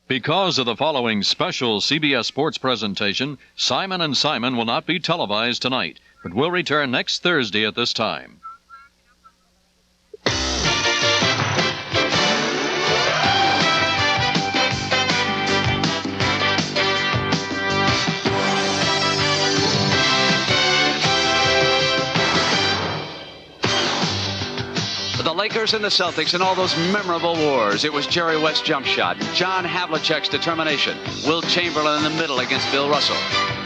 Because of the following special CBS Sports presentation, Simon & Simon will not be televised tonight, but will return next Thursday at this time. The Lakers and the Celtics in all those memorable wars. It was Jerry West's jump shot, John Havlicek's determination, Wilt Chamberlain in the middle against Bill Russell.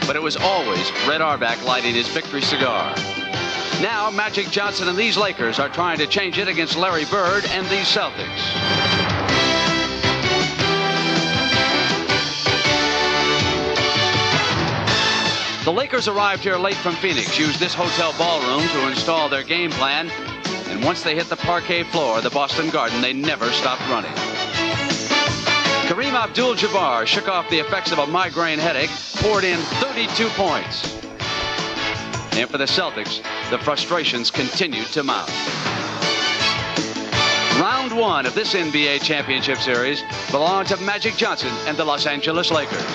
But it was always Red Auerbach lighting his victory cigar. Now Magic Johnson and these Lakers are trying to change it against Larry Bird and these Celtics. The Lakers arrived here late from Phoenix, used this hotel ballroom to install their game plan. And once they hit the parquet floor of the Boston Garden, they never stopped running. Kareem Abdul-Jabbar shook off the effects of a migraine headache, poured in 32 points. And for the Celtics, the frustrations continued to mount. Round one of this NBA championship series belonged to Magic Johnson and the Los Angeles Lakers.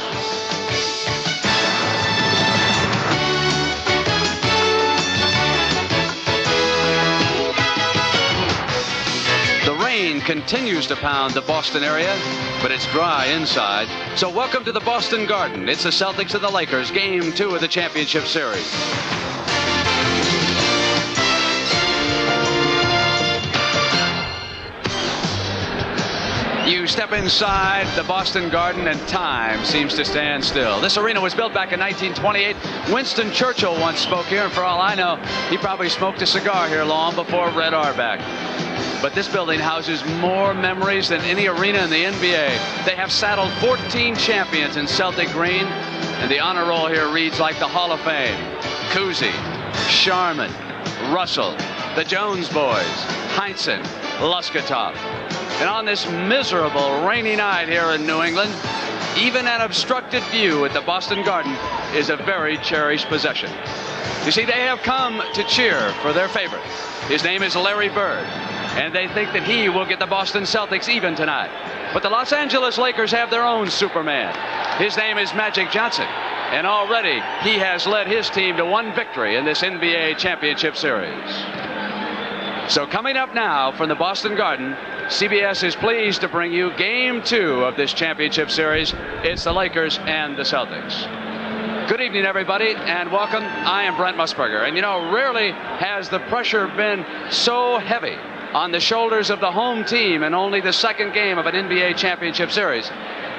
Continues to pound the Boston area, but it's dry inside. So welcome to the Boston Garden. It's the Celtics and the Lakers, game 2 of the championship series. You step inside the Boston Garden and time seems to stand still. This arena was built back in 1928. Winston Churchill once spoke here, and for all I know, he probably smoked a cigar here long before Red Auerbach. But this building houses more memories than any arena in the NBA. They have saddled 14 champions in Celtic green, and the honor roll here reads like the Hall of Fame. Cousy, Sharman, Russell, the Jones boys, Heinsohn, Luskatov. And on this miserable rainy night here in New England, even an obstructed view at the Boston Garden is a very cherished possession. You see, they have come to cheer for their favorite. His name is Larry Bird, and they think that he will get the Boston Celtics even tonight. But the Los Angeles Lakers have their own Superman. His name is Magic Johnson, and already he has led his team to one victory in this NBA championship series. So coming up now from the Boston Garden, CBS is pleased to bring you game 2 of this championship series. It's the Lakers and the Celtics. Good evening, everybody, and welcome. I am Brent Musburger. And you know, rarely has the pressure been so heavy on the shoulders of the home team in only the second game of an NBA championship series.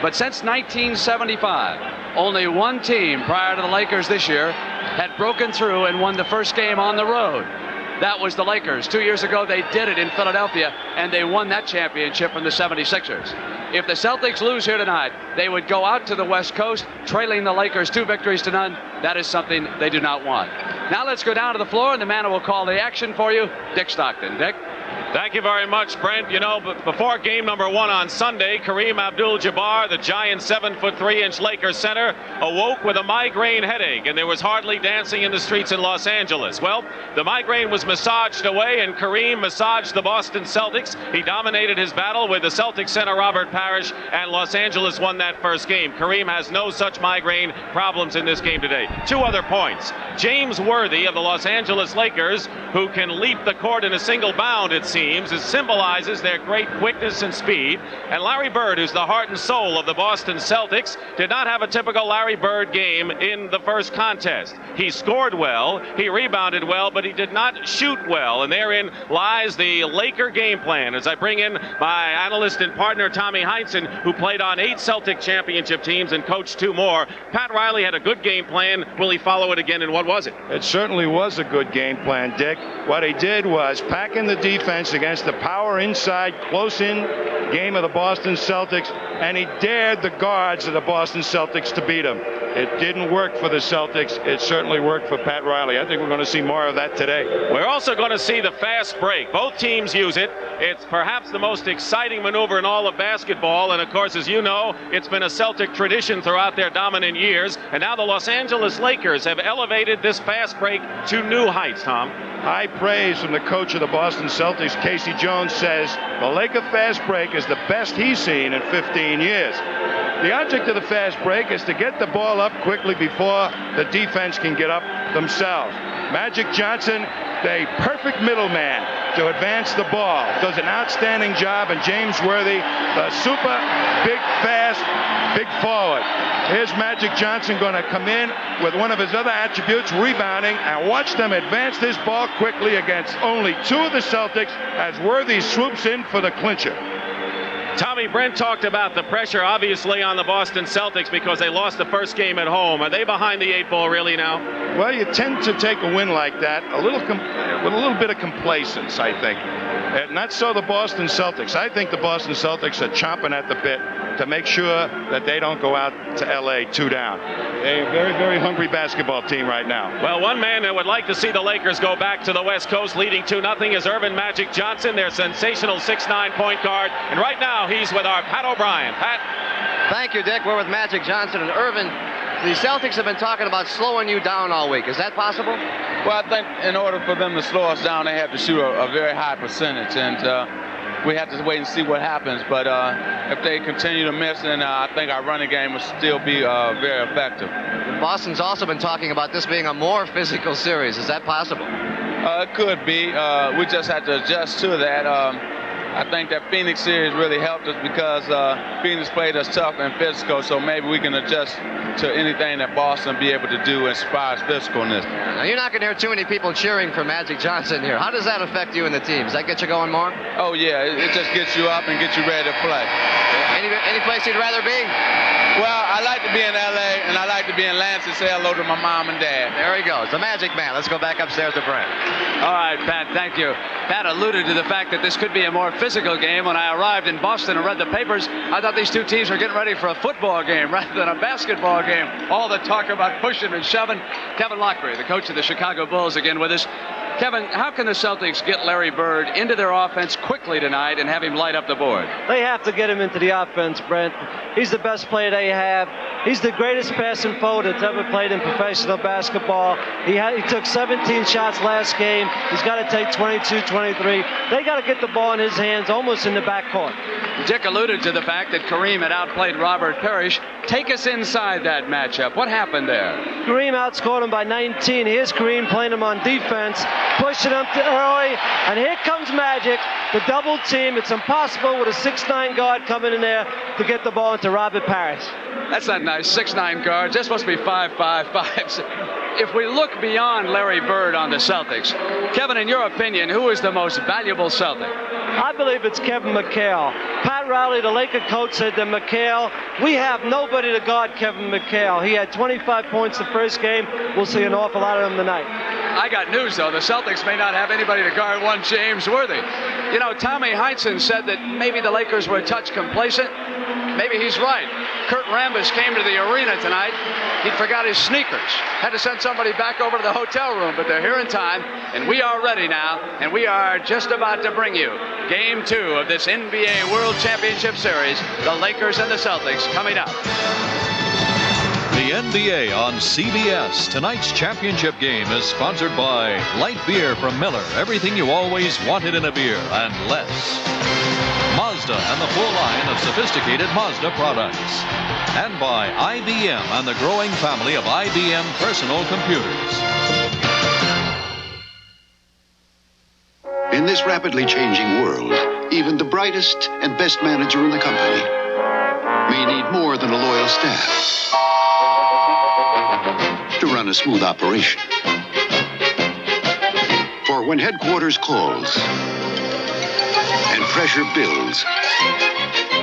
But since 1975, only one team prior to the Lakers this year had broken through and won the first game on the road. That was the Lakers. 2 years ago, they did it in Philadelphia, and they won that championship from the 76ers. If the Celtics lose here tonight, they would go out to the West Coast, trailing the Lakers 2 victories to none. That is something they do not want. Now let's go down to the floor, and the man who will call the action for you, Dick Stockton. Dick? Thank you very much, Brent. You know, before game number 1 on Sunday, Kareem Abdul-Jabbar, the giant 7'3" Lakers center, awoke with a migraine headache, and there was hardly dancing in the streets in Los Angeles. Well, the migraine was massaged away, and Kareem massaged the Boston Celtics. He dominated his battle with the Celtics center Robert Parrish, and Los Angeles won that first game. Kareem has no such migraine problems in this game today. 2 other points. James Worthy of the Los Angeles Lakers, who can leap the court in a single bound, it seems. It symbolizes their great quickness and speed. And Larry Bird, who's the heart and soul of the Boston Celtics, did not have a typical Larry Bird game in the first contest. He scored well, he rebounded well, but he did not shoot well. And therein lies the Laker game plan. As I bring in my analyst and partner, Tommy Heinsohn, who played on 8 Celtic championship teams and coached 2 more. Pat Riley had a good game plan. Will he follow it again, and what was it? It certainly was a good game plan, Dick. What he did was pack in the defense against the power inside, close-in game of the Boston Celtics, and he dared the guards of the Boston Celtics to beat him. It didn't work for the Celtics. It certainly worked for Pat Riley. I think we're going to see more of that today. We're also going to see the fast break. Both teams use it. It's perhaps the most exciting maneuver in all of basketball. And, of course, as you know, it's been a Celtic tradition throughout their dominant years. And now the Los Angeles Lakers have elevated this fast break to new heights, Tom. High praise from the coach of the Boston Celtics, Casey Jones, says the Laker fast break is the best he's seen in 15 years. The object of the fast break is to get the ball up quickly before the defense can get up themselves. Magic Johnson, the perfect middleman to advance the ball, does an outstanding job, and James Worthy, the super big, fast, big forward. Here's Magic Johnson going to come in with one of his other attributes, rebounding, and watch them advance this ball quickly against only two of the Celtics as Worthy swoops in for the clincher. Tommy, Brent talked about the pressure, obviously, on the Boston Celtics because they lost the first game at home. Are they behind the 8 ball really now? Well, you tend to take a win like that with a little bit of complacence, I think. Not so the Boston Celtics. I think the Boston Celtics are chomping at the bit to make sure that they don't go out to L.A. 2 down. They're a very, very hungry basketball team right now. Well, one man that would like to see the Lakers go back to the West Coast leading 2-0 is Irvin Magic Johnson, their sensational 6'9" point guard. And right now he's with our Pat O'Brien. Pat? Thank you, Dick. We're with Magic Johnson and Irvin. The Celtics have been talking about slowing you down all week. Is that possible? Well, I think in order for them to slow us down, they have to shoot a very high percentage. And we have to wait and see what happens. But if they continue to miss, then I think our running game will still be very effective. Boston's also been talking about this being a more physical series. Is that possible? It could be. We just have to adjust to that. I think that Phoenix series really helped us because Phoenix played us tough and physical, so maybe we can adjust to anything that Boston be able to do as far as physicalness. Now, you're not going to hear too many people cheering for Magic Johnson here. How does that affect you and the team? Does that get you going more? Oh, yeah. It just gets you up and gets you ready to play. Any place you'd rather be? Well, I like to be in L.A., and I like to be in Lance and say hello to my mom and dad. There he goes, the Magic Man. Let's go back upstairs to Brent. All right, Pat, thank you. Pat alluded to the fact that this could be a more physical game. When I arrived in Boston and read the papers, I thought these two teams were getting ready for a football game rather than a basketball game. All the talk about pushing and shoving. Kevin Locklear, the coach of the Chicago Bulls, again with us. Kevin, how can the Celtics get Larry Bird into their offense quickly tonight and have him light up the board? They have to get him into the offense, Brent. He's the best player they have. He's the greatest passing forward that's ever played in professional basketball. He took 17 shots last game. He's got to take 22, 23. They got to get the ball in his hands almost in the backcourt. Dick alluded to the fact that Kareem had outplayed Robert Parrish. Take us inside that matchup. What happened there? Kareem outscored him by 19. Here's Kareem playing him on defense, pushing him early, and here comes Magic, the double team. It's impossible with a 6'9" guard coming in there to get the ball into Robert Parrish. That's not nice. 6'9" guards. They're supposed to be 5'5". If we look beyond Larry Bird on the Celtics, Kevin, in your opinion, who is the most valuable Celtic? I believe it's Kevin McHale. Pat Riley, the Laker coach, said to McHale, we have nobody to guard Kevin McHale. He had 25 points the first game. We'll see an awful lot of them tonight. I got news, though. The Celtics may not have anybody to guard one James Worthy. You know, Tommy Heinsohn said that maybe the Lakers were a touch complacent. Maybe he's right. Kurt Rambis came to the arena tonight. He forgot his sneakers. Had to send somebody back over to the hotel room, but they're here in time, and we are ready now, and we are just about to bring you Game 2 of this NBA World Championship Series, the Lakers and the Celtics, coming up. The NBA on CBS. Tonight's championship game is sponsored by light beer from Miller. Everything you always wanted in a beer and less. Mazda and the full line of sophisticated Mazda products. And by IBM and the growing family of IBM personal computers. In this rapidly changing world, even the brightest and best manager in the company may need more than a loyal staff to run a smooth operation. For when headquarters calls and pressure builds,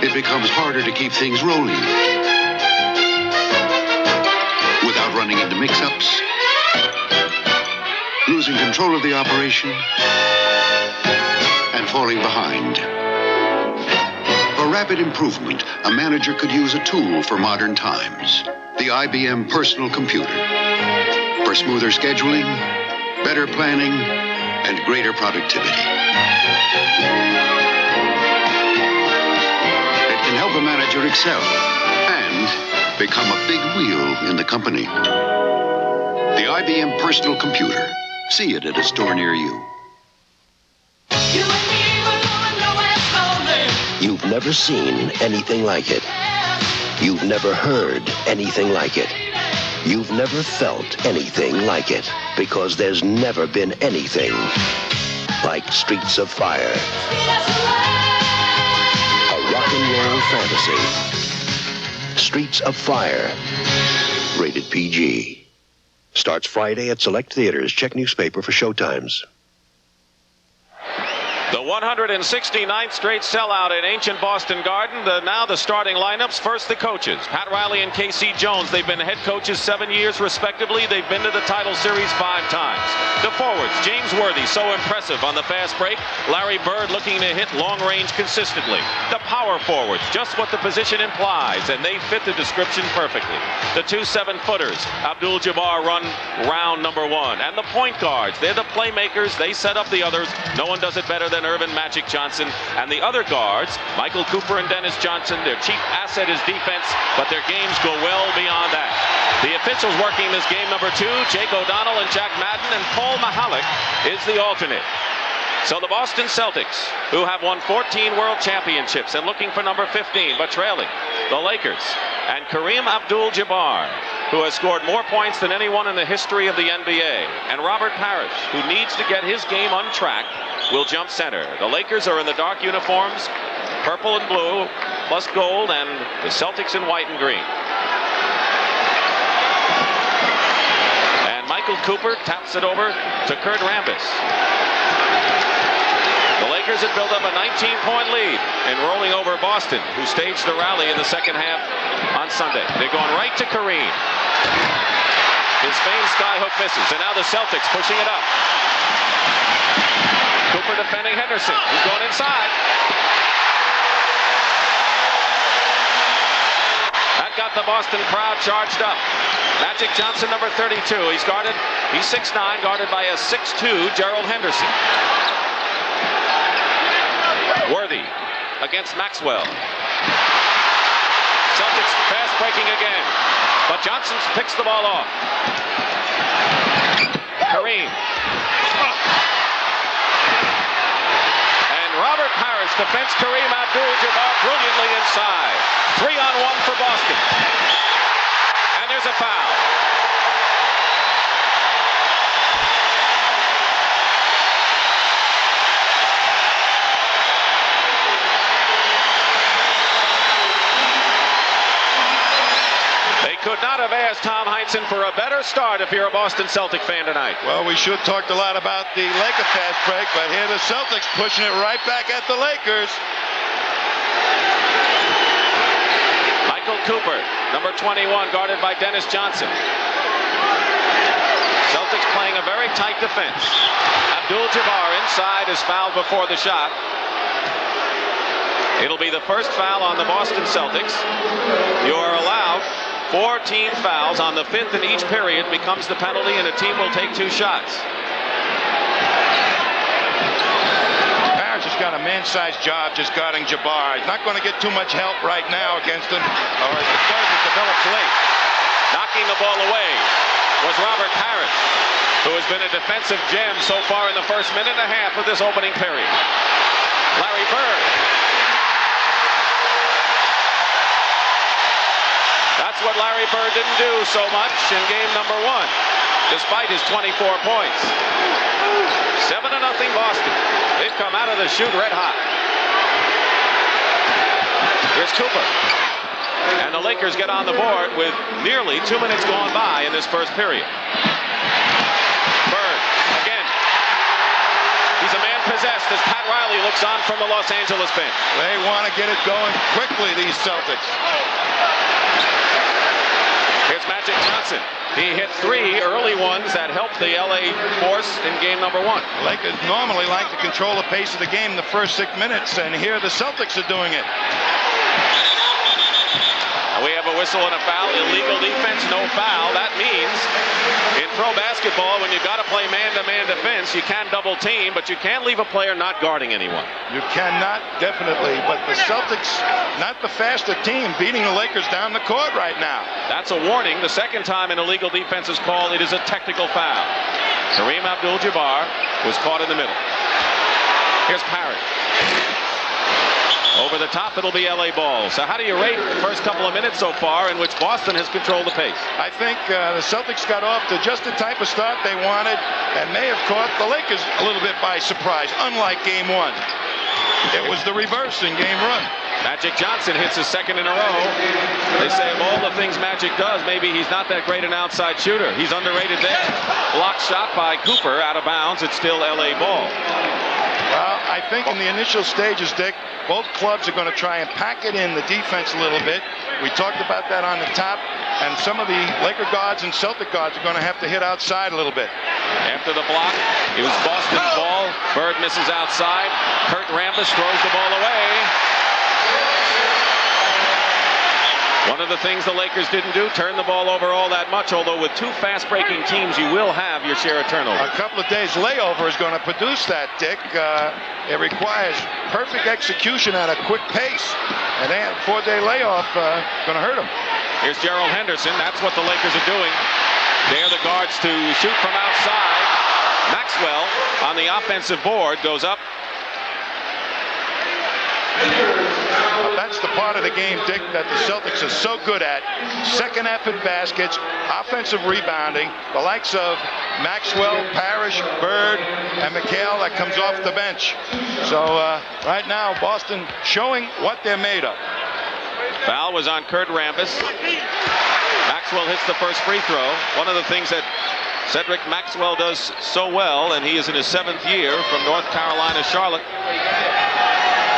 it becomes harder to keep things rolling without running into mix-ups, losing control of the operation, and falling behind. For rapid improvement, a manager could use a tool for modern times. The IBM personal computer. For smoother scheduling, better planning, and greater productivity. It can help a manager excel and become a big wheel in the company. The IBM personal computer. See it at a store near you. You've never seen anything like it. You've never heard anything like it. You've never felt anything like it, because there's never been anything like Streets of Fire. A rock and roll fantasy. Streets of Fire. Rated PG. Starts Friday at select theaters. Check newspaper for showtimes. The 169th straight sellout at ancient Boston Garden. Now the starting lineups. First, the coaches. Pat Riley and Casey Jones. They've been head coaches 7 years, respectively. They've been to the title series 5 times. The forwards, James Worthy, so impressive on the fast break. Larry Bird looking to hit long range consistently. The power forwards, just what the position implies, and they fit the description perfectly. The 2 7-footers, Abdul-Jabbar run round number 1. And the point guards, they're the playmakers. They set up the others. No one does it better than Irvin Magic Johnson. And the other guards, Michael Cooper and Dennis Johnson, their chief asset is defense, but their games go well beyond that. The officials working this game number 2, Jake O'Donnell and Jack Madden, and Paul Mahalik is the alternate. So the Boston Celtics, who have won 14 world championships and looking for number 15, but trailing the Lakers, and Kareem Abdul-Jabbar, who has scored more points than anyone in the history of the NBA, and Robert Parrish, who needs to get his game on track, will jump center. The Lakers are in the dark uniforms, purple and blue, plus gold, and the Celtics in white and green. And Michael Cooper taps it over to Kurt Rambis. The Lakers have built up a 19-point lead in rolling over Boston, who staged the rally in the second half on Sunday. They're going right to Kareem. His famed skyhook misses, and now the Celtics pushing it up. Cooper defending Henderson, who's going inside. That got the Boston crowd charged up. Magic Johnson, number 32. He's 6'9", guarded by a 6'2", Gerald Henderson. Worthy against Maxwell. Celtics fast breaking again, but Johnson picks the ball off. Kareem. And Robert Parrish defends Kareem Abdul-Jabbar brilliantly inside. 3-on-1 for Boston. And there's a foul. Could not have asked Tom Heinsohn for a better start if you're a Boston Celtic fan tonight. Well, we should talked a lot about the Laker fast break, but here the Celtics pushing it right back at the Lakers. Michael Cooper, number 21, guarded by Dennis Johnson. Celtics playing a very tight defense. Abdul-Jabbar inside is fouled before the shot. It'll be the first foul on the Boston Celtics. You are allowed 4 team fouls. On the 5th in each period becomes the penalty, and a team will take 2 shots. Parrish has got a man-sized job just guarding Jabbar. He's not going to get too much help right now against him, or if it does, it develops late. Knocking the ball away was Robert Parrish, who has been a defensive gem so far in the first minute and a half of this opening period. Larry Bird. That's what Larry Bird didn't do so much in game number 1, despite his 24 points. 7-0 Boston. They've come out of the chute red hot. Here's Cooper. And the Lakers get on the board with nearly 2 minutes gone by in this first period. Bird, again. He's a man possessed as Pat Riley looks on from the Los Angeles bench. They want to get it going quickly, these Celtics. Here's Magic Johnson. He hit 3 early ones that helped the LA force in game number 1. Lakers normally like to control the pace of the game the first 6 minutes, and here the Celtics are doing it. We have a whistle and a foul. Illegal defense, no foul. That means in pro basketball, when you got to play man-to-man defense, you can double team, but you can't leave a player not guarding anyone. You cannot, definitely. But the Celtics, not the faster team, beating the Lakers down the court right now. That's a warning. The second time an illegal defense is called, it is a technical foul. Kareem Abdul-Jabbar was caught in the middle. Here's Parrish. Over the top, it'll be LA ball. So how do you rate the first couple of minutes so far in which Boston has controlled the pace? I think the Celtics got off to just the type of start they wanted and may have caught the Lakers a little bit by surprise, unlike game one. It was the reverse in game one. Magic Johnson hits his second in a row. They say of all the things Magic does, maybe he's not that great an outside shooter. He's underrated there. Blocked shot by Cooper, out of bounds. It's still LA ball. Well, I think in the initial stages, Dick, both clubs are going to try and pack it in the defense a little bit. We talked about that on the top, and some of the Laker guards and Celtic guards are going to have to hit outside a little bit. After the block, it was Boston's ball. Bird misses outside. Kurt Rambis throws the ball away. One of the things the Lakers didn't do, turn the ball over all that much, although with two fast-breaking teams, you will have your share of turnovers. A couple of days layover is going to produce that, Dick. It requires perfect execution at a quick pace. And a 4-day layoff going to hurt them. Here's Gerald Henderson. That's what the Lakers are doing. Dare the guards to shoot from outside. Maxwell on the offensive board goes up. That's the part of the game, Dick, that the Celtics are so good at. Second effort baskets, offensive rebounding, the likes of Maxwell, Parrish, Bird, and McHale that comes off the bench. So right now, Boston showing what they're made of. Foul was on Kurt Rambis. Maxwell hits the first free throw. One of the things that Cedric Maxwell does so well, and he is in his 7th year from North Carolina, Charlotte,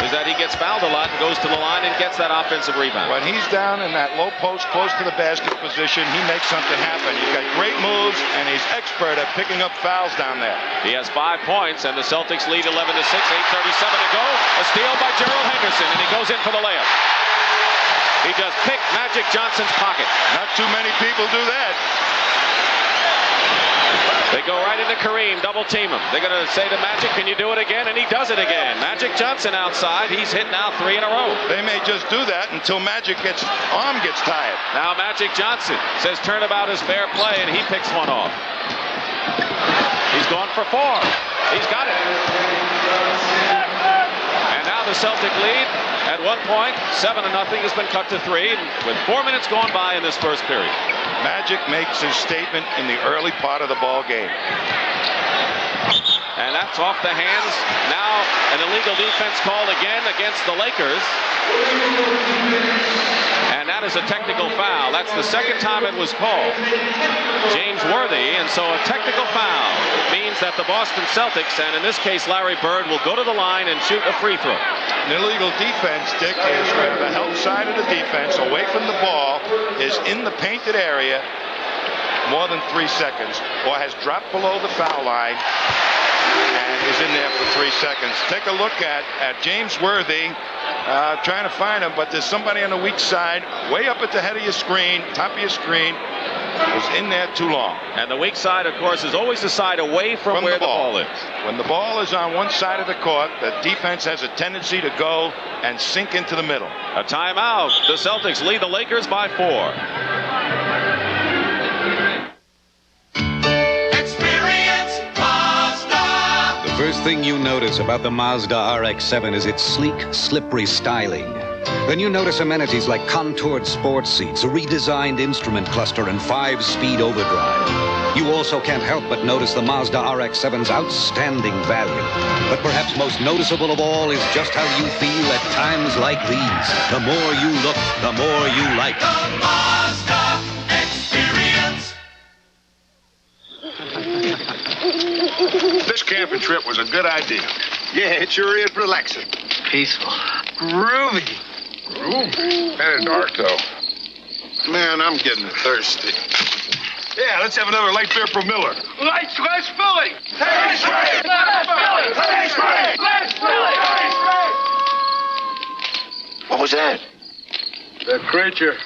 is that he gets fouled a lot and goes to the line and gets that offensive rebound. When he's down in that low post close to the basket position, he makes something happen. He's got great moves, and he's expert at picking up fouls down there. He has 5 points, and the Celtics lead 11-6, 8:37 to go. A steal by Gerald Henderson, and he goes in for the layup. He just picked Magic Johnson's pocket. Not too many people do that. They go right into Kareem, double team him. They're going to say to Magic, can you do it again? And he does it again. Magic Johnson outside. He's hit now 3 in a row. They may just do that until Magic's arm gets tired. Now Magic Johnson says turnabout is fair play, and he picks one off. He's gone for 4. He's got it. And now the Celtic lead at one point, 7-0, has been cut to 3, with 4 minutes gone by in this first period. Magic makes his statement in the early part of the ball game. And that's off the hands. Now an illegal defense called again against the Lakers. And that is a technical foul. That's the second time it was called. James Worthy, and so a technical foul means that the Boston Celtics, and in this case Larry Bird, will go to the line and shoot a free throw. An illegal defense, Dick, is where the help side of the defense, away from the ball, is in the painted area more than 3 seconds, or has dropped below the foul line and is in there for 3 seconds. Take a look at James Worthy, trying to find him, but there's somebody on the weak side, way up at the head of your screen, top of your screen, was in there too long. And the weak side, of course, is always the side away from where the ball is. When the ball is on one side of the court, the defense has a tendency to go and sink into the middle. A timeout. The Celtics lead the Lakers by 4. The first thing you notice about the Mazda RX-7 is its sleek, slippery styling. Then you notice amenities like contoured sports seats, a redesigned instrument cluster, and 5-speed overdrive. You also can't help but notice the Mazda RX-7's outstanding value. But perhaps most noticeable of all is just how you feel at times like these. The more you look, the more you like. The Mazda Experience. This camping trip was a good idea. Yeah, it sure is relaxing. Peaceful. Groovy. Groovy. Kind of dark, though. Man, I'm getting thirsty. Yeah, let's have another light beer from Miller. Lights, less filling. Taste great. Less filling. Taste great. Less filling. Taste great. What was that? That creature.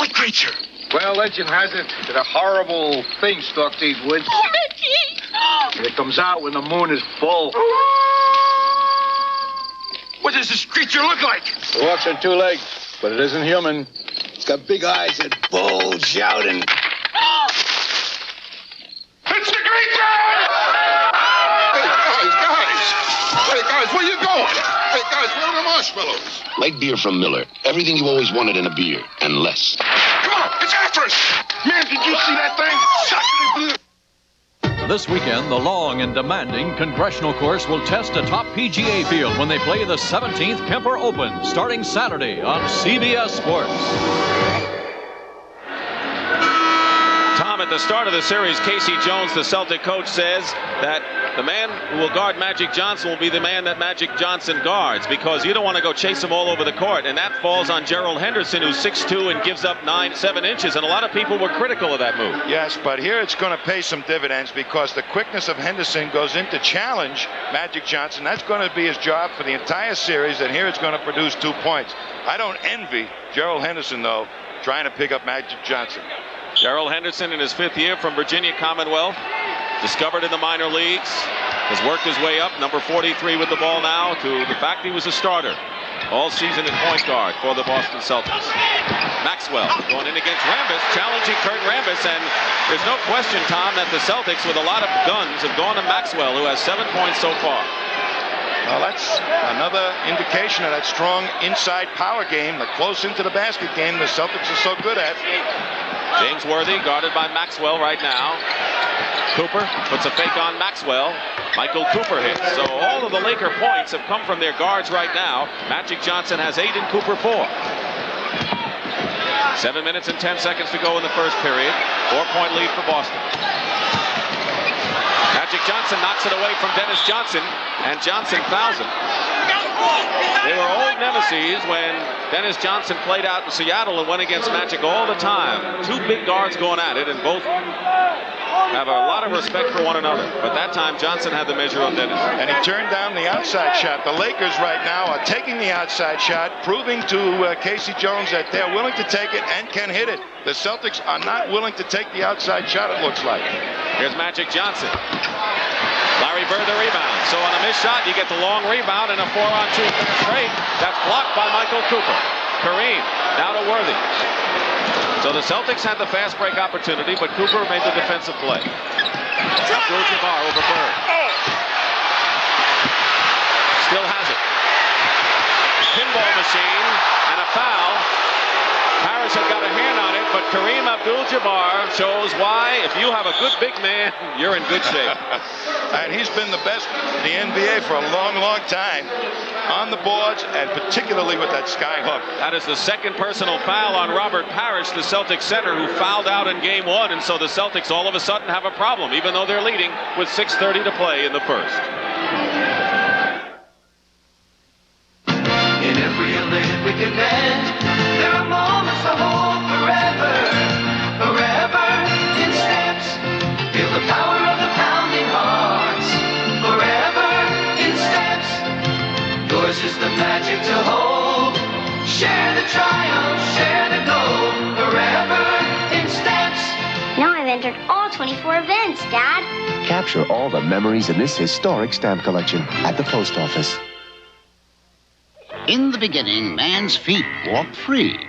What creature? Well, legend has it that a horrible thing stalked these woods. Oh, Mickey! And it comes out when the moon is full. What does this creature look like? It walks on 2 legs, but it isn't human. It's got big eyes that bulge out and... It's the creature! Hey, guys, where you going? Hey, guys, where are the marshmallows? Light beer from Miller. Everything you always wanted in a beer, and less. Come on, it's after us! Man, did you see that thing? Suck it. This weekend, the long and demanding Congressional course will test a top PGA field when they play the 17th Kemper Open, starting Saturday on CBS Sports. Tom, at the start of the series, Casey Jones, the Celtic coach, says that the man who will guard Magic Johnson will be the man that Magic Johnson guards, because you don't want to go chase him all over the court, and that falls on Gerald Henderson, who's 6'2" and gives up 7 inches, and a lot of people were critical of that move. Yes, but here it's going to pay some dividends, because the quickness of Henderson goes in to challenge Magic Johnson. That's going to be his job for the entire series, and here it's going to produce 2 points. I don't envy Gerald Henderson, though, trying to pick up Magic Johnson. Gerald Henderson in his 5th year from Virginia Commonwealth, discovered in the minor leagues, has worked his way up, number 43 with the ball now, to the fact he was a starter all season at point guard for the Boston Celtics. Maxwell going in against Rambis, challenging Kurt Rambis, and there's no question, Tom, that the Celtics with a lot of guns have gone to Maxwell, who has 7 points so far. Well, that's another indication of that strong inside power game, the close into the basket game the Celtics are so good at. James Worthy guarded by Maxwell right now. Cooper puts a fake on Maxwell. Michael Cooper hits. So all of the Laker points have come from their guards right now. Magic Johnson has 8 and Cooper 4. 7 minutes and 10 seconds to go in the first period. 4-point lead for Boston. Magic Johnson knocks it away from Dennis Johnson, and Johnson fouls him. They were old nemesis when Dennis Johnson played out in Seattle and went against Magic all the time. 2 big guards going at it, and both have a lot of respect for one another. But that time, Johnson had the measure on Dennis. And he turned down the outside shot. The Lakers right now are taking the outside shot, proving to Casey Jones that they're willing to take it and can hit it. The Celtics are not willing to take the outside shot, it looks like. Here's Magic Johnson. Larry Bird the rebound. So on a missed shot, you get the long rebound and a 4-on-2 straight. That's blocked by Michael Cooper. Kareem now to Worthy. So the Celtics had the fast break opportunity, but Cooper made the defensive play. Abdul-Jabbar over Bird. Still has it. Pinball machine and a foul. Parrish had got a hand on it, but Kareem Abdul-Jabbar shows why, if you have a good big man, you're in good shape. And he's been the best in the NBA for a long, long time on the boards, and particularly with that sky hook. That is the second personal foul on Robert Parrish, the Celtics center, who fouled out in game 1, and so the Celtics all of a sudden have a problem, even though they're leading with 6:30 to play in the first. In every liquid event, there are moments to hold forever, forever in steps. Feel the power of the pounding hearts, forever in steps. Yours is the magic to hold. Share the triumph, share the gold, forever in steps. Now I've entered all 24 events, Dad. Capture all the memories in this historic stamp collection at the post office. In the beginning, man's feet walked free,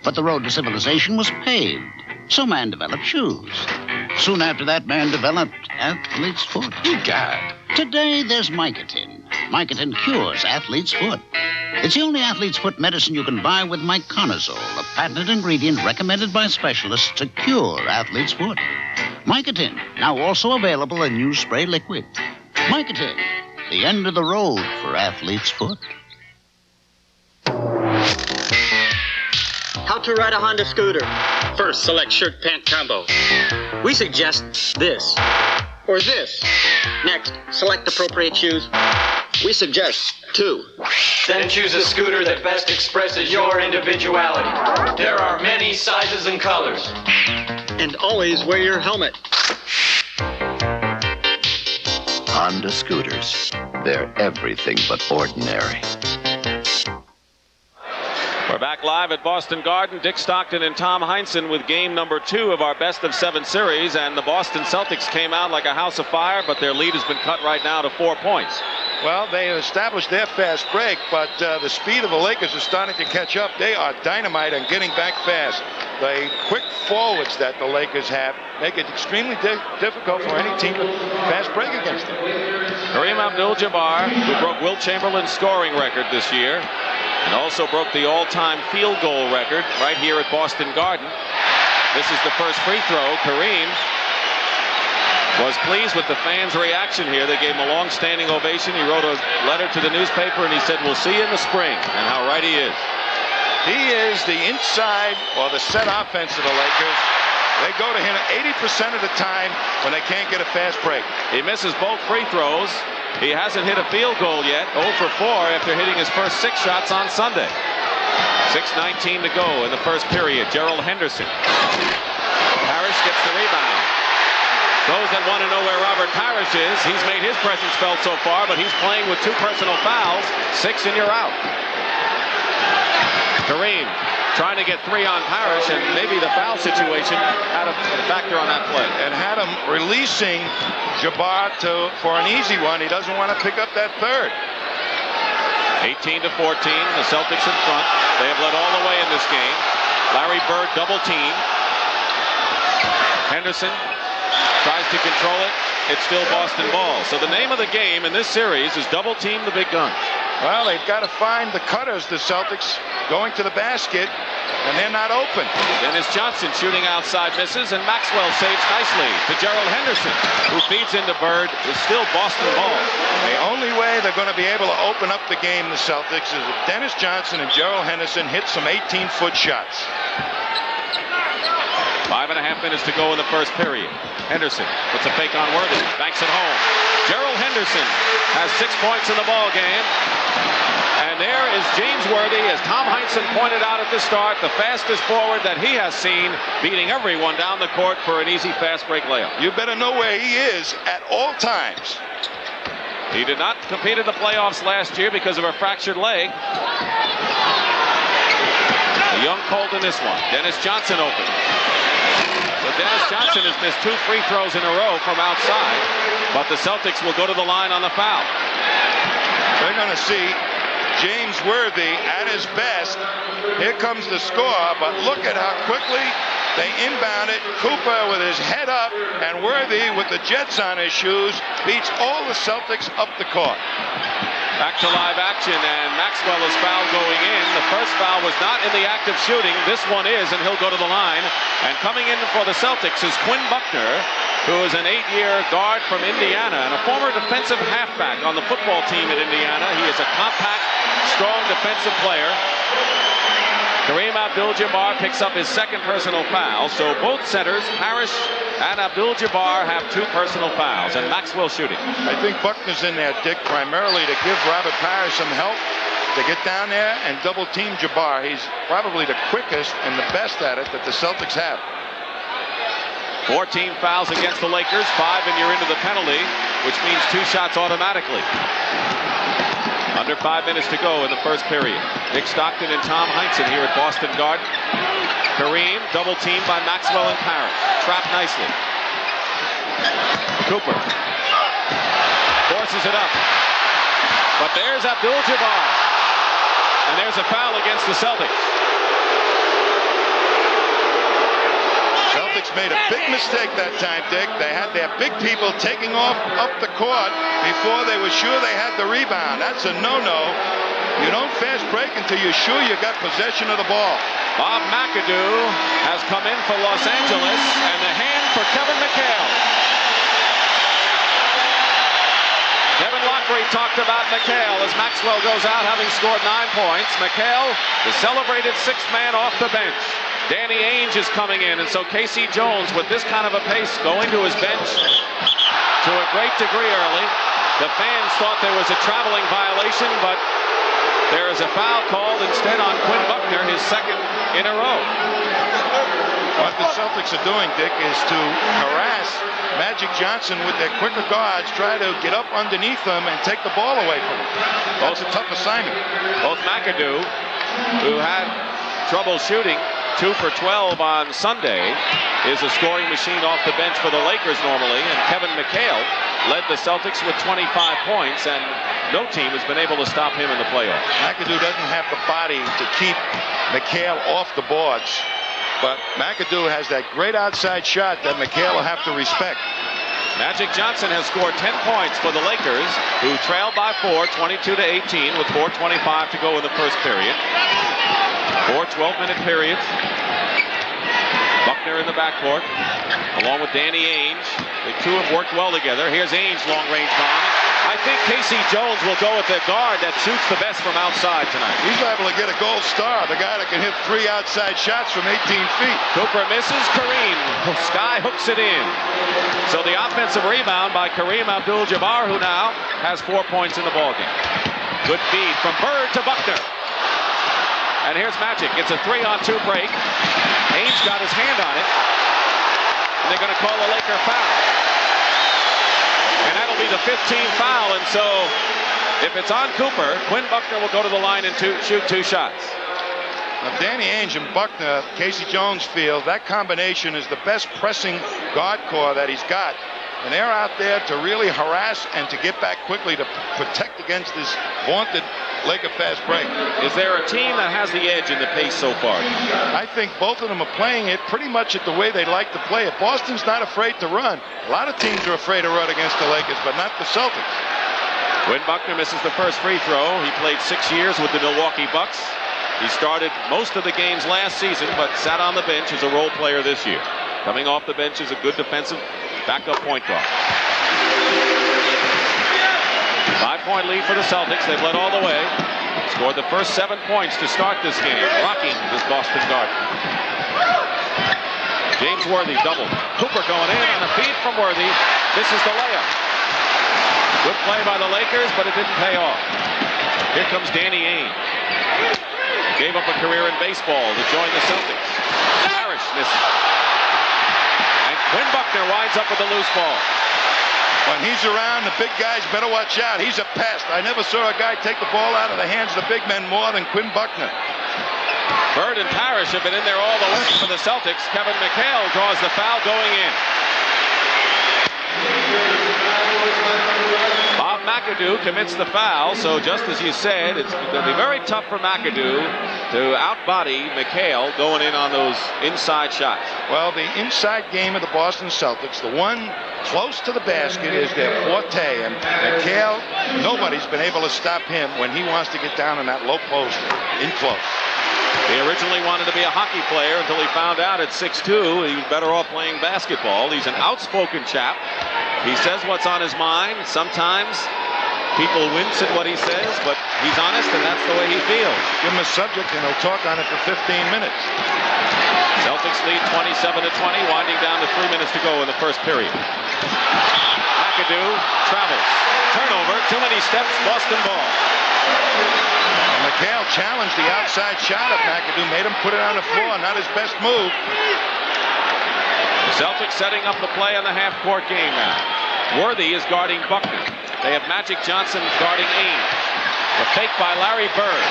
but the road to civilization was paved, so man developed shoes. Soon after that, man developed athlete's foot. God. Today, there's Mycotin. Mycotin cures athlete's foot. It's the only athlete's foot medicine you can buy with Myconazole, a patented ingredient recommended by specialists to cure athlete's foot. Mycotin, now also available in new spray liquid. Mycotin, the end of the road for athlete's foot. How to ride a Honda scooter. First, select shirt pant combo. We suggest this or this. Next, select appropriate shoes. We suggest 2. Then choose a scooter that best expresses your individuality. There are many sizes and colors. And always wear your helmet. Honda scooters. They're everything but ordinary. We're back live at Boston Garden. Dick Stockton and Tom Heinsohn with game number 2 of our best-of-7 series. And the Boston Celtics came out like a house of fire, but their lead has been cut right now to 4 points. Well, they established their fast break, but the speed of the Lakers is starting to catch up. They are dynamite and getting back fast. The quick forwards that the Lakers have make it extremely difficult for any team to fast break against them. Kareem Abdul-Jabbar, who broke Wilt Chamberlain's scoring record this year, and also broke the all-time field goal record right here at Boston Garden. This is the first free throw. Kareem was pleased with the fans' reaction here. They gave him a long-standing ovation. He wrote a letter to the newspaper and he said, "We'll see you in the spring," and how right he is. He is the inside or the set offense of the Lakers. They go to him 80% of the time when they can't get a fast break. He misses both free throws. He hasn't hit a field goal yet. 0 for 4 after hitting his first 6 shots on Sunday. 6:19 to go in the first period. Gerald Henderson. Parrish gets the rebound. Those that want to know where Robert Parrish is, he's made his presence felt so far, but he's playing with 2 personal fouls. 6 and you're out. Kareem trying to get 3 on Parrish, and maybe the foul situation had a factor on that play. And had him releasing Jabbar for an easy one. He doesn't want to pick up that third. 18-14, the Celtics in front. They have led all the way in this game. Larry Bird double team. Henderson tries to control it. It's still Boston ball. So the name of the game in this series is double team the big guns. Well, they've got to find the cutters, the Celtics, going to the basket, and they're not open. Dennis Johnson shooting outside, misses, and Maxwell saves nicely to Gerald Henderson, who feeds into Bird. It's still Boston ball. The only way they're going to be able to open up the game, the Celtics, is if Dennis Johnson and Gerald Henderson hit some 18-foot shots. 5.5 minutes to go in the first period. Henderson puts a fake on Worthy, banks it home. Gerald Henderson has 6 points in the ball game. And there is James Worthy, as Tom Heinsohn pointed out at the start, the fastest forward that he has seen, beating everyone down the court for an easy fast break layup. You better know where he is at all times. He did not compete in the playoffs last year because of a fractured leg. A young Colt in this one. Dennis Johnson open. But Dennis Johnson has missed 2 free throws in a row from outside, but the Celtics will go to the line on the foul. They're going to see James Worthy at his best. Here comes the score, but look at how quickly they inbound it. Cooper with his head up, and Worthy with the Jets on his shoes beats all the Celtics up the court. Back to live action, and Maxwell is fouled going in. The first foul was not in the act of shooting. This one is, and he'll go to the line. And coming in for the Celtics is Quinn Buckner, who is an 8-year guard from Indiana and a former defensive halfback on the football team at Indiana. He is a compact, strong defensive player. Kareem Abdul-Jabbar picks up his 2nd personal foul. So both centers, Parrish and Abdul-Jabbar, have 2 personal fouls, and Maxwell shooting. I think Buckner's in there, Dick, primarily to give Robert Parrish some help to get down there and double team Jabbar. He's probably the quickest and the best at it that the Celtics have. 14 fouls against the Lakers, 5 and you're into the penalty, which means 2 shots automatically. Under 5 minutes to go in the first period. Dick Stockton and Tom Heinsohn here at Boston Garden. Kareem double teamed by Maxwell and Parrish. Trapped nicely. Cooper forces it up. But there's Abdul-Jabbar. And there's a foul against the Celtics. Celtics made a big mistake that time, Dick. They had their big people taking off up the court before they were sure they had the rebound. That's a no-no. You don't fast break until you're sure you got possession of the ball. Bob McAdoo has come in for Los Angeles, and the hand for Kevin McHale. Kevin Lockery talked about McHale as Maxwell goes out having scored 9 points. McHale, the celebrated 6th man off the bench. Danny Ainge is coming in, and so Casey Jones, with this kind of a pace, going to his bench to a great degree early. The fans thought there was a traveling violation, but there is a foul called instead on Quinn Buckner, his 2nd in a row. What the Celtics are doing, Dick, is to harass Magic Johnson with their quicker guards, try to get up underneath them and take the ball away from him. That's a tough assignment. Both McAdoo who had trouble shooting, 2 for 12 on Sunday, is a scoring machine off the bench for the Lakers normally, and Kevin McHale led the Celtics with 25 points, and no team has been able to stop him in the playoffs. McAdoo doesn't have the body to keep McHale off the boards, but McAdoo has that great outside shot that McHale will have to respect. Magic Johnson has scored 10 points for the Lakers, who trailed by 4, 22-18, with 4:25 to go in the first period. 4 12-minute periods. Buckner in the backcourt, along with Danny Ainge. The two have worked well together. Here's Ainge, long-range bomb. I think Casey Jones will go with the guard that shoots the best from outside tonight. He's liable to get a gold star, the guy that can hit 3 outside shots from 18 feet. Cooper misses. Kareem Sky hooks it in. So the offensive rebound by Kareem Abdul-Jabbar, who now has 4 points in the ballgame. Good feed from Bird to Buckner. And here's Magic. It's a 3-on-2 break. Ainge got his hand on it. And they're going to call a Laker foul. And that'll be the 15th foul. And so if it's on Cooper, Quinn Buckner will go to the line and shoot 2 shots. Now, Danny Ainge and Buckner, Casey Jones feel that combination is the best pressing guard core that he's got. And they're out there to really harass and to get back quickly to protect against this vaunted Laker fast break. Is there a team that has the edge in the pace so far? I think both of them are playing it pretty much at the way they like to play it. Boston's not afraid to run. A lot of teams are afraid to run against the Lakers, but not the Celtics. Quinn Buckner misses the first free throw. He played 6 years with the Milwaukee Bucks. He started most of the games last season, but sat on the bench as a role player this year. Coming off the bench is a good defensive backup point guard. 5-point lead for the Celtics. They've led all the way. Scored the first 7 points to start this game, rocking this Boston Garden. James Worthy doubled. Cooper going in on a feed from Worthy. Misses the layup. Good play by the Lakers, but it didn't pay off. Here comes Danny Ainge. Gave up a career in baseball to join the Celtics. Parrish misses. And Quinn Buckner winds up with a loose ball. When he's around, the big guys better watch out. He's a pest. I never saw a guy take the ball out of the hands of the big men more than Quinn Buckner. Bird and Parrish have been in there all the way for the Celtics. Kevin McHale draws the foul going in. Bob McAdoo commits the foul, so just as you said, it's going to be very tough for McAdoo to outbody McHale going in on those inside shots. Well, the inside game of the Boston Celtics, the one close to the basket, is their forte, and McHale, nobody's been able to stop him when he wants to get down in that low post in close. He originally wanted to be a hockey player until he found out at 6'2" he was better off playing basketball. He's an outspoken chap. He says what's on his mind. Sometimes people wince at what he says, but he's honest, and that's the way he feels. Give him a subject, and he'll talk on it for 15 minutes. Celtics lead 27-20, winding down to 3 minutes to go in the first period. McAdoo travels. Turnover, too many steps, Boston ball. McHale challenged the outside shot of McAdoo, made him put it on the floor, not his best move. The Celtics setting up the play on the half-court game now. Worthy is guarding Buckner. They have Magic Johnson guarding Ainge. The fake by Larry Bird.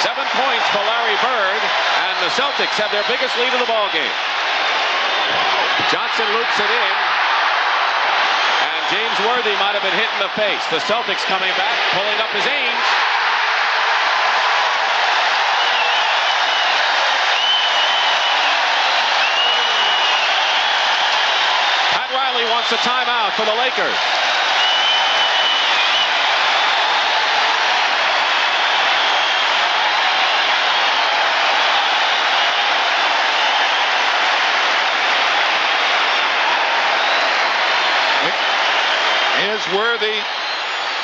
7 points for Larry Bird, and the Celtics have their biggest lead of the ballgame. Johnson loops it in. James Worthy might have been hit in the face. The Celtics coming back, pulling up his Ainge. Pat Riley wants a timeout for the Lakers. Here's Worthy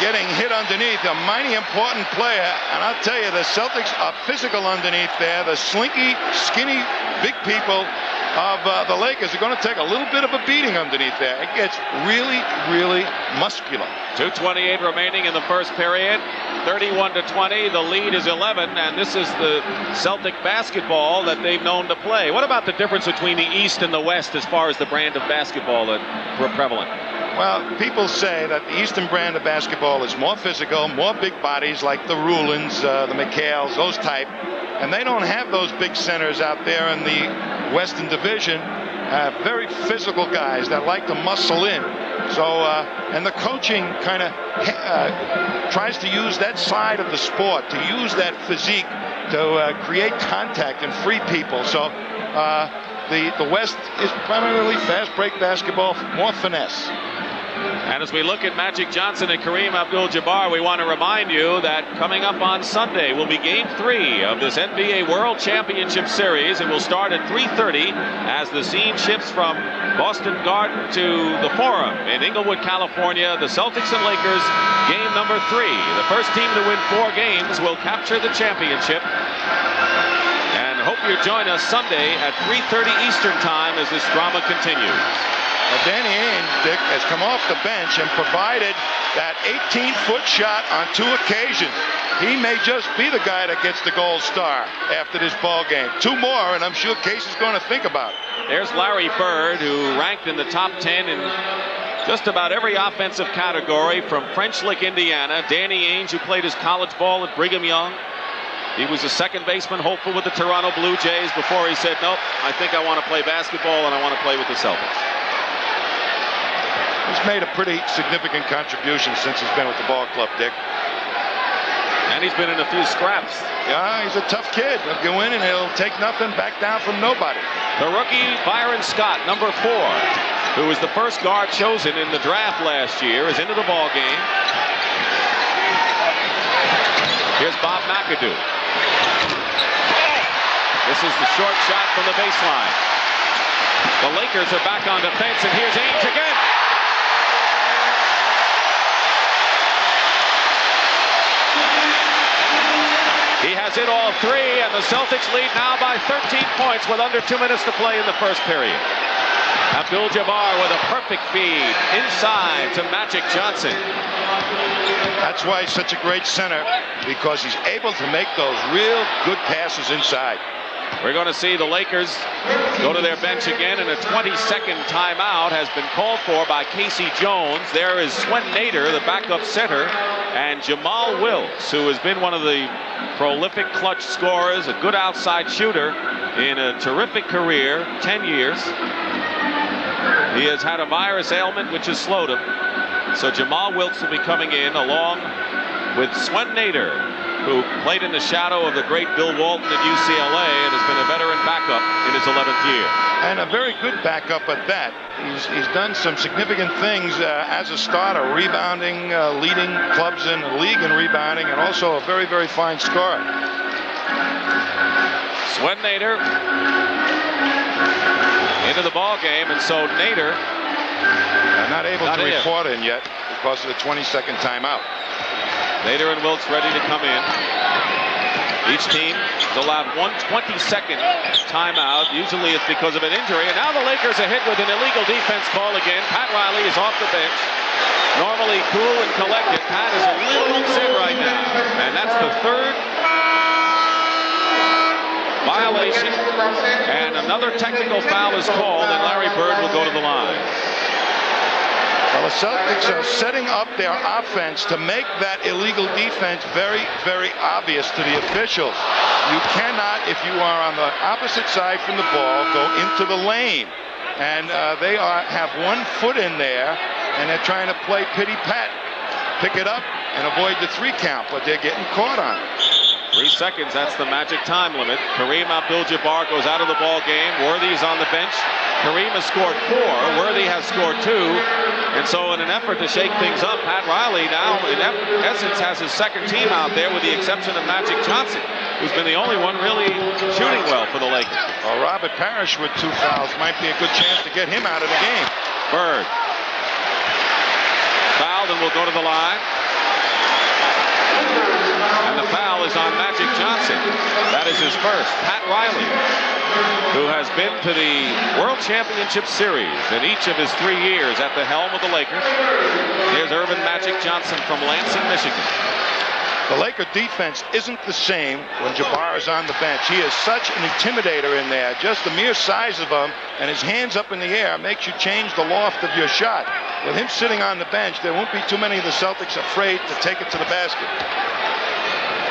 getting hit underneath, a mighty important player, and I'll tell you, the Celtics are physical underneath there. The slinky, skinny, big people of the Lakers are going to take a little bit of a beating underneath there. It gets really, really muscular. 2:28 remaining in the first period. 31-20. The lead is 11, and this is the Celtic basketball that they've known to play. What about the difference between the East and the West as far as the brand of basketball that were prevalent? Well, people say that the Eastern brand of basketball is more physical, more big bodies like the Rulins, the McHales, those type. And they don't have those big centers out there in the Western Division. Very physical guys that like to muscle in. So, and the coaching kind of tries to use that side of the sport, to use that physique to create contact and free people. So the West is primarily fast break basketball, more finesse. And as we look at Magic Johnson and Kareem Abdul-Jabbar, we want to remind you that coming up on Sunday will be Game 3 of this NBA World Championship Series. It will start at 3:30 as the scene shifts from Boston Garden to the Forum in Inglewood, California. The Celtics and Lakers, game number 3. The first team to win 4 games will capture the championship. And hope you join us Sunday at 3:30 Eastern Time as this drama continues. Well, Danny Ainge, Dick, has come off the bench and provided that 18-foot shot on 2 occasions. He may just be the guy that gets the gold star after this ball game. 2 more, and I'm sure Casey's going to think about it. There's Larry Bird, who ranked in the top 10 in just about every offensive category from French Lick, Indiana. Danny Ainge, who played his college ball at Brigham Young. He was a second baseman hopeful with the Toronto Blue Jays before he said, nope, I think I want to play basketball and I want to play with the Celtics. He's made a pretty significant contribution since he's been with the ball club, Dick. And he's been in a few scraps. Yeah, he's a tough kid. He'll go in and he'll take nothing back down from nobody. The rookie Byron Scott, number 4, who was the first guard chosen in the draft last year, is into the ball game. Here's Bob McAdoo. This is the short shot from the baseline. The Lakers are back on defense, and here's Ainge again. He has hit all 3, and the Celtics lead now by 13 points with under 2 minutes to play in the first period. Abdul-Jabbar with a perfect feed inside to Magic Johnson. That's why he's such a great center, because he's able to make those real good passes inside. We're going to see the Lakers go to their bench again, and a 20-second timeout has been called for by Casey Jones. There is Swen Nader, the backup center, and Jamal Wilkes, who has been one of the prolific clutch scorers, a good outside shooter in a terrific career, 10 years. He has had a virus ailment which has slowed him. So Jamal Wilkes will be coming in along with Swen Nader, who played in the shadow of the great Bill Walton at UCLA and has been a veteran backup in his 11th year. And a very good backup at that. He's done some significant things as a starter, rebounding, leading clubs in the league in rebounding, and also a very, very fine scorer. Swen Nader into the ball game, and so Nader not able to report in yet because of the 20-second timeout. Nader and Wilkes ready to come in. Each team is allowed 1 20-second timeout. Usually it's because of an injury. And now the Lakers are hit with an illegal defense call again. Pat Riley is off the bench. Normally cool and collected. Pat is a little upset right now. And that's the 3rd violation. And another technical foul is called, and Larry Bird will go to the line. Well, the Celtics are setting up their offense to make that illegal defense very, very obvious to the officials. You cannot, if you are on the opposite side from the ball, go into the lane. And they have 1 foot in there, and they're trying to play pity-pat, pick it up, and avoid the 3 count, but they're getting caught on it. 3 seconds, that's the magic time limit. Kareem Abdul-Jabbar goes out of the ball game. Worthy is on the bench. Kareem has scored 4. Worthy has scored 2. And so in an effort to shake things up, Pat Riley now, in essence, has his second team out there with the exception of Magic Johnson, who's been the only one really shooting well for the Lakers. Well, Robert Parrish with 2 fouls might be a good chance to get him out of the game. Bird fouled and will go to the line. And the foul is on Magic Johnson. That is his first. Pat Riley, who has been to the World Championship Series in each of his 3 years at the helm of the Lakers. Here's Earvin Magic Johnson from Lansing, Michigan. The Laker defense isn't the same when Jabbar is on the bench. He is such an intimidator in there. Just the mere size of him and his hands up in the air makes you change the loft of your shot. With him sitting on the bench, there won't be too many of the Celtics afraid to take it to the basket.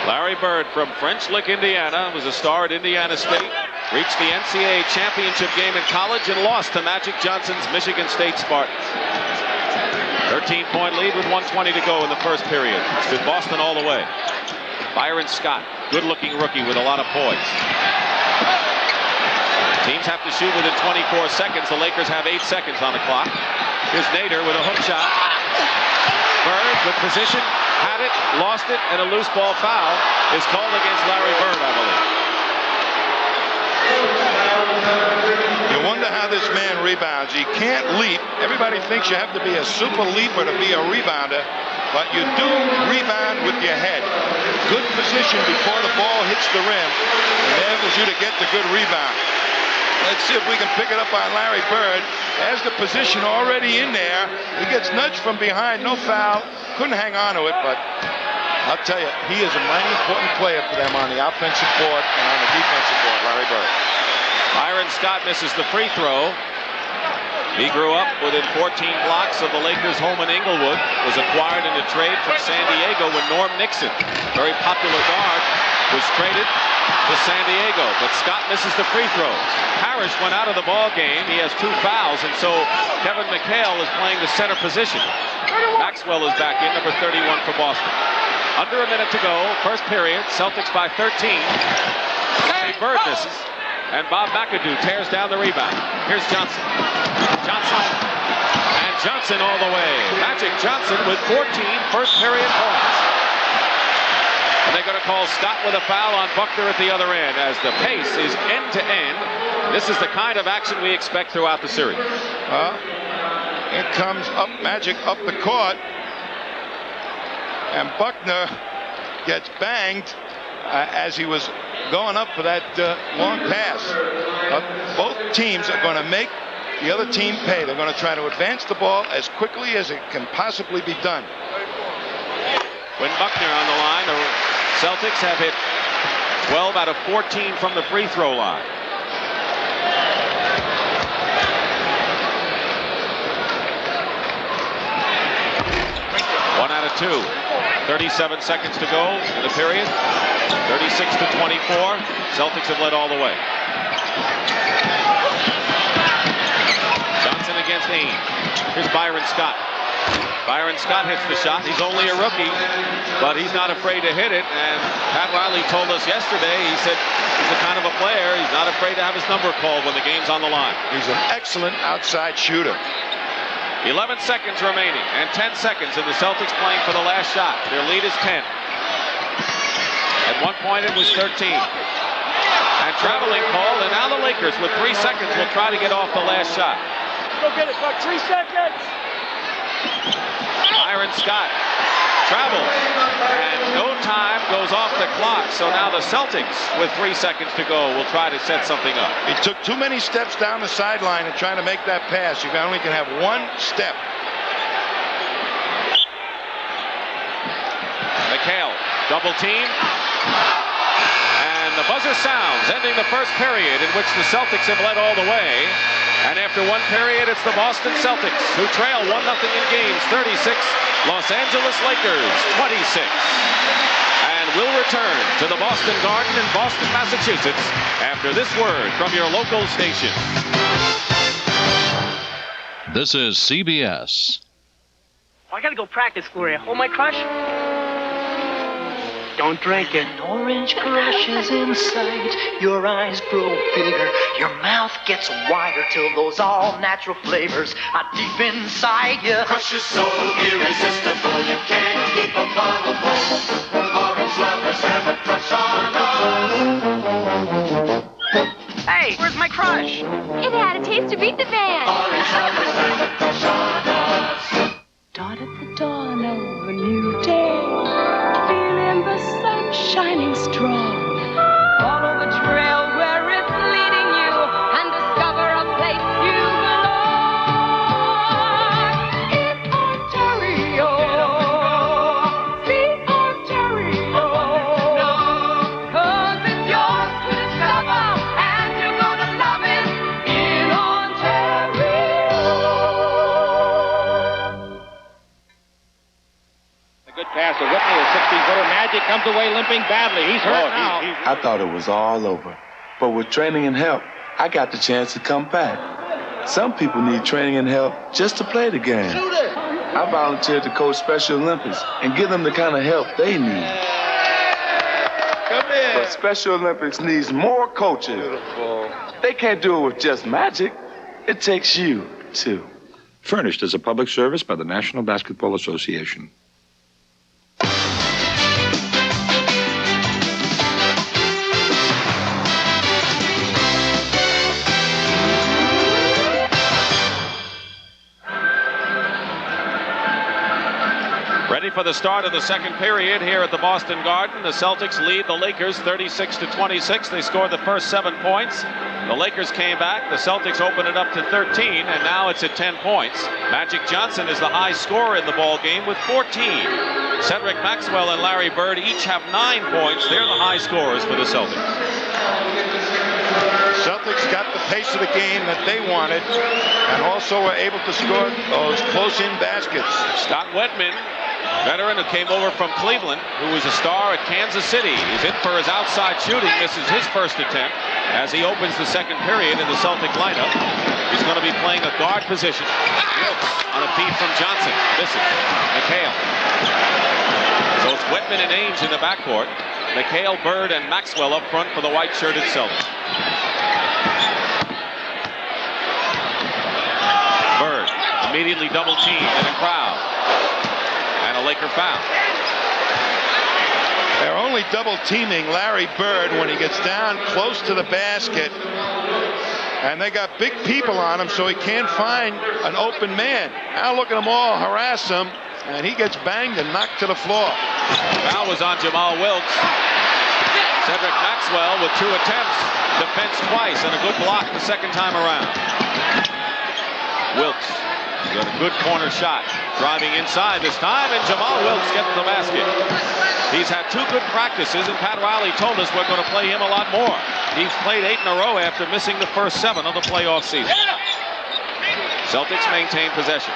Larry Bird from French Lick, Indiana, was a star at Indiana State. Reached the NCAA championship game in college and lost to Magic Johnson's Michigan State Spartans. 13-point lead with 1:20 to go in the first period. It's been Boston all the way. Byron Scott, good-looking rookie with a lot of poise. Teams have to shoot within 24 seconds. The Lakers have 8 seconds on the clock. Here's Nader with a hook shot. Bird with position, had it, lost it, and a loose ball foul is called against Larry Bird, I believe. You wonder how this man rebounds. He can't leap. Everybody thinks you have to be a super leaper to be a rebounder, but you do rebound with your head. Good position before the ball hits the rim enables you to get the good rebound. Let's see if we can pick it up on Larry Bird. Has the position already in there. He gets nudged from behind. No foul. Couldn't hang on to it, but I'll tell you, he is a mighty important player for them on the offensive board and on the defensive board, Larry Bird. Byron Scott misses the free throw. He grew up within 14 blocks of the Lakers' home in Inglewood. Was acquired in a trade from San Diego when Norm Nixon, very popular guard, was traded to San Diego. But Scott misses the free throws. Parrish went out of the ball game. He has 2 fouls, and so Kevin McHale is playing the center position. Maxwell is back in, number 31 for Boston. Under a minute to go, first period. Celtics by 13. Bird misses. And Bob McAdoo tears down the rebound. Here's Johnson. And Johnson all the way. Magic Johnson with 14 first period points. And they're going to call Scott with a foul on Buckner at the other end as the pace is end to end. This is the kind of action we expect throughout the series. Here comes Magic up the court. And Buckner gets banged as he was going up for that long pass. Both teams are going to make the other team pay. They're going to try to advance the ball as quickly as it can possibly be done. When Buckner on the line, the Celtics have hit 12 out of 14 from the free throw line. One out of 2. 37 seconds to go in the period. 36-24. Celtics have led all the way. Johnson against Ames. Here's Byron Scott. Byron Scott hits the shot. He's only a rookie, but he's not afraid to hit it. And Pat Riley told us yesterday, he said he's the kind of a player, he's not afraid to have his number called when the game's on the line. He's an excellent outside shooter. 11 seconds remaining and 10 seconds, and the Celtics playing for the last shot. Their lead is 10. At one point it was 13. And traveling call, and now the Lakers with 3 seconds will try to get off the last shot. Go get it, Buck. 3 seconds. Byron Scott travels, and no time goes off the clock. So now the Celtics, with 3 seconds to go, will try to set something up. He took too many steps down the sideline and trying to make that pass. You only can have one step. McHale, double team. And the buzzer sounds, ending the first period in which the Celtics have led all the way. And after one period, it's the Boston Celtics who trail 1-0 in games, 36. Los Angeles Lakers, 26. And we'll return to the Boston Garden in Boston, Massachusetts, after this word from your local station. This is CBS. Oh, I gotta go practice, Gloria. Oh, my crush? Don't drink it. An orange crush is in sight. Your eyes grow bigger. Your mouth gets wider till those all-natural flavors are deep inside you. Crush is so irresistible, you can't keep a bottle full. Orange lovers have a crush on us. Hey, where's my crush? It had a taste to beat the band. Orange lovers have a crush on us. Dawn at the dawn of a new day. Feeling the sun shining strong. Follow the trail where it's leading you and discover a place you belong. In Ontario, see Ontario. comes away limping badly. He's hurt now. I thought it was all over. But with training and help, I got the chance to come back. Some people need training and help just to play the game. I volunteered to coach Special Olympics and give them the kind of help they need. Come in. But Special Olympics needs more coaches. Beautiful. They can't do it with just magic. It takes you, too. Furnished as a public service by the National Basketball Association. Ready for the start of the second period here at the Boston Garden. The Celtics lead the Lakers 36-26. They scored the first 7 points. The Lakers came back. The Celtics opened it up to 13, and now it's at 10 points. Magic Johnson is the high scorer in the ball game with 14. Cedric Maxwell and Larry Bird each have 9 points. They're the high scorers for the Celtics. Celtics got the pace of the game that they wanted and also were able to score those close-in baskets. Scott Wedman, veteran who came over from Cleveland, who was a star at Kansas City. He's in for his outside shooting. Misses his first attempt as he opens the second period in the Celtic lineup. He's going to be playing a guard position. Wilkes on a feed from Johnson. Misses. McHale. So it's Wedman and Ainge in the backcourt. McHale, Bird, and Maxwell up front for the white-shirted Celtics. Bird immediately double-teamed in a crowd. And a Laker foul. They're only double-teaming Larry Bird when he gets down close to the basket. And they got big people on him, so he can't find an open man. Now look at them all harass him, and he gets banged and knocked to the floor. Foul was on Jamal Wilkes. Cedric Maxwell with 2 attempts. Defense twice and a good block the second time around. Wilkes got a good corner shot. Driving inside this time, and Jamal Wilkes gets the basket. He's had 2 good practices, and Pat Riley told us we're going to play him a lot more. He's played 8 in a row after missing the first 7 of the playoff season. Celtics maintain possession.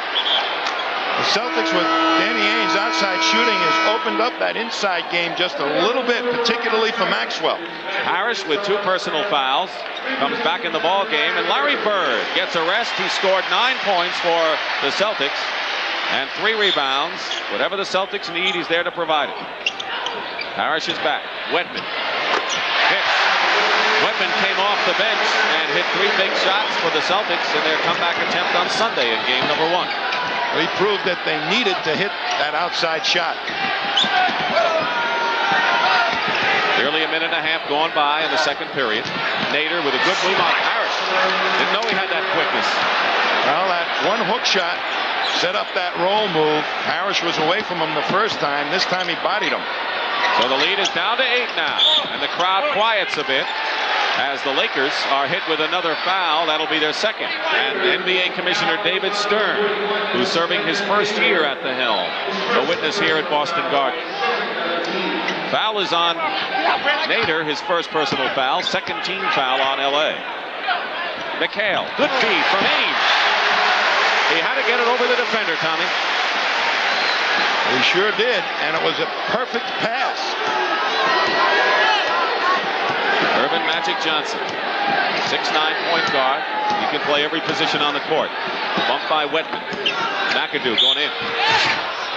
The Celtics with Danny Ainge outside shooting has opened up that inside game just a little bit, particularly for Maxwell. Parrish with 2 personal fouls comes back in the ball game, and Larry Bird gets a rest. He scored 9 points for the Celtics and 3 rebounds. Whatever the Celtics need, he's there to provide it. Parrish is back. Wedman hits. Wedman came off the bench and hit 3 big shots for the Celtics in their comeback attempt on Sunday in game number 1. He proved that they needed to hit that outside shot. Nearly a minute and a half gone by in the second period. Nader with a good move on Parrish. Didn't know he had that quickness. Well, that one hook shot set up that roll move. Parrish was away from him the first time. This time he bodied him. So the lead is down to 8 now, and the crowd quiets a bit as the Lakers are hit with another foul. That'll be their second. And NBA Commissioner David Stern, who's serving his first year at the helm, a witness here at Boston Garden. Foul is on Nader, his first personal foul, second team foul on LA. McHale, good feed from Ainge. He had to get it over the defender, Tommy. He sure did, and it was a perfect pass. Irvin Magic Johnson, 6'9" point guard. He can play every position on the court. Bumped by Wedman. McAdoo going in.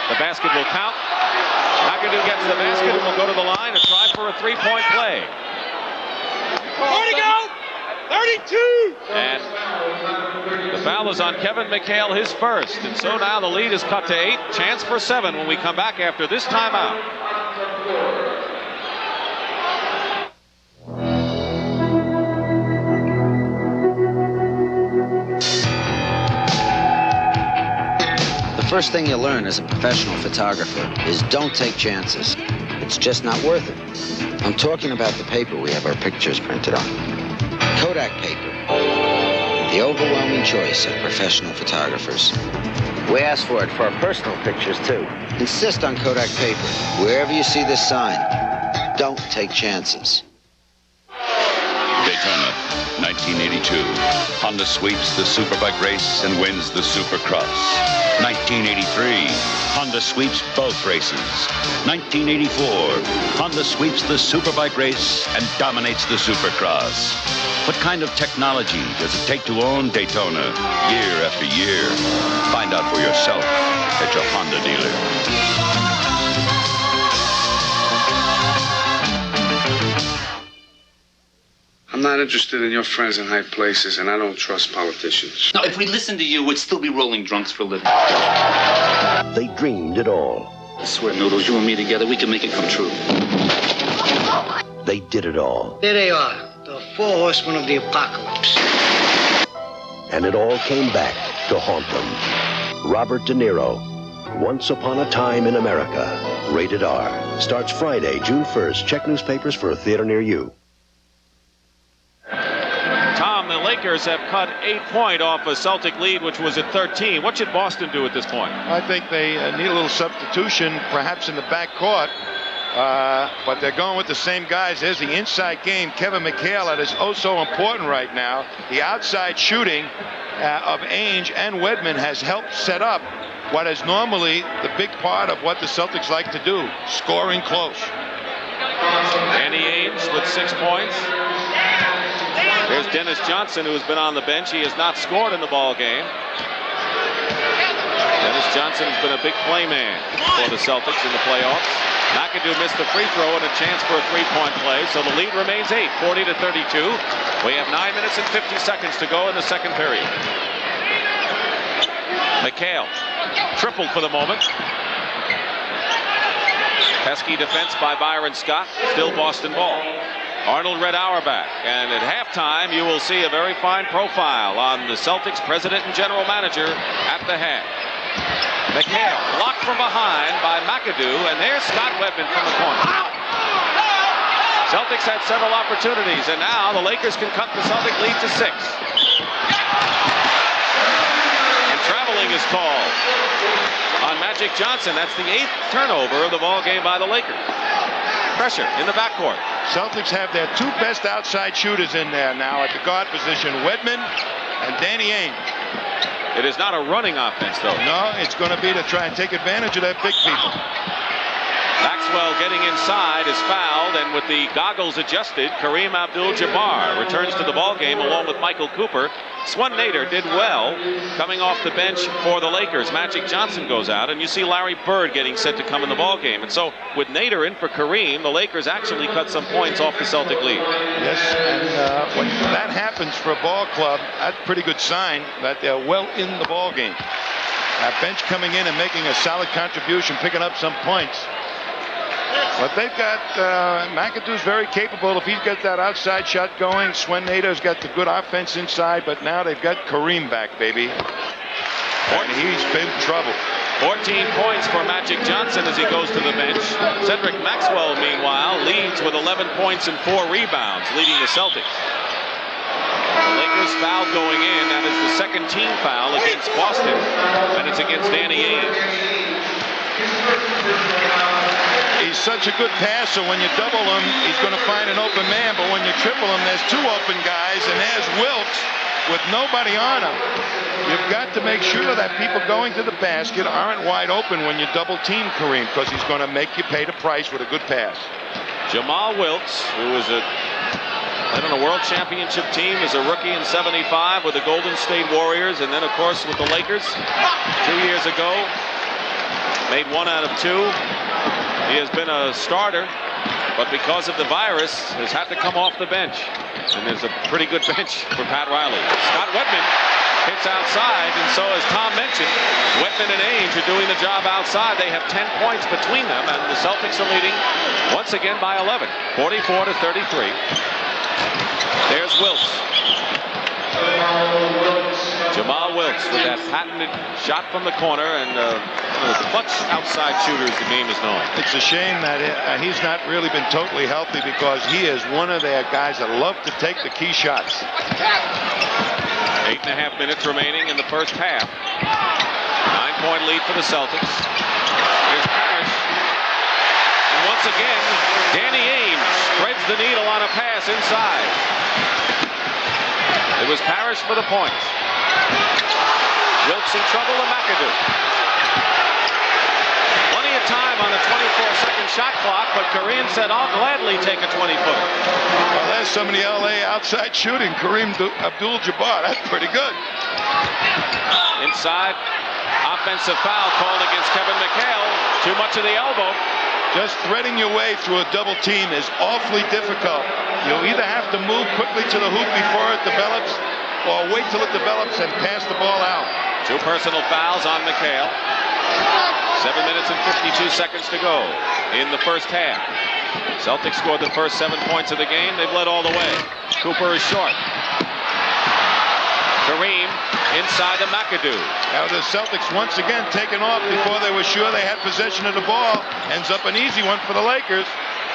The basket will count. McAdoo gets the basket and will go to the line and try for a 3-point play. 40 go! 32! And the foul is on Kevin McHale, his first. And so now the lead is cut to 8. Chance for 7 when we come back after this timeout. The first thing you learn as a professional photographer is don't take chances. It's just not worth it. I'm talking about the paper we have our pictures printed on. Kodak paper. The overwhelming choice of professional photographers. We ask for it for our personal pictures, too. Insist on Kodak paper. Wherever you see this sign, don't take chances. Daytona, 1982, Honda sweeps the Superbike race and wins the Supercross. 1983, Honda sweeps both races. 1984, Honda sweeps the Superbike race and dominates the Supercross. What kind of technology does it take to own Daytona year after year? Find out for yourself at your Honda dealer. I'm not interested in your friends in high places, and I don't trust politicians. Now, if we listened to you, we'd still be rolling drunks for a living. They dreamed it all. I swear, Noodles, you and me together, we can make it come true. They did it all. There they are, the 4 horsemen of the apocalypse. And it all came back to haunt them. Robert De Niro, Once Upon a Time in America. Rated R. Starts Friday, June 1st. Check newspapers for a theater near you. Tom, the Lakers have cut 8 points off a Celtic lead, which was at 13. What should Boston do at this point? I think they need a little substitution, perhaps in the backcourt. But they're going with the same guys. There's the inside game. Kevin McHale, that is oh so important right now. The outside shooting of Ainge and Wedman has helped set up what is normally the big part of what the Celtics like to do, scoring close. Danny Ainge with 6 points. There's Dennis Johnson, who has been on the bench. He has not scored in the ball game. Dennis Johnson's been a big play man for the Celtics in the playoffs. McAdoo missed the free throw and a chance for a 3-point play, so the lead remains 8, 40-32. We have 9 minutes and 50 seconds to go in the second period. McHale tripled for the moment. Pesky defense by Byron Scott. Still Boston ball. Arnold Red Auerbach, and at halftime you will see a very fine profile on the Celtics president and general manager at the half. McHale blocked from behind by McAdoo, and there's Scott Wedman from the corner. Celtics had several opportunities, and now the Lakers can cut the Celtic lead to 6. And traveling is called on Magic Johnson. That's the 8th turnover of the ball game by the Lakers. Pressure in the backcourt. Celtics have their 2 best outside shooters in there now at the guard position, Wedman and Danny Ainge. It is not a running offense, though. No, it's going to be to try and take advantage of their big people. Maxwell getting inside is fouled, and with the goggles adjusted, Kareem Abdul-Jabbar returns to the ballgame along with Michael Cooper. Swan Nader did well coming off the bench for the Lakers. Magic Johnson goes out, and you see Larry Bird getting set to come in the ballgame. And so with Nader in for Kareem, the Lakers actually cut some points off the Celtic lead. Yes, and when that happens for a ball club, that's a pretty good sign that they're well in the ballgame. That bench coming in and making a solid contribution, picking up some points. But they've got McAdoo's very capable if he gets that outside shot going. Swan Nader's got the good offense inside, but now they've got Kareem back, baby. And he's been trouble. 14 points for Magic Johnson as he goes to the bench. Cedric Maxwell, meanwhile, leads with 11 points and 4 rebounds, leading the Celtics. The Lakers foul going in. That is the second team foul against Boston, and it's against Danny Ainge. He's such a good passer. When you double him, he's going to find an open man. But when you triple him, there's 2 open guys, and there's Wilkes with nobody on him. You've got to make sure that people going to the basket aren't wide open when you double team Kareem, because he's going to make you pay the price with a good pass. Jamal Wilkes, who was on a world championship team as a rookie in '75 with the Golden State Warriors, and then of course with the Lakers 2 years ago, made 1 out of 2. He has been a starter, but because of the virus, has had to come off the bench. And there's a pretty good bench for Pat Riley. Scott Wedman hits outside, and so as Tom mentioned, Wedman and Ainge are doing the job outside. They have 10 points between them, and the Celtics are leading once again by 11, 44-33. There's Wilkes. Jamal Wilkes with that patented shot from the corner, and one of the clutch outside shooters the game is known. It's a shame that he's not really been totally healthy, because he is one of their guys that love to take the key shots. 8.5 minutes remaining in the first half. 9-point lead for the Celtics. Here's Parrish. And once again, Danny Ainge threads the needle on a pass inside. It was Parrish for the points. Wilkes in trouble to McAdoo. Plenty of time on the 24-second shot clock, but Kareem said, I'll gladly take a 20-footer. Well, that's some of the LA outside shooting. Kareem Abdul-Jabbar, that's pretty good. Inside, offensive foul called against Kevin McHale. Too much of the elbow. Just threading your way through a double team is awfully difficult. You'll either have to move quickly to the hoop before it develops, or wait till it develops and pass the ball out. 2 personal fouls on McHale. 7 minutes and 52 seconds to go in the first half. Celtics scored the first 7 points of the game. They've led all the way. Cooper is short. Kareem inside to McAdoo. Now the Celtics once again taken off before they were sure they had possession of the ball. Ends up an easy one for the Lakers.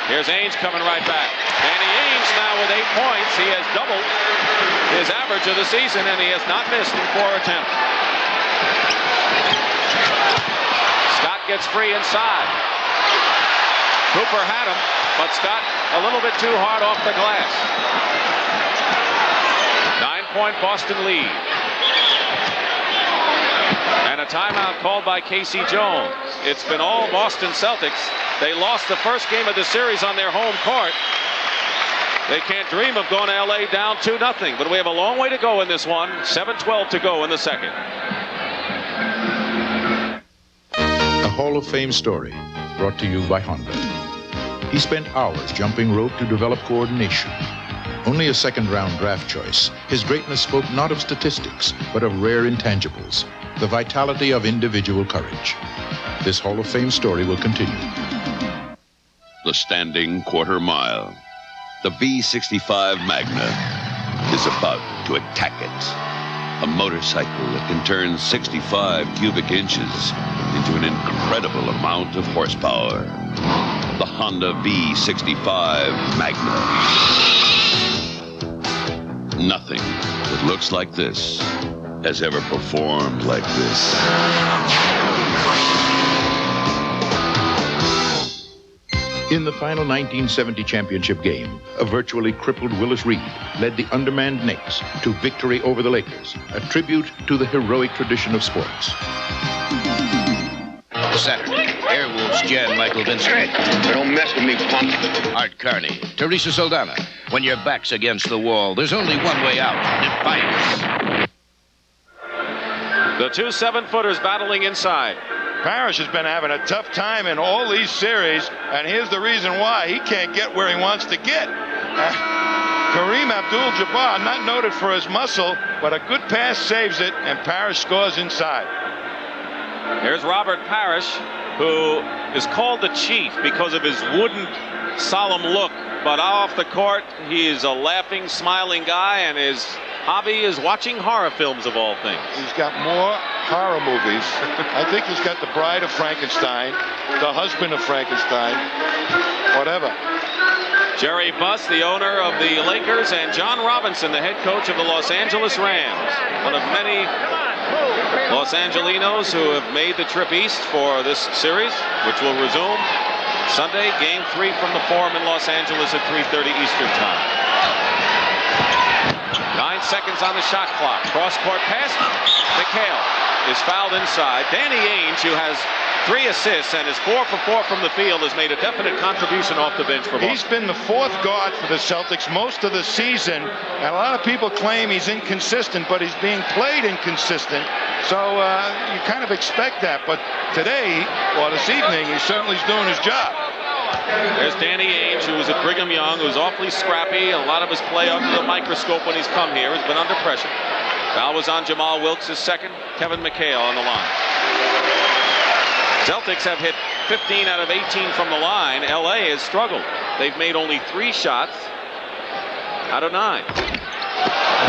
Here's Ainge coming right back. Danny Ainge now with 8 points. He has doubled his average of the season, and he has not missed in 4 attempts. Scott gets free inside. Cooper had him, but Scott a little bit too hard off the glass. 9-point Boston lead. And a timeout called by Casey Jones. It's been all Boston Celtics. They lost the first game of the series on their home court. They can't dream of going to LA down 2-0, but we have a long way to go in this one. 7:12 to go in the second. A Hall of Fame story brought to you by Honda. He spent hours jumping rope to develop coordination. Only a second-round draft choice, his greatness spoke not of statistics, but of rare intangibles, the vitality of individual courage. This Hall of Fame story will continue. The standing quarter mile. The V65 Magna is about to attack it. A motorcycle that can turn 65 cubic inches into an incredible amount of horsepower. The Honda V65 Magna. Nothing that looks like this has ever performed like this. In the final 1970 championship game, a virtually crippled Willis Reed led the undermanned Knicks to victory over the Lakers, a tribute to the heroic tradition of sports. Saturday, Airwolves Jan Michael Vincent. Don't mess with me, punk. Art Carney, Teresa Saldana. When your back's against the wall, there's only one way out. Defiance. The 2 7-footers battling inside. Parrish has been having a tough time in all these series, and here's the reason why. He can't get where he wants to get. Kareem Abdul-Jabbar, not noted for his muscle, but a good pass saves it, and Parrish scores inside. Here's Robert Parrish, who is called the Chief because of his wooden, solemn look. But off the court, he is a laughing, smiling guy, and his hobby is watching horror films of all things. He's got more horror movies. I think he's got The Bride of Frankenstein, The Husband of Frankenstein, whatever. Jerry Buss, the owner of the Lakers, and John Robinson, the head coach of the Los Angeles Rams. One of many Los Angelinos who have made the trip east for this series, which will resume Sunday, Game 3 from the Forum in Los Angeles at 3:30 Eastern Time. 9 seconds on the shot clock. Cross-court pass. McHale is fouled inside. Danny Ainge, who has 3 assists and is 4 for 4 from the field, has made a definite contribution off the bench for Boston. He's been the 4th guard for the Celtics most of the season, and a lot of people claim he's inconsistent, but he's being played inconsistent. So you kind of expect that, but today, or this evening, he certainly is doing his job. There's Danny Ainge, who was at Brigham Young, who's awfully scrappy. A lot of his play under the microscope when he's come here has been under pressure. Foul was on Jamal Wilkes, his second. Kevin McHale on the line. Celtics have hit 15 out of 18 from the line. LA has struggled. They've made only 3 shots out of 9.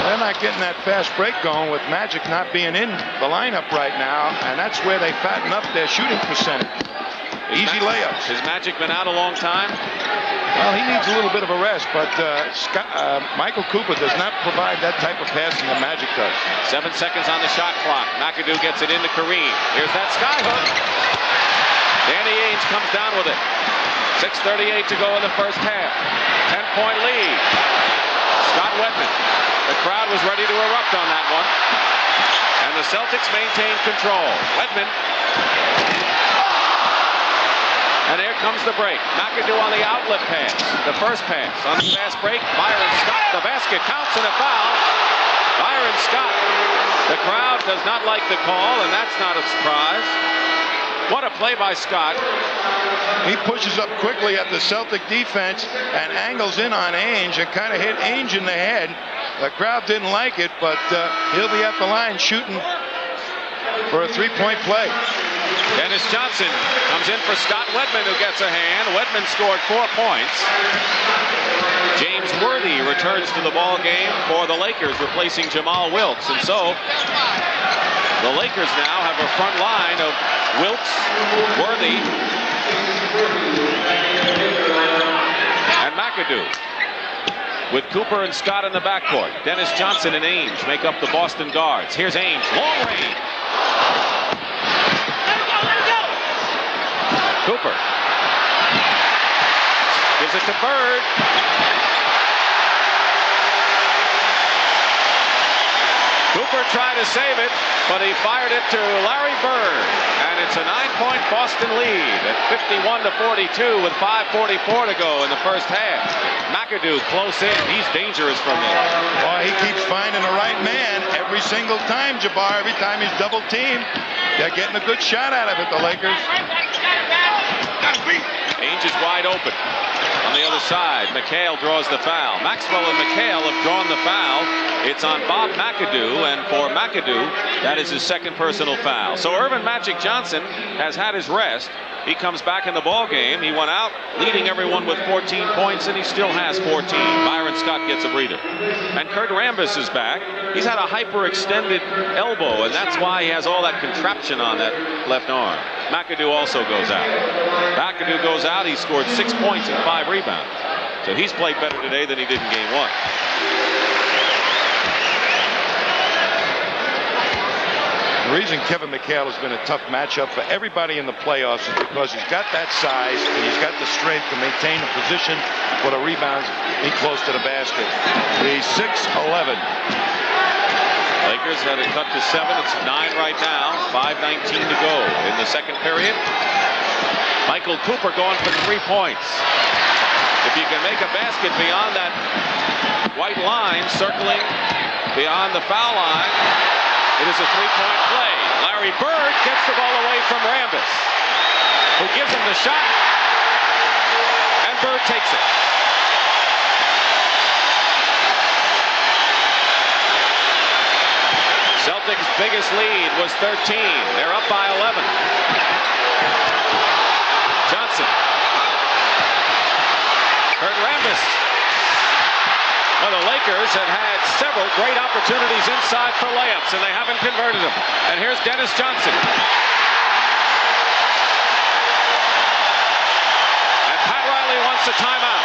They're not getting that fast break going with Magic not being in the lineup right now, and that's where they fatten up their shooting percentage. Easy layups. Has Magic been out a long time? Well, he needs a little bit of a rest, but Michael Cooper does not provide that type of passing that Magic does. 7 seconds on the shot clock. McAdoo gets it into Kareem. Here's that skyhook. Danny Ainge comes down with it. 6:38 to go in the first half. 10-point lead. Scott Wedman. The crowd was ready to erupt on that one. And the Celtics maintain control. Wedman. And here comes the break. McAdoo on the outlet pass. The first pass on the fast break. Byron Scott, the basket counts and a foul. Byron Scott. The crowd does not like the call, and that's not a surprise. What a play by Scott. He pushes up quickly at the Celtic defense and angles in on Ainge and kind of hit Ainge in the head. The crowd didn't like it, but he'll be at the line shooting for a three-point play. Dennis Johnson comes in for Scott Wedman, who gets a hand. Wedman scored 4 points. James Worthy returns to the ball game for the Lakers, replacing Jamal Wilkes. And so the Lakers now have a front line of Wilkes, Worthy, and McAdoo, with Cooper and Scott in the backcourt. Dennis Johnson and Ainge make up the Boston guards. Here's Ainge, long range. Cooper gives it to Bird. Cooper tried to save it, but he fired it to Larry Bird. And it's a 9-point Boston lead at 51-42 with 5:44 to go in the first half. McAdoo close in. He's dangerous from there. Boy, he keeps finding the right man every single time, Jabbar. Every time he's double teamed, they're getting a good shot out of it, the Lakers. Ainge is wide open. On the other side, McHale draws the foul. Maxwell and McHale have drawn the foul. It's on Bob McAdoo, and for McAdoo, that is his second personal foul. So Irvin Magic Johnson has had his rest. He comes back in the ball game. He went out leading everyone with 14 points, and he still has 14. Byron Scott gets a breather. And Kurt Rambis is back. He's had a hyperextended elbow, and that's why he has all that contraption on that left arm. McAdoo also goes out. McAdoo goes out. He scored 6 points and 5 rebounds. So he's played better today than he did in game 1. The reason Kevin McHale has been a tough matchup for everybody in the playoffs is because he's got that size and he's got the strength to maintain the position for the rebounds in close to the basket. He's 6'11". Lakers had it cut to 7. It's 9 right now. 5:19 to go in the second period. Michael Cooper going for 3 points. If you can make a basket beyond that white line, circling beyond the foul line, it is a 3-point play. Larry Bird gets the ball away from Rambis, who gives him the shot, and Bird takes it. Celtics' biggest lead was 13. They're up by 11. Johnson. Kurt Rambis. Well, the Lakers have had several great opportunities inside for layups, and they haven't converted them. And here's Dennis Johnson. And Pat Riley wants a timeout.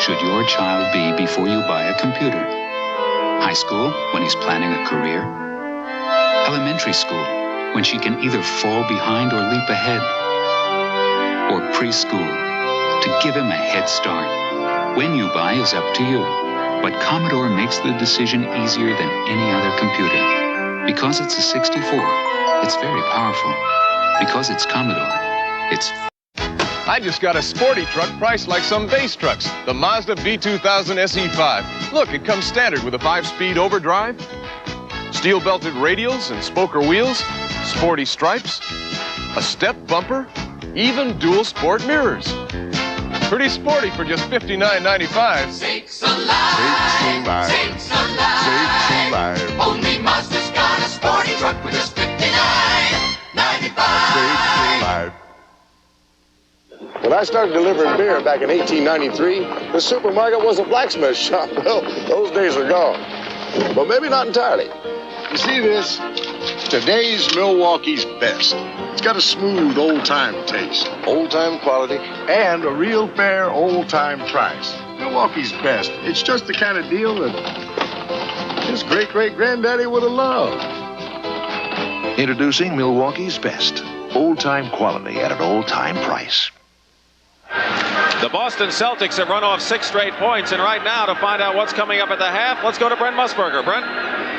Should your child be before you buy a computer? High school, when he's planning a career? Elementary school, when she can either fall behind or leap ahead? Or preschool, to give him a head start? When you buy is up to you, but Commodore makes the decision easier than any other computer. Because it's a 64, it's very powerful. Because it's Commodore, it's I just got a sporty truck priced like some base trucks. The Mazda B2000 SE5. Look, it comes standard with a 5-speed overdrive, steel-belted radials and spoker wheels, sporty stripes, a step bumper, even dual sport mirrors. Pretty sporty for just $59.95. Sakes alive! Sakes alive! Only Mazda's got a sporty truck with just $59.95. Sakes alive! When I started delivering beer back in 1893, the supermarket was a blacksmith shop. Well, those days are gone. But maybe not entirely. You see this? Today's Milwaukee's best. It's got a smooth old-time taste, old-time quality, and a real fair old-time price. Milwaukee's best. It's just the kind of deal that his great-great-granddaddy would have loved. Introducing Milwaukee's best. Old-time quality at an old-time price. The Boston Celtics have run off 6 straight points, and right now, to find out what's coming up at the half, let's go to Brent Musburger. Brent?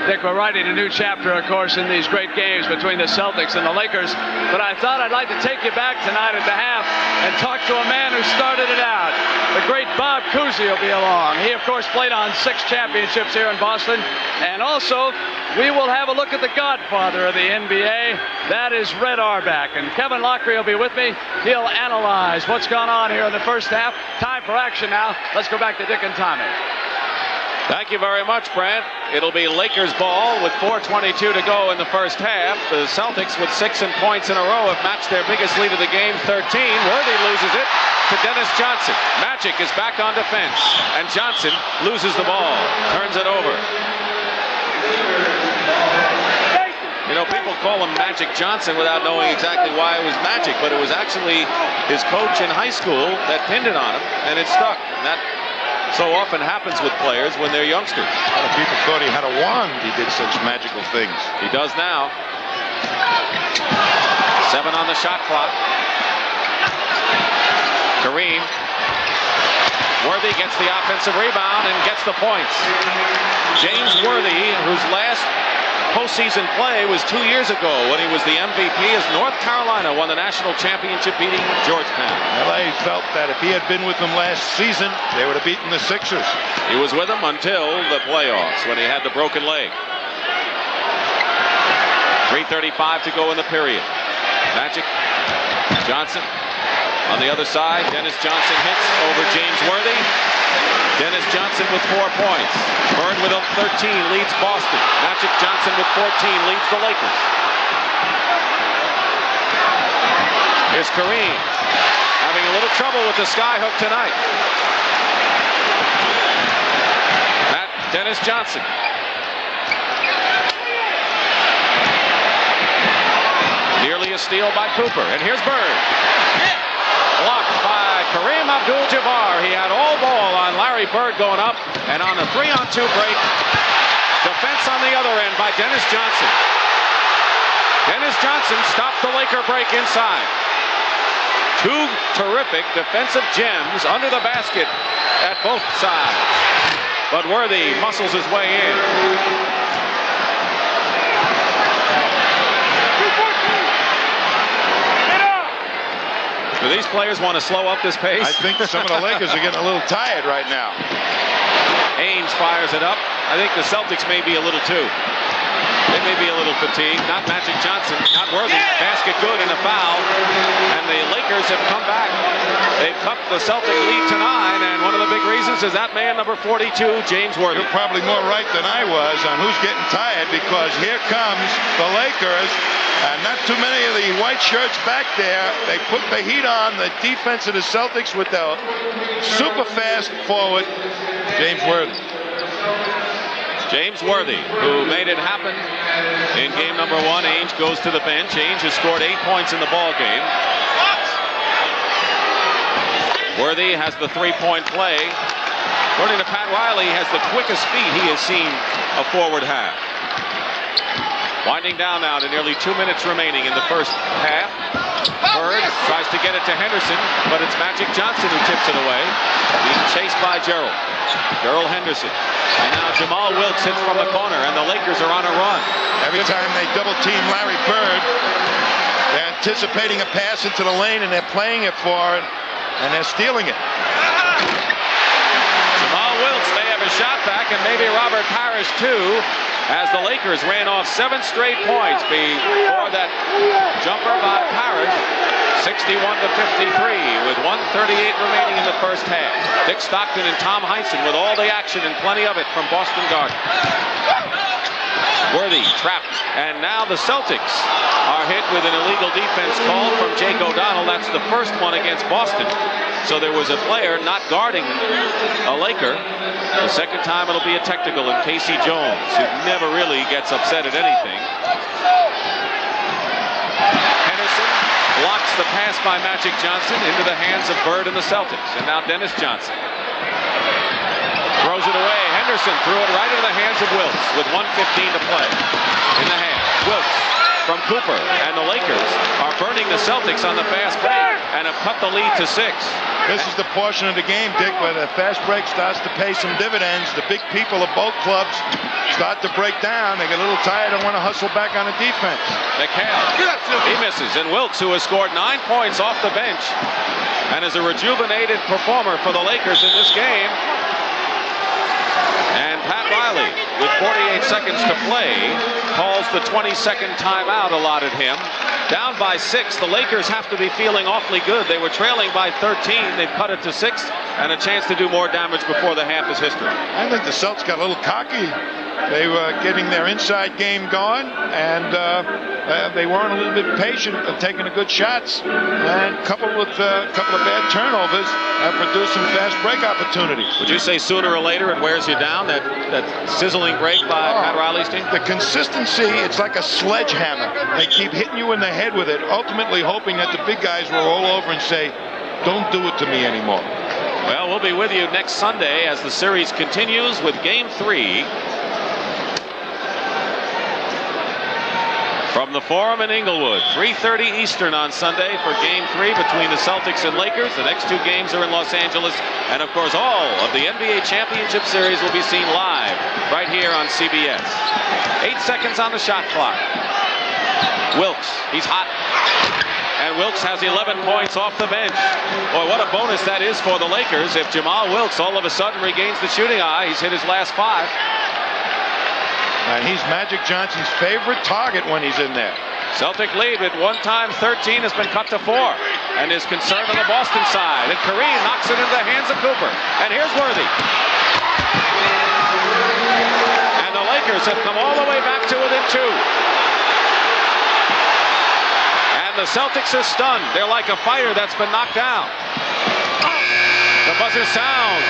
Dick, we're writing a new chapter, of course, in these great games between the Celtics and the Lakers, but I thought I'd like to take you back tonight at the half and talk to a man who started it out. The great Bob Cousy will be along. He, of course, played on 6 championships here in Boston, and also we will have a look at the godfather of the NBA. That is Red Auerbach, and Kevin Lockery will be with me. He'll analyze what's gone on here in the first half. Time for action now. Let's go back to Dick and Tommy. Thank you very much, Brent. It'll be Lakers ball with 4:22 to go in the first half. The Celtics, with 6 points in a row, have matched their biggest lead of the game, 13. Worthy loses it to Dennis Johnson. Magic is back on defense, and Johnson loses the ball, turns it over. You know, people call him Magic Johnson without knowing exactly why it was Magic, but it was actually his coach in high school that pinned it on him, and it stuck. And that so often happens with players when they're youngsters. A lot of people thought he had a wand. He did such magical things. He does now. 7 on the shot clock. Kareem. Worthy gets the offensive rebound and gets the points. James Worthy, whose last postseason play was 2 years ago when he was the MVP as North Carolina won the national championship, beating Georgetown. LA felt that if he had been with them last season, they would have beaten the Sixers. He was with them until the playoffs when he had the broken leg. 3:35 to go in the period. Magic. Johnson on the other side. Dennis Johnson hits over James Worthy. Dennis Johnson with 4 points. Bird with 13 leads Boston. Magic Johnson with 14 leads the Lakers. Here's Kareem having a little trouble with the skyhook tonight. Dennis Johnson. Nearly a steal by Cooper. And here's Bird. Blocked by Kareem Abdul-Jabbar. He had all ball on Larry Bird going up, and on a 3-on-2 break, defense on the other end by Dennis Johnson. Dennis Johnson stopped the Laker break inside. 2 terrific defensive gems under the basket at both sides. But Worthy muscles his way in. Do these players want to slow up this pace? I think some of the Lakers are getting a little tired right now. Ainge fires it up. I think the Celtics may be a little too. They may be a little fatigued. Not Magic Johnson, not Worthy. Basket good and a foul. And the Lakers have come back. They've cut the Celtic lead to 9, and one of the big reasons is that man, number 42, James Worthy. You're probably more right than I was on who's getting tired, because here comes the Lakers. And not too many of the white shirts back there. They put the heat on the defense of the Celtics with the super fast forward, James Worthy. James Worthy, who made it happen in game number 1. Ainge goes to the bench. Ainge has scored 8 points in the ball game. Worthy has the 3-point play. According to Pat Riley, he has the quickest feet he has seen a forward have. Winding down now to nearly 2 minutes remaining in the first half. Bird tries to get it to Henderson, but it's Magic Johnson who tips it away. Being chased by Gerald. Gerald Henderson. And now Jamal Wilkes hits from the corner, and the Lakers are on a run. Every time they double-team Larry Bird, they're anticipating a pass into the lane, and they're playing it for it, and they're stealing it. Jamal Wilkes may have a shot back, and maybe Robert Parrish too, as the Lakers ran off 7 straight points before that jumper by Parrish. 61-53 with 1:38 remaining in the first half. Dick Stockton and Tom Heinsohn with all the action and plenty of it from Boston Garden. Worthy trapped, and now the Celtics are hit with an illegal defense call from Jake O'Donnell. That's the first one against Boston. So there was a player not guarding a Laker. The second time it'll be a technical in Casey Jones, who never really gets upset at anything. Henderson blocks the pass by Magic Johnson into the hands of Bird and the Celtics. And now Dennis Johnson throws it away. Henderson threw it right into the hands of Wilkes with 1:15 to play. In the hand, Wilkes from Cooper, and the Lakers are burning the Celtics on the fast break and have cut the lead to 6. This is the portion of the game, Dick, where the fast break starts to pay some dividends. The big people of both clubs start to break down. They get a little tired and want to hustle back on the defense. McHale, he misses, and Wilkes, who has scored 9 points off the bench and is a rejuvenated performer for the Lakers in this game. And Pat Riley, with 48 seconds to play, calls the 20-second timeout allotted him. Down by 6, the Lakers have to be feeling awfully good. They were trailing by 13. They've cut it to 6, and a chance to do more damage before the half is history. I think the Celtics got a little cocky. They were getting their inside game going, and they weren't a little bit patient of taking the good shots. And coupled with a couple of bad turnovers, have produced some fast break opportunities. Would you say sooner or later it wears you down, that sizzling break by Pat Riley's team? The consistency, it's like a sledgehammer. They keep hitting you in the head with it, ultimately hoping that the big guys will roll over and say, don't do it to me anymore. Well, we'll be with you next Sunday as the series continues with Game 3. From the Forum in Inglewood, 3:30 Eastern on Sunday for Game 3 between the Celtics and Lakers. The next 2 games are in Los Angeles. And, of course, all of the NBA Championship Series will be seen live right here on CBS. 8 seconds on the shot clock. Wilkes, he's hot. And Wilkes has 11 points off the bench. Boy, what a bonus that is for the Lakers if Jamal Wilkes all of a sudden regains the shooting eye. He's hit his last 5. And he's Magic Johnson's favorite target when he's in there. Celtic lead with 1 13 has been cut to 4. And is concerned on the Boston side. And Kareem knocks it into the hands of Cooper. And here's Worthy. And the Lakers have come all the way back to within 2. And the Celtics are stunned. They're like a fighter that's been knocked down. The buzzer sounds.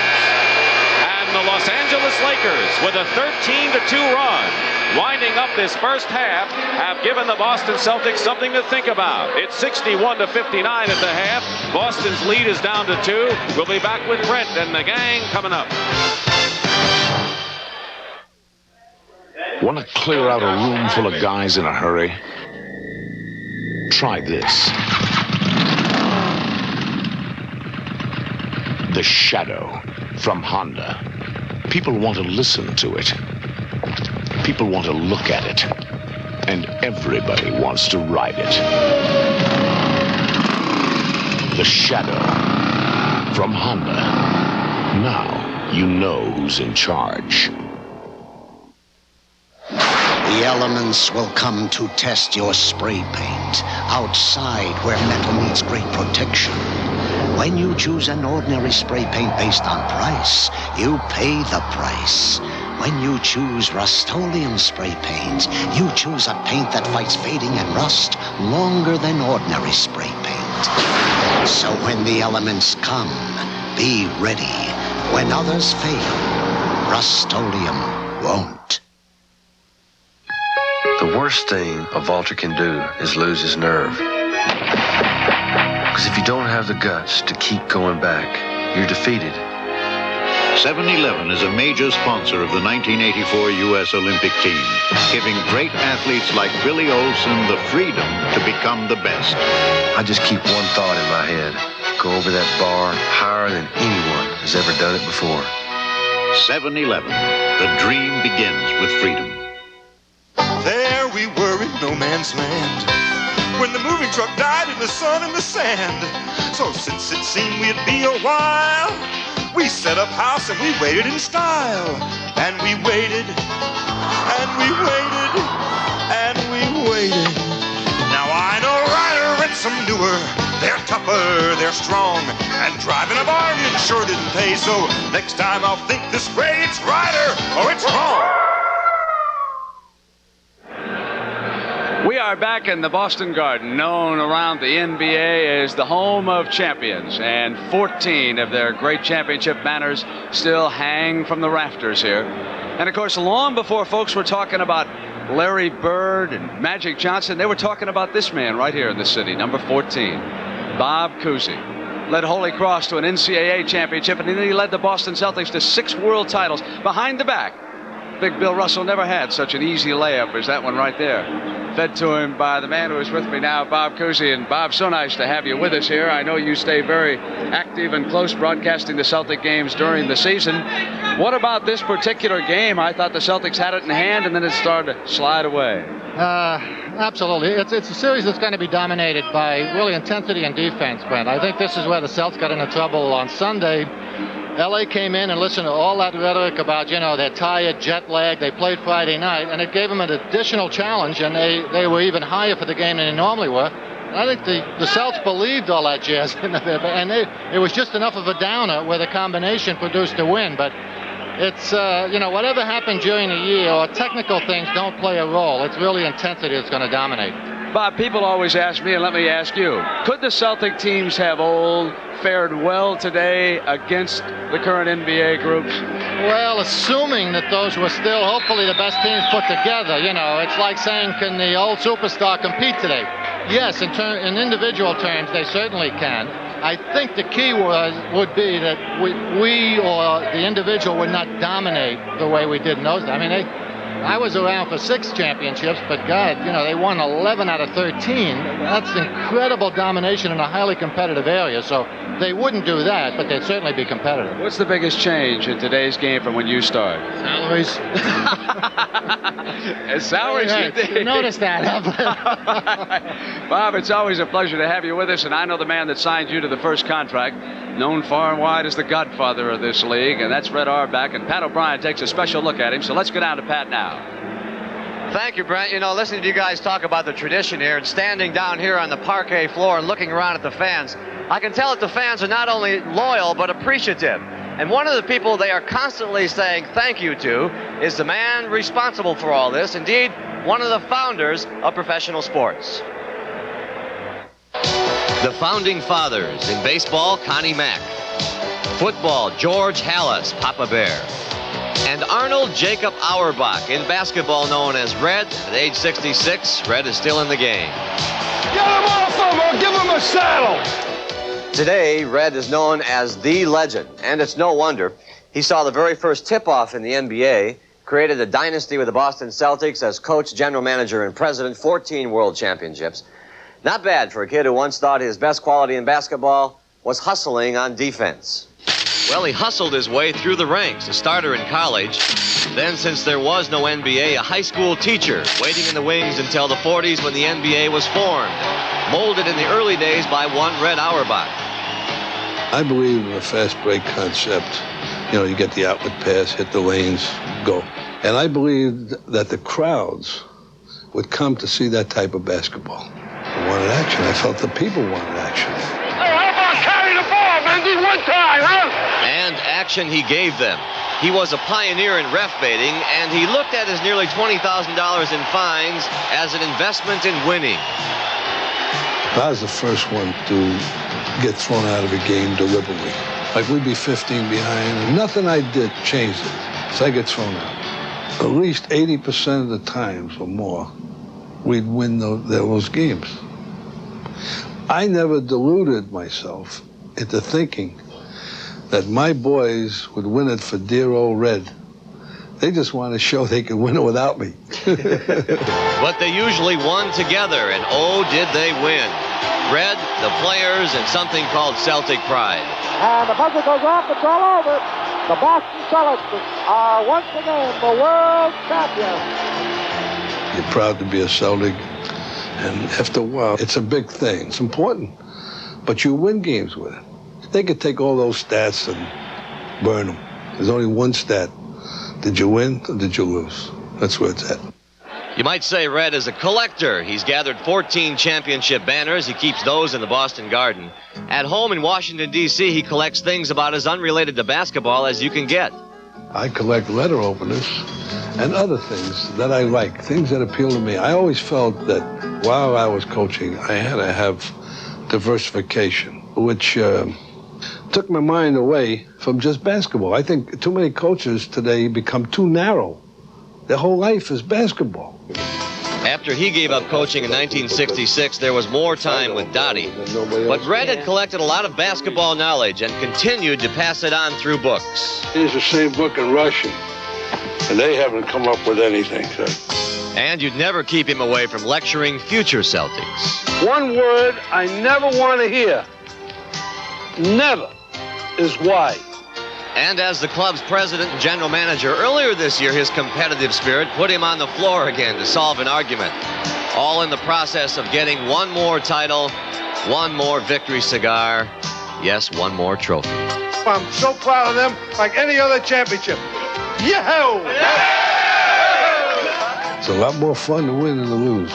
The Los Angeles Lakers, with a 13-2 run, winding up this first half, have given the Boston Celtics something to think about. It's 61-59 at the half. Boston's lead is down to 2. We'll be back with Brent and the gang coming up. Want to clear out a room full of guys in a hurry? Try this. The Shadow from Honda. People want to listen to it. People want to look at it. And everybody wants to ride it. The Shadow from Honda. Now you know who's in charge. The elements will come to test your spray paint outside where metal needs great protection. When you choose an ordinary spray paint based on price, you pay the price. When you choose Rust-Oleum spray paint, you choose a paint that fights fading and rust longer than ordinary spray paint. So when the elements come, be ready. When others fail, Rust-Oleum won't. The worst thing a vaulter can do is lose his nerve. Because if you don't have the guts to keep going back, you're defeated. 7-Eleven is a major sponsor of the 1984 U.S. Olympic team, giving great athletes like Billy Olson the freedom to become the best. I just keep one thought in my head. Go over that bar higher than anyone has ever done it before. 7-Eleven. The dream begins with freedom. There we were in no man's land, when the moving truck died in the sun and the sand. So since it seemed we'd be a while, we set up house and we waited in style. And we waited, and we waited, and we waited. Now I know Ryder and some newer. They're tougher, they're strong, and driving a bargain sure didn't pay. So next time I'll think this way, it's Ryder or it's wrong. We are back in the Boston Garden, known around the NBA as the home of champions, and 14 of their great championship banners still hang from the rafters here. And of course, long before folks were talking about Larry Bird and Magic Johnson, they were talking about this man right here in the city, number 14, Bob Cousy. Led Holy Cross to an NCAA championship, and then he led the Boston Celtics to 6 world titles behind the back. Big Bill Russell never had such an easy layup as that one right there. Fed to him by the man who is with me now, Bob Cousy. And Bob, so nice to have you with us here. I know you stay very active and close broadcasting the Celtic games during the season. What about this particular game? I thought the Celtics had it in hand, and then it started to slide away. Absolutely. It's a series that's going to be dominated by really intensity and defense, Brent. I think this is where the Celtics got into trouble on Sunday. L.A. came in and listened to all that rhetoric about, they're tired, jet lag. They played Friday night, and it gave them an additional challenge, and they were even higher for the game than they normally were. And I think the Celtics believed all that jazz, and it was just enough of a downer where the combination produced a win. But it's, whatever happened during the year or technical things don't play a role. It's really intensity that's going to dominate. Bob, people always ask me, and let me ask you, could the Celtic teams have fared well today against the current NBA groups? Well, assuming that those were still hopefully the best teams put together, it's like saying, can the old superstar compete today? Yes, in individual terms, they certainly can. I think the key would be that we or the individual would not dominate the way we did in those days. I mean, I was around for 6 championships, but God, they won 11 out of 13. That's incredible domination in a highly competitive area. So they wouldn't do that, but they'd certainly be competitive. What's the biggest change in today's game from when you started? Salaries. Salaries, you noticed that, Bob, it's always a pleasure to have you with us, and I know the man that signed you to the first contract, known far and wide as the godfather of this league, and that's Red Auerbach, and Pat O'Brien takes a special look at him, so let's go down to Pat now. Thank you, Brent. Listening to you guys talk about the tradition here and standing down here on the parquet floor and looking around at the fans, I can tell that the fans are not only loyal but appreciative. And one of the people they are constantly saying thank you to is the man responsible for all this, indeed, one of the founders of professional sports. The founding fathers in baseball, Connie Mack. Football, George Halas, Papa Bear. And Arnold Jacob Auerbach, in basketball known as Red. At age 66, Red is still in the game. Get him off him or give him a saddle! Today, Red is known as the legend, and it's no wonder. He saw the very first tip-off in the NBA, created a dynasty with the Boston Celtics as coach, general manager, and president, 14 world championships. Not bad for a kid who once thought his best quality in basketball was hustling on defense. Well, he hustled his way through the ranks, a starter in college. Then, since there was no NBA, a high school teacher, waiting in the wings until the 40s when the NBA was formed. Molded in the early days by one Red Auerbach. I believe in the fast break concept. You get the outlet pass, hit the lanes, go. And I believed that the crowds would come to see that type of basketball. They wanted action. I felt the people wanted action. Hey, how about carry the ball, Mendy, one time, huh? And action he gave them. He was a pioneer in ref baiting, and he looked at his nearly $20,000 in fines as an investment in winning. I was the first one to get thrown out of a game deliberately. Like we'd be 15 behind, and nothing I did changed it. So I get thrown out. At least 80% of the times or more, we'd win those games. I never deluded myself into thinking that my boys would win it for dear old Red. They just wanted to show they could win it without me. But they usually won together, and oh, did they win. Red, the players, and something called Celtic pride. And the buzzer goes off, it's all over. The Boston Celtics are once again the world champions. You're proud to be a Celtic, and after a while, it's a big thing. It's important, but you win games with it. They could take all those stats and burn them. There's only one stat. Did you win or did you lose? That's where it's at. You might say Red is a collector. He's gathered 14 championship banners. He keeps those in the Boston Garden. At home in Washington, D.C., he collects things about as unrelated to basketball as you can get. I collect letter openers and other things that I like, things that appeal to me. I always felt that while I was coaching, I had to have diversification, which took my mind away from just basketball. I think too many coaches today become too narrow. Their whole life is basketball. After he gave up coaching in 1966, there was more time with Dottie. But Red had collected a lot of basketball knowledge and continued to pass it on through books. Here's the same book in Russian, and they haven't come up with anything, sir. And you'd never keep him away from lecturing future Celtics. One word I never want to hear, never, is why. And as the club's president and general manager, earlier this year, his competitive spirit put him on the floor again to solve an argument. All in the process of getting one more title, one more victory cigar, yes, one more trophy. I'm so proud of them, like any other championship. Yahoo! It's a lot more fun to win than to lose.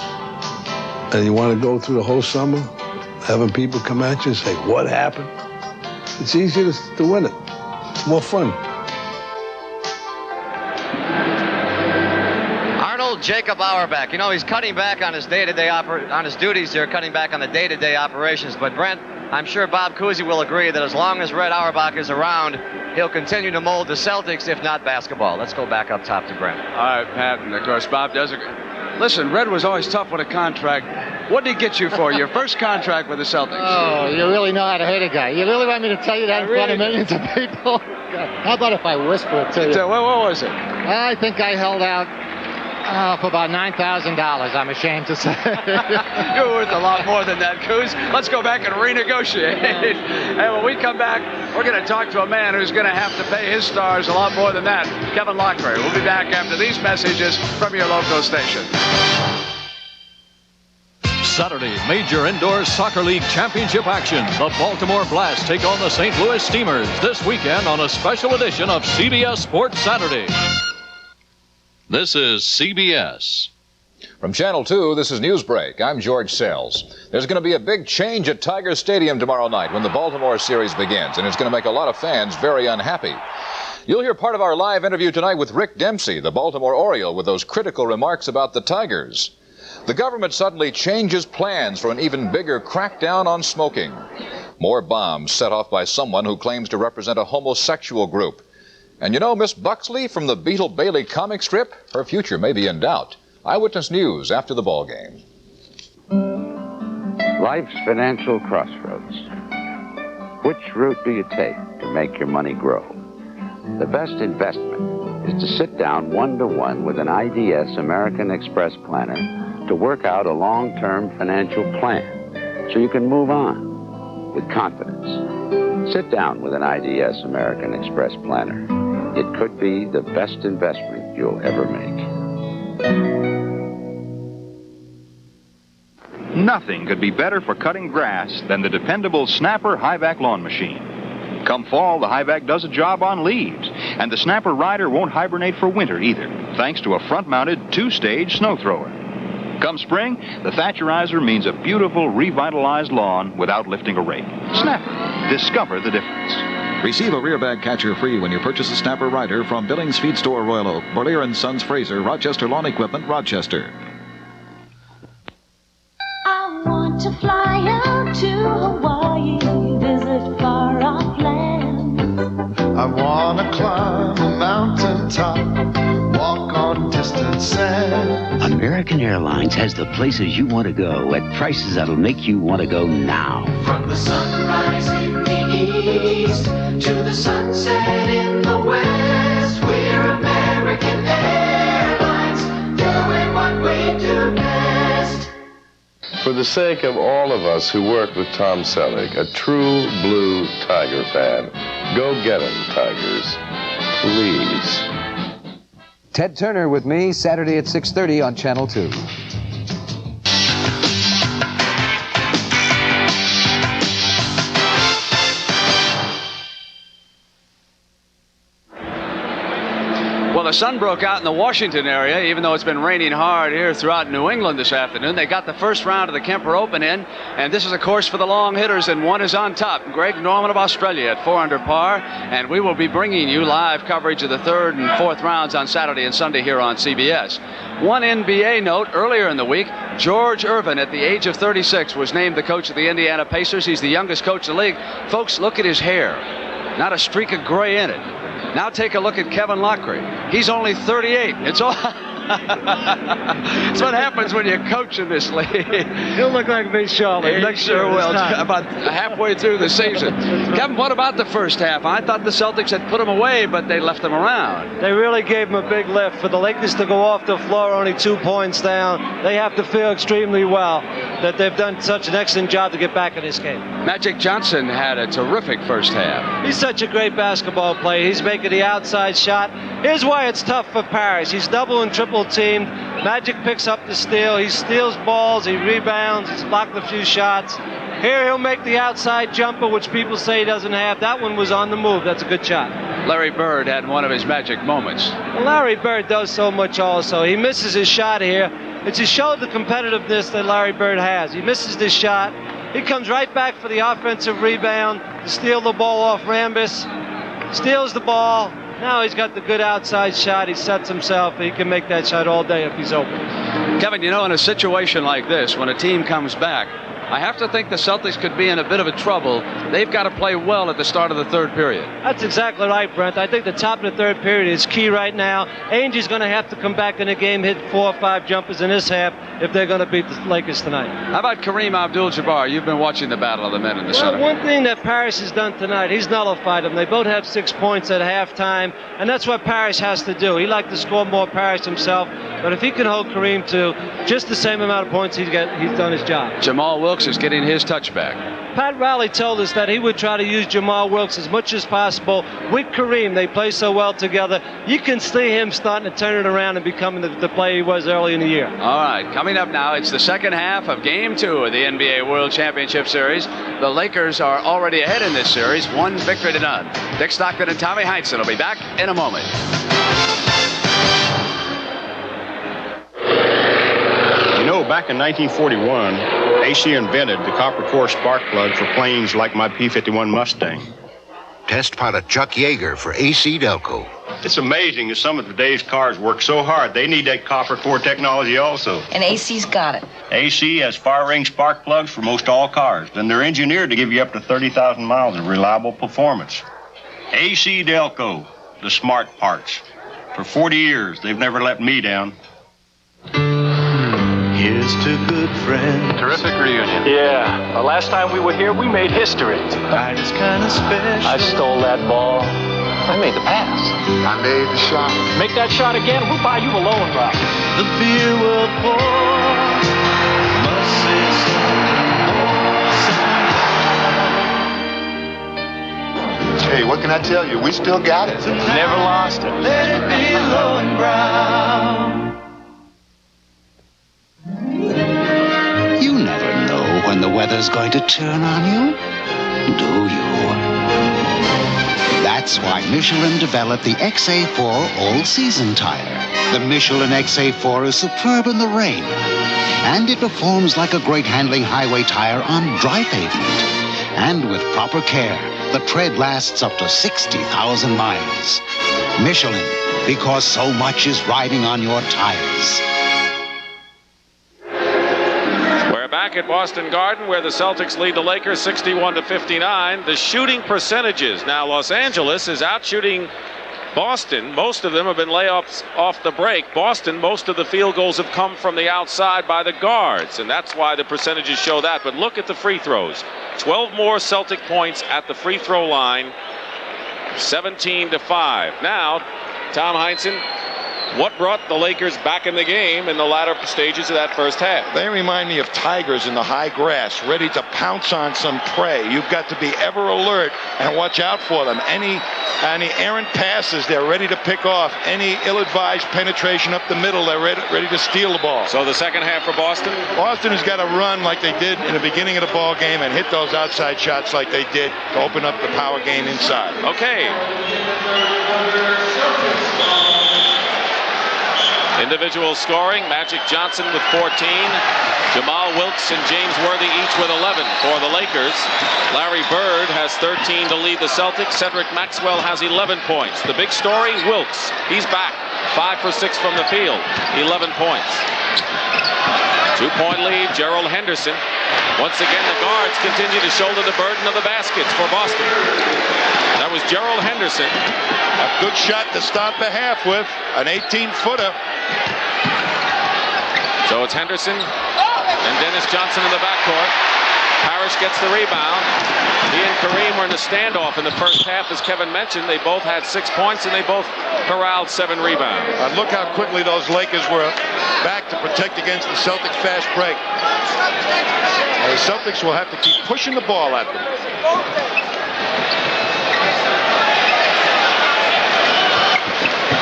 And you want to go through the whole summer having people come at you and say, what happened? It's easier to win it. It's more fun. Arnold Jacob Auerbach, you know, he's cutting back on his on his duties here, cutting back on the day-to-day operations. But Brent, I'm sure Bob Cousy will agree that as long as Red Auerbach is around, he'll continue to mold the Celtics, if not basketball. Let's go back up top to Brent. All right, Pat, and of course Bob does agree. Listen, Red was always tough with a contract. What did he get you for your first contract with the Celtics? Oh, you really know how to hate a guy. You really want me to tell you that in front of millions of people? God, how about if I whisper it to you? So, what was it? I think I held out for about $9,000, I'm ashamed to say. You're worth a lot more than that, Coos. Let's go back and renegotiate. And when we come back, we're going to talk to a man who's going to have to pay his stars a lot more than that, Kevin Locklear. We'll be back after these messages from your local station. Saturday, major indoor soccer league championship action. The Baltimore Blast take on the St. Louis Steamers this weekend on a special edition of CBS Sports Saturday. This is CBS. From Channel 2, this is Newsbreak. I'm George Sells. There's going to be a big change at Tiger Stadium tomorrow night when the Baltimore series begins, and it's going to make a lot of fans very unhappy. You'll hear part of our live interview tonight with Rick Dempsey, the Baltimore Oriole, with those critical remarks about the Tigers. The government suddenly changes plans for an even bigger crackdown on smoking. More bombs set off by someone who claims to represent a homosexual group. And you know Miss Buxley from the Beetle Bailey comic strip? Her future may be in doubt. Eyewitness News after the ball game. Life's financial crossroads. Which route do you take to make your money grow? The best investment is to sit down one-to-one with an IDS American Express planner to work out a long-term financial plan so you can move on with confidence. Sit down with an IDS American Express planner. It could be the best investment you'll ever make. Nothing could be better for cutting grass than the dependable Snapper High-Vac lawn machine. Come fall, the High-Vac does a job on leaves, and the Snapper Rider won't hibernate for winter either, thanks to a front-mounted two-stage snow thrower. Come spring, the Thatcherizer means a beautiful, revitalized lawn without lifting a rake. Snapper. Discover the difference. Receive a rear bag catcher free when you purchase a Snapper Rider from Billings Feed Store, Royal Oak, Berlier & Sons, Fraser, Rochester Lawn Equipment, Rochester. I want to fly out to Hawaii, visit far-off lands. I want to climb a mountaintop, walk on distant sand. American Airlines has the places you want to go at prices that'll make you want to go now. From the sunrise in the east to the sunset in the west, we're American Airlines, doing what we do best. For the sake of all of us who work with Tom Selleck, a true blue Tiger fan, go get 'em, Tigers. Please. Ted Turner with me, Saturday at 6:30 on Channel 2. Well, the sun broke out in the Washington area, even though it's been raining hard here throughout New England this afternoon. They got the first round of the Kemper Open in, and this is a course for the long hitters, and one is on top. Greg Norman of Australia at 4 under par, and we will be bringing you live coverage of the third and fourth rounds on Saturday and Sunday here on CBS. One NBA note, earlier in the week, George Irvin, at the age of 36, was named the coach of the Indiana Pacers. He's the youngest coach in the league. Folks, look at his hair. Not a streak of gray in it. Now take a look at Kevin Lockery. He's only 38. It's all... It's what happens when you coach in this league. He'll look like me shortly. He sure will. About halfway through the season. Kevin, what about the first half? I thought the Celtics had put them away, but they left them around. They really gave them a big lift. For the Lakers to go off the floor only 2 points down, they have to feel extremely well that they've done such an excellent job to get back in this game. Magic Johnson had a terrific first half. He's such a great basketball player. He's making the outside shot. Here's why it's tough for Paris. He's double and triple teamed. Magic picks up the steal. He steals balls. He rebounds. He's blocked a few shots. Here he'll make the outside jumper, which people say he doesn't have. That one was on the move. That's a good shot. Larry Bird had one of his magic moments. Well, Larry Bird does so much also. He misses his shot here. It's to show the competitiveness that Larry Bird has. He misses this shot. He comes right back for the offensive rebound to steal the ball off Rambis. Steals the ball. Now he's got the good outside shot. He sets himself. He can make that shot all day if he's open. Kevin, you know, in a situation like this, when a team comes back, I have to think the Celtics could be in a bit of a trouble. They've got to play well at the start of the third period. That's exactly right, Brent. I think the top of the third period is key right now. Ainge's going to have to come back in the game, hit 4 or 5 jumpers in this half if they're going to beat the Lakers tonight. How about Kareem Abdul-Jabbar? You've been watching the battle of the men in the center. One thing that Paris has done tonight, he's nullified them. They both have 6 points at halftime, and that's what Paris has to do. He liked to score more Paris himself, but if he can hold Kareem to just the same amount of points he's done his job. Jamal Wilkes is getting his touchback. Pat Riley told us that he would try to use Jamal Wilkes as much as possible with Kareem. They play so well together. You can see him starting to turn it around and becoming the player he was early in the year. All right, coming up now, it's the second half of Game 2 of the NBA World Championship Series. The Lakers are already ahead in this series, 1 victory to none. Dick Stockton and Tommy Heinsohn will be back in a moment. You know, back in 1941, AC invented the copper core spark plug for planes like my P-51 Mustang. Test pilot Chuck Yeager for AC Delco. It's amazing that some of today's cars work so hard. They need that copper core technology also. And AC's got it. AC has fire-ring spark plugs for most all cars. Then they're engineered to give you up to 30,000 miles of reliable performance. AC Delco, the smart parts. For 40 years, they've never let me down. Here's to good friends. Terrific reunion. Yeah, the last time we were here, we made history. Tonight is kind of special. I stole that ball. I made the pass. I made the shot. Make that shot again, we'll buy you a low and drop. The beer will pour. Must say something more. Hey, what can I tell you? We still got it. Never lost it. Let it be low and brown. You never know when the weather's going to turn on you, do you? That's why Michelin developed the XA4 all-season tire. The Michelin XA4 is superb in the rain, and it performs like a great handling highway tire on dry pavement. And with proper care, the tread lasts up to 60,000 miles. Michelin, because so much is riding on your tires. Back at Boston Garden, where the Celtics lead the Lakers 61-59. The shooting percentages. Now Los Angeles is out shooting Boston. Most of them have been layups off the break. Boston, most of the field goals have come from the outside by the guards, and that's why the percentages show that. But look at the free throws. 12 more Celtic points at the free throw line. 17-5. Now, Tom Heinsohn, what brought the Lakers back in the game in the latter stages of that first half? They remind me of tigers in the high grass, ready to pounce on some prey. You've got to be ever alert and watch out for them. Any errant passes, they're ready to pick off. Any ill-advised penetration up the middle, they're ready to steal the ball. So the second half for Boston? Boston has got to run like they did in the beginning of the ball game and hit those outside shots like they did to open up the power game inside. Okay. Individual scoring, Magic Johnson with 14. Jamal Wilkes and James Worthy each with 11 for the Lakers. Larry Bird has 13 to lead the Celtics. Cedric Maxwell has 11 points. The big story, Wilkes. He's back. 5 for 6 from the field. 11 points. 2-point lead, Gerald Henderson. Once again, the guards continue to shoulder the burden of the baskets for Boston. That was Gerald Henderson. A good shot to start the half with, an 18-footer. So it's Henderson and Dennis Johnson in the backcourt. Parrish gets the rebound. He and Kareem were in a standoff in the first half, as Kevin mentioned. They both had 6 points and they both corralled 7 rebounds. And look how quickly those Lakers were back to protect against the Celtics' fast break. The Celtics will have to keep pushing the ball at them.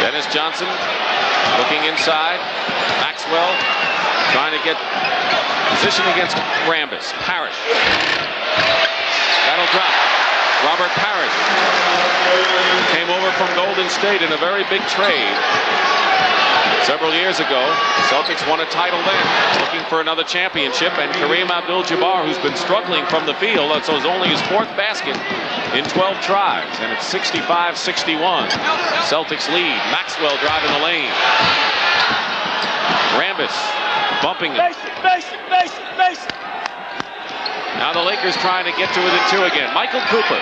Dennis Johnson looking inside. Maxwell trying to get position against Rambis. Parrish. That'll drop. Robert Parrish came over from Golden State in a very big trade several years ago. The Celtics won a title then, looking for another championship, and Kareem Abdul-Jabbar, who's been struggling from the field, that's only his 4th basket in 12 tries, and it's 65-61. Celtics lead. Maxwell driving the lane. Rambis bumping it. Now the Lakers trying to get to within 2 again. Michael Cooper.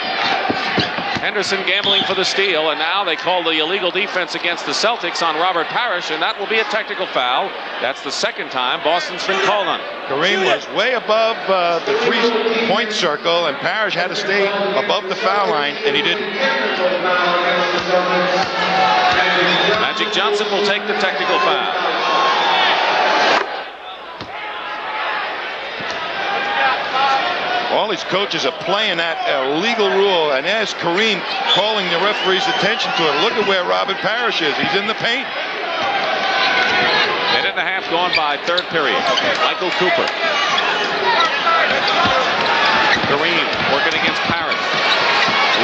Henderson gambling for the steal, and now they call the illegal defense against the Celtics on Robert Parrish, and that will be a technical foul. That's the second time Boston's been called on it. Kareem was way above the 3-point circle, and Parrish had to stay above the foul line, and he didn't. Magic Johnson will take the technical foul. All these coaches are playing that illegal rule, and there's Kareem calling the referee's attention to it. Look at where Robert Parrish is. He's in the paint. 10 and a half gone by, 3rd period. Michael Cooper. Kareem working against Parrish.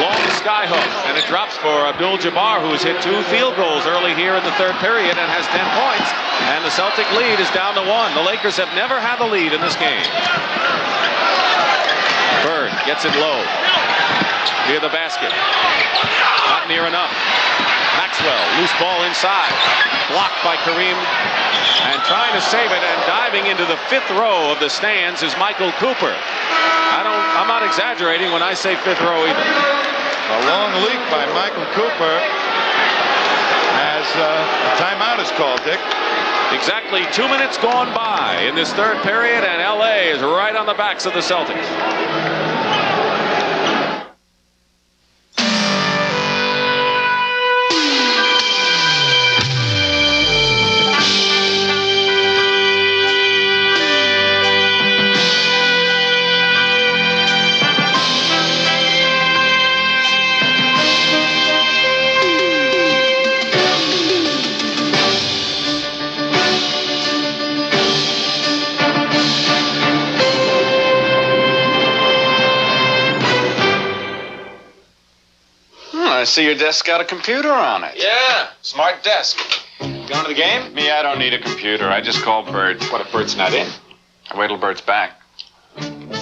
Long skyhook, and it drops for Abdul-Jabbar, who has hit 2 field goals early here in the 3rd period and has 10 points. And the Celtic lead is down to 1. The Lakers have never had the lead in this game. Bird gets it low. Near the basket. Not near enough. Maxwell, loose ball inside. Blocked by Kareem. And trying to save it and diving into the 5th row of the stands is Michael Cooper. I'm not exaggerating when I say 5th row either. A long leak by Michael Cooper as a timeout is called, Dick. Exactly 2 minutes gone by in this 3rd period, and LA is right on the backs of the Celtics. I see your desk got a computer on it. Yeah, smart desk. Going to the game? Me, I don't need a computer. I just call Bert. What if Bert's not in? I wait till Bert's back.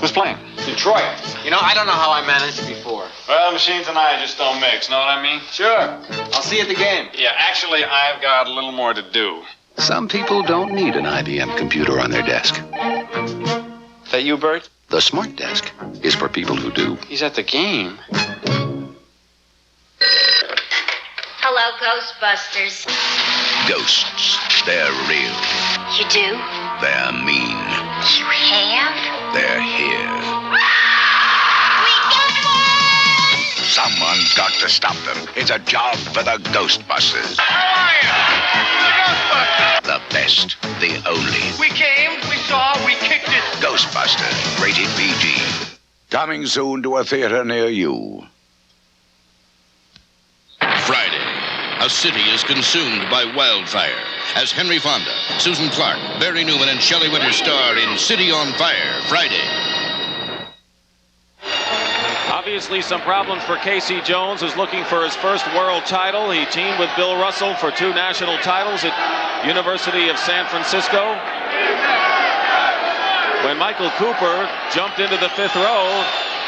Who's playing? Detroit. You know, I don't know how I managed before. Well, machines and I just don't mix. Know what I mean? Sure. I'll see you at the game. Yeah, actually, I've got a little more to do. Some people don't need an IBM computer on their desk. That you, Bert? The Smart Desk is for people who do. He's at the game. Hello, Ghostbusters. Ghosts. They're real. You do? They're mean. You have? They're here. We got one! Someone's got to stop them. It's a job for the Ghostbusters. How are you? The Ghostbusters! The best, the only. We came, we saw, we kicked it. Ghostbusters, rated PG. Coming soon to a theater near you. Friday, a city is consumed by wildfire as Henry Fonda, Susan Clark, Barry Newman, and Shelley Winters star in City on Fire, Friday. Obviously some problems for Casey Jones, who's looking for his first world title. He teamed with Bill Russell for 2 national titles at University of San Francisco. When Michael Cooper jumped into the 5th row,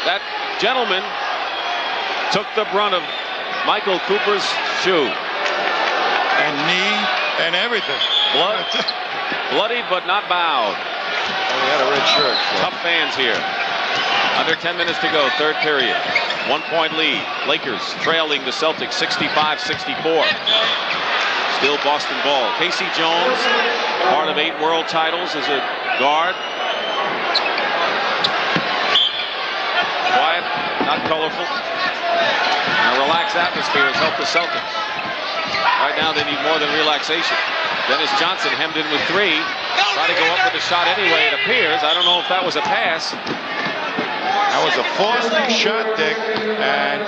that gentleman took the brunt of Michael Cooper's shoe. And knee and everything. Bloodied but not bowed. Oh, he had a red shirt. Tough fans here. Under 10 minutes to go, 3rd period. 1-point lead. Lakers trailing the Celtics 65-64. Still Boston ball. Casey Jones, part of 8 world titles as a guard. Quiet, not colorful. And a relaxed atmosphere has helped the Celtics. Right now they need more than relaxation. Dennis Johnson hemmed in with 3. Try to go up with a shot anyway, it appears. I don't know if that was a pass. That was a forced shot, Dick. And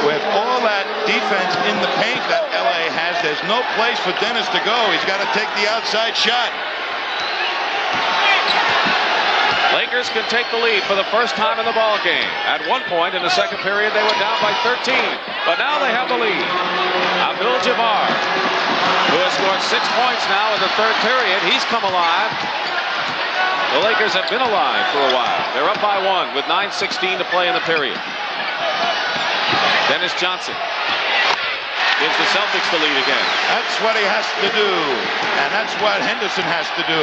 with all that defense in the paint that LA has, there's no place for Dennis to go. He's got to take the outside shot. Lakers can take the lead for the first time in the ball game. At one point in the 2nd period, they were down by 13, but now they have the lead. Abdul-Jabbar, who has scored 6 points now in the 3rd period, he's come alive. The Lakers have been alive for a while. They're up by 1 with 9:16 to play in the period. Dennis Johnson gives the Celtics the lead again. That's what he has to do, and that's what Henderson has to do,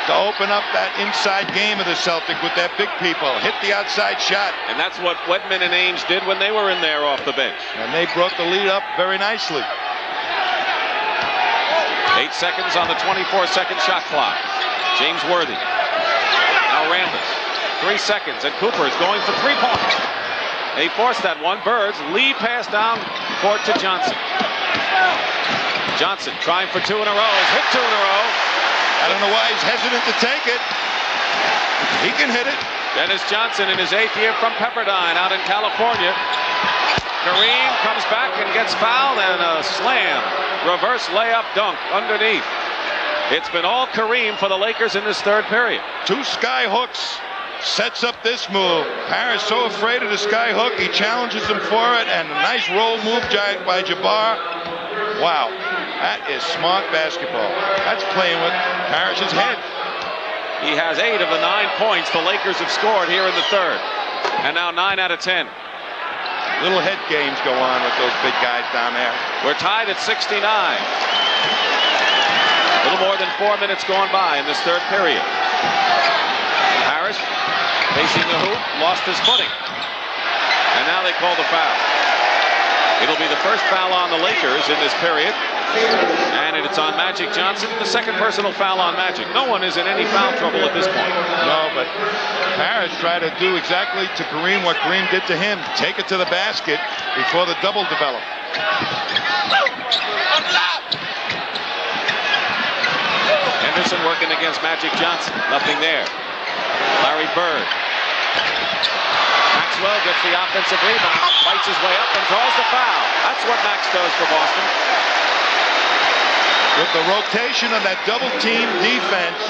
to open up that inside game of the Celtic with their big people. Hit the outside shot. And that's what Wedman and Ainge did when they were in there off the bench. And they brought the lead up very nicely. 8 seconds on the 24-second shot clock. James Worthy. Now Rambis. 3 seconds, and Cooper is going for 3 points. They forced that one. Birds lead pass down court to Johnson. Johnson trying for 2 in a row. Has hit 2 in a row. I don't know why he's hesitant to take it. He can hit it. Dennis Johnson in his 8th year from Pepperdine out in California. Kareem comes back and gets fouled, and a slam. Reverse layup dunk underneath. It's been all Kareem for the Lakers in this 3rd period. 2 sky hooks. Sets up this move. Harris so afraid of the sky hook, he challenges him for it, and a nice roll move by Jabbar. Wow, that is smart basketball. That's playing with Harris's head. He has 8 of the 9 points the Lakers have scored here in the 3rd. And now 9 out of 10. Little head games go on with those big guys down there. We're tied at 69. A little more than 4 minutes gone by in this 3rd period. Harris facing the hoop, lost his footing. And now they call the foul. It'll be the first foul on the Lakers in this period. And it's on Magic Johnson, the 2nd personal foul on Magic. No one is in any foul trouble at this point. No, but Harris tried to do exactly to Kareem what Kareem did to him. Take it to the basket before the double developed. Henderson working against Magic Johnson. Nothing there. Larry Bird. Maxwell gets the offensive rebound, fights his way up and draws the foul. That's what Max does for Boston. With the rotation of that double team defense,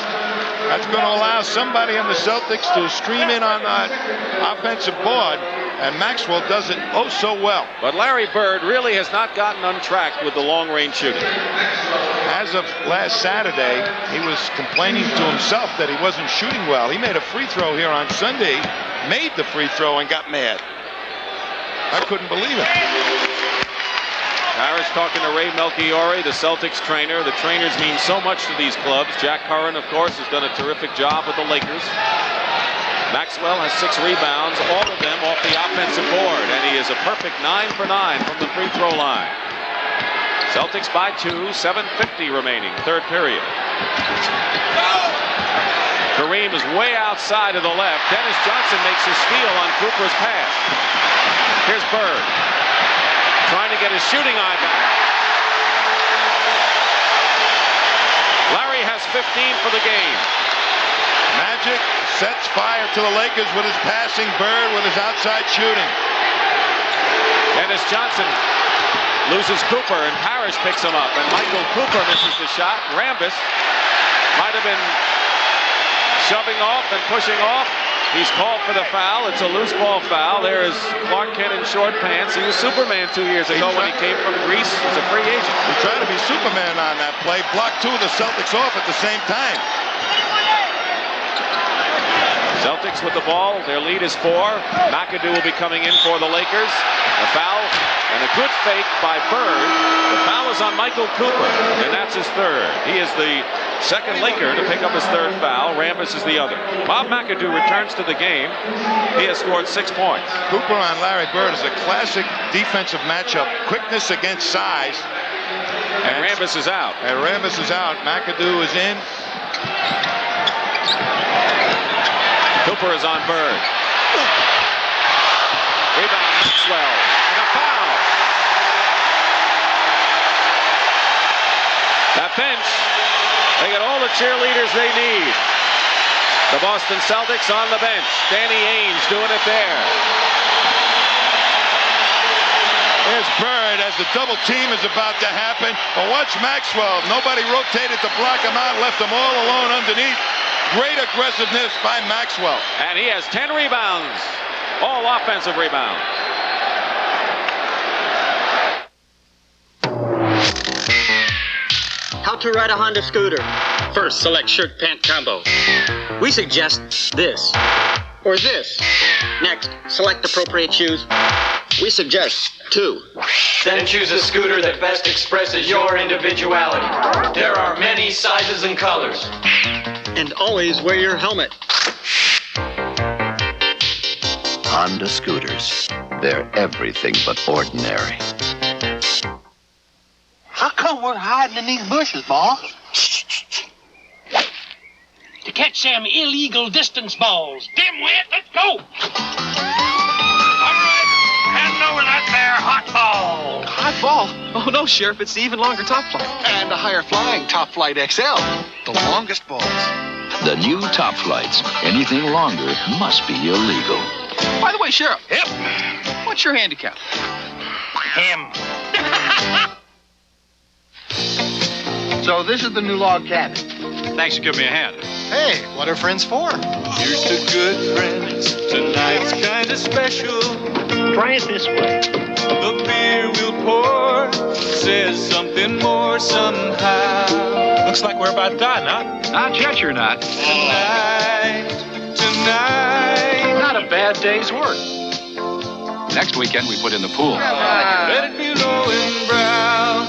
that's going to allow somebody on the Celtics to stream in on that offensive board, and Maxwell does it oh so well. But Larry Bird really has not gotten untracked with the long-range shooting. As of last Saturday, he was complaining to himself that he wasn't shooting well. He made a free throw here on Sunday, made the free throw and got mad. I couldn't believe it. Harris talking to Ray Melchiori, the Celtics trainer. The trainers mean so much to these clubs. Jack Curran, of course, has done a terrific job with the Lakers. Maxwell has 6 rebounds, all of them off the offensive board, and he is a perfect 9 for 9 from the free throw line. Celtics by 2, 7:50 remaining, 3rd period. Kareem is way outside to the left. Dennis Johnson makes a steal on Cooper's pass. Here's Bird, trying to get his shooting eye back. Larry has 15 for the game. Magic sets fire to the Lakers with his passing. Bird with his outside shooting. Dennis Johnson loses Cooper, and Parrish picks him up, and Michael Cooper misses the shot. Rambis might have been shoving off and pushing off. He's called for the foul. It's a loose ball foul. There is Clark Kent in short pants. He was Superman 2 years ago when he came from Greece as a free agent. He tried to be Superman on that play. Blocked two of the Celtics off at the same time. Celtics with the ball. Their lead is 4. McAdoo will be coming in for the Lakers. A foul and a good fake by Bird. The foul is on Michael Cooper, and that's his third. He is the second Laker to pick up his third foul. Rambis is the other. Bob McAdoo returns to the game. He has scored 6 points. Cooper on Larry Bird is a classic defensive matchup. Quickness against size. And Rambis is out. McAdoo is in. Cooper is on Bird. Rebound Maxwell. And a foul. That bench, they get all the cheerleaders they need. The Boston Celtics on the bench. Danny Ainge doing it there. There's Bird as the double team is about to happen. But watch Maxwell. Nobody rotated to block him out, left him all alone underneath. Great aggressiveness by Maxwell. And he has 10 rebounds. All offensive rebounds. How to ride a Honda scooter. First, select shirt pant combo. We suggest this or this. Next, select appropriate shoes. We suggest 2. Then choose a scooter that best expresses your individuality. There are many sizes and colors. And always wear your helmet. Honda scooters. They're everything but ordinary. How come we're hiding in these bushes, boss? To catch them illegal distance balls. Dimwit, let's go! All right, hand over that there hot ball. Hot ball? Oh, no, Sheriff, it's the even longer top flight. And a higher flying Top Flight XL. The longest balls. The new Top Flights. Anything longer must be illegal. By the way, Sheriff. Yep. What's your handicap? Him. So this is the new log cabin. Thanks for giving me a hand. Hey, what are friends for? Here's to good friends. Tonight's kind of special. Try it this way. The beer we'll pour says something more somehow. Looks like we're about done, huh? Not yet, you're not. Tonight. Not a bad day's work. Next weekend, we put in the pool. Let it be low and brown.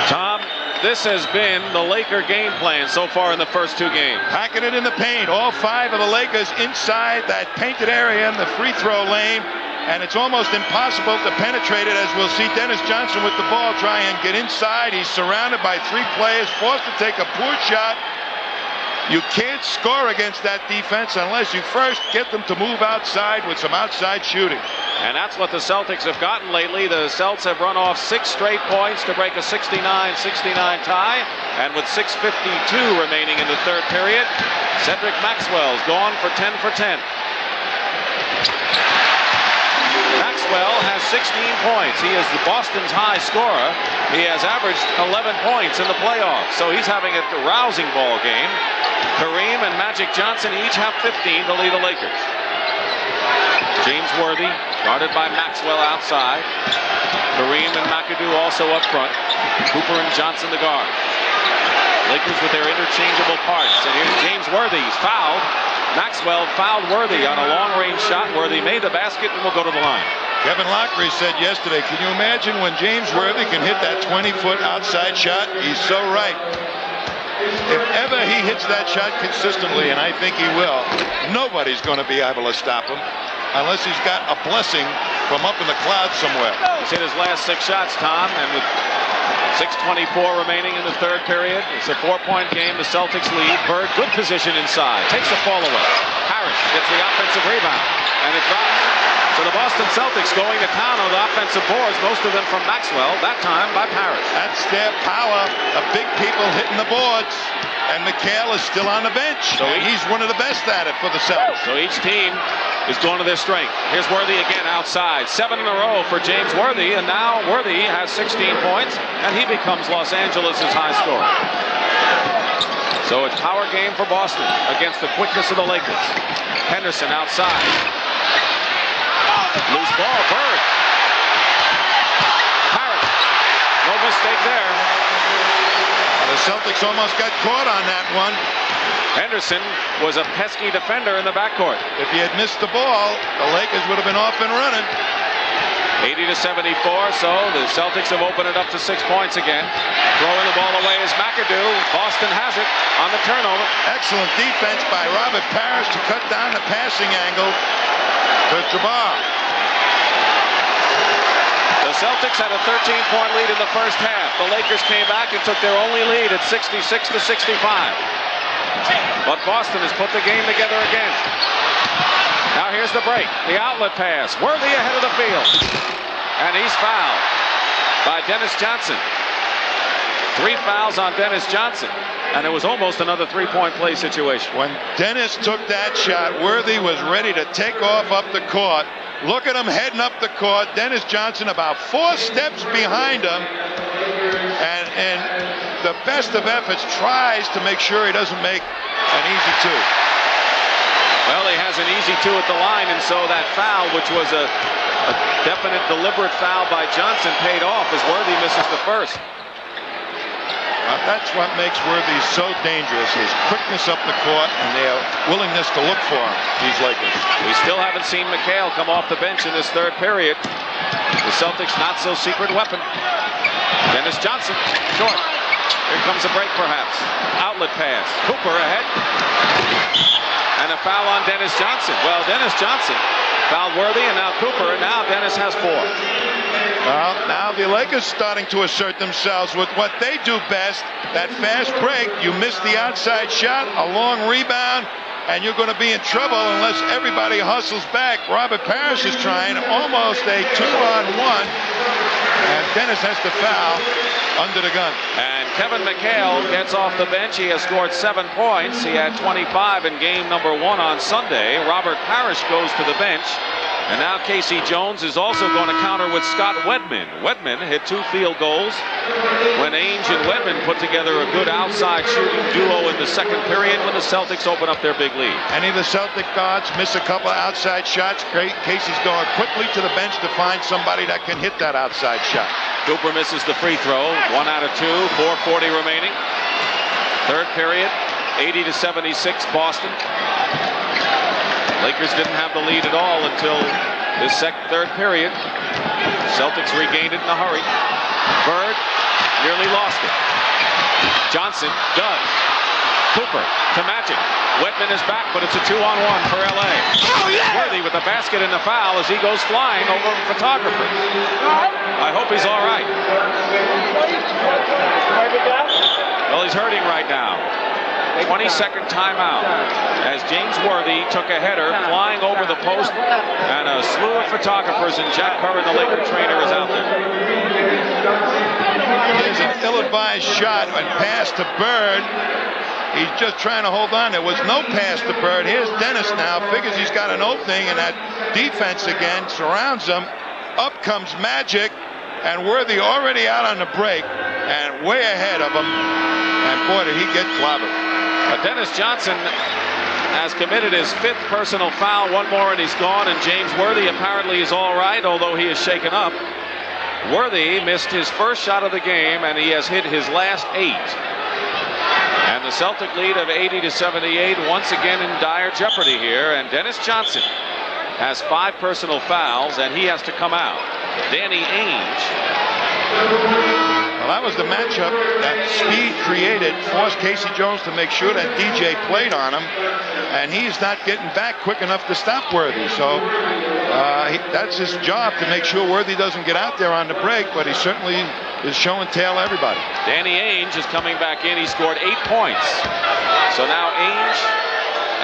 Tom, this has been the Laker game plan so far in the first 2 games. Packing it in the paint. All 5 of the Lakers inside that painted area in the free throw lane. And it's almost impossible to penetrate it, as we'll see Dennis Johnson with the ball try and get inside. He's surrounded by 3 players, forced to take a poor shot. You can't score against that defense unless you first get them to move outside with some outside shooting. And that's what the Celtics have gotten lately. The Celts have run off 6 straight points to break a 69-69 tie. And with 6:52 remaining in the third period, Cedric Maxwell's gone for 10 for 10. Maxwell has 16 points. He is the Boston's high scorer. He has averaged 11 points in the playoffs. So he's having a rousing ball game. Kareem and Magic Johnson each have 15 to lead the Lakers. James Worthy, guarded by Maxwell outside. Kareem and McAdoo also up front. Cooper and Johnson the guard. Lakers with their interchangeable parts. And here's James Worthy. He's fouled. Maxwell fouled Worthy on a long-range shot. Worthy made the basket and will go to the line. Kevin Lockery said yesterday, can you imagine when James Worthy can hit that 20-foot outside shot? He's so right. If ever he hits that shot consistently, and I think he will, nobody's going to be able to stop him unless he's got a blessing from up in the clouds somewhere. He's hit his last 6 shots, Tom, and with 6:24 remaining in the third period, it's a 4-point game. The Celtics lead. Bird, good position inside. Takes the ball away. Parrish gets the offensive rebound, and it drops. So the Boston Celtics going to town on the offensive boards, most of them from Maxwell, that time by Parrish. That's their power, the big people hitting the boards. And McHale is still on the bench. So he's one of the best at it for the Celtics. So each team is going to their strength. Here's Worthy again outside. 7 in a row for James Worthy, and now Worthy has 16 points, and he becomes Los Angeles' high scorer. So it's power game for Boston against the quickness of the Lakers. Henderson outside. Loose ball, Bird. Parrish. No mistake there. The Celtics almost got caught on that one. Henderson was a pesky defender in the backcourt. If he had missed the ball, the Lakers would have been off and running. 80-74, so the Celtics have opened it up to 6 points again. Throwing the ball away is McAdoo. Boston has it on the turnover. Excellent defense by Robert Parrish to cut down the passing angle to Jabbar. The Celtics had a 13-point lead in the first half. The Lakers came back and took their only lead at 66-65. But Boston has put the game together again. Now here's the break. The outlet pass. Worthy ahead of the field. And he's fouled by Dennis Johnson. 3 fouls on Dennis Johnson. And it was almost another 3-point play situation. When Dennis took that shot, Worthy was ready to take off up the court. Look at him heading up the court. Dennis Johnson about 4 steps behind him. And the best of efforts tries to make sure he doesn't make an easy 2. Well, he has an easy 2 at the line, and so that foul, which was a definite deliberate foul by Johnson, paid off as Worthy misses the first. That's what makes Worthy so dangerous, his quickness up the court and their willingness to look for him, these Lakers. We still haven't seen McHale come off the bench in this third period. The Celtics' not-so-secret weapon. Dennis Johnson, short. Here comes a break, perhaps. Outlet pass. Cooper ahead. And a foul on Dennis Johnson. Well, Dennis Johnson fouled Worthy, and now Cooper, and now Dennis has 4. Well, now the Lakers starting to assert themselves with what they do best, that fast break. You miss the outside shot, a long rebound, and you're going to be in trouble unless everybody hustles back. Robert Parrish is trying almost a 2-on-1, and Dennis has to foul under the gun. And Kevin McHale gets off the bench. He has scored 7 points. He had 25 in game number 1 on Sunday. Robert Parrish goes to the bench. And now Casey Jones is also going to counter with Scott Wedman. Wedman hit 2 field goals when Ainge and Wedman put together a good outside shooting duo in the second period when the Celtics open up their big lead. Any of the Celtic guards miss a couple of outside shots. Casey's going quickly to the bench to find somebody that can hit that outside shot. Cooper misses the free throw. 1 out of 2. 4:40 remaining. Third period. 80-76 Boston. Lakers didn't have the lead at all until this third period. Celtics regained it in a hurry. Bird nearly lost it. Johnson does. Cooper to Magic. Wedman is back, but it's a 2-on-1 for L.A. Oh, yeah! Worthy with the basket and the foul as he goes flying over photographers. I hope he's all right. Well, he's hurting right now. 22nd timeout as James Worthy took a header flying over the post, and a slew of photographers, and Jack Curran, the Laker trainer, is out there. Here's an ill-advised shot and pass to Bird. He's just trying to hold on. There was no pass to Bird. Here's Dennis now. Figures he's got an opening, and that defense again surrounds him. Up comes Magic, and Worthy already out on the break and way ahead of him. And boy, did he get clobbered. Dennis Johnson has committed his 5th personal foul. 1 more and he's gone, and James Worthy apparently is all right, although he is shaken up. Worthy missed his first shot of the game, and he has hit his last 8. And the Celtic lead of 80-78 once again in dire jeopardy here, and Dennis Johnson has 5 personal fouls, and he has to come out. Danny Ainge. Well, that was the matchup that speed created, forced Casey Jones to make sure that DJ played on him, and he's not getting back quick enough to stop Worthy. So that's his job, to make sure Worthy doesn't get out there on the break, but he certainly is showing tail everybody. Danny Ainge is coming back in. He scored 8 points. So now Ainge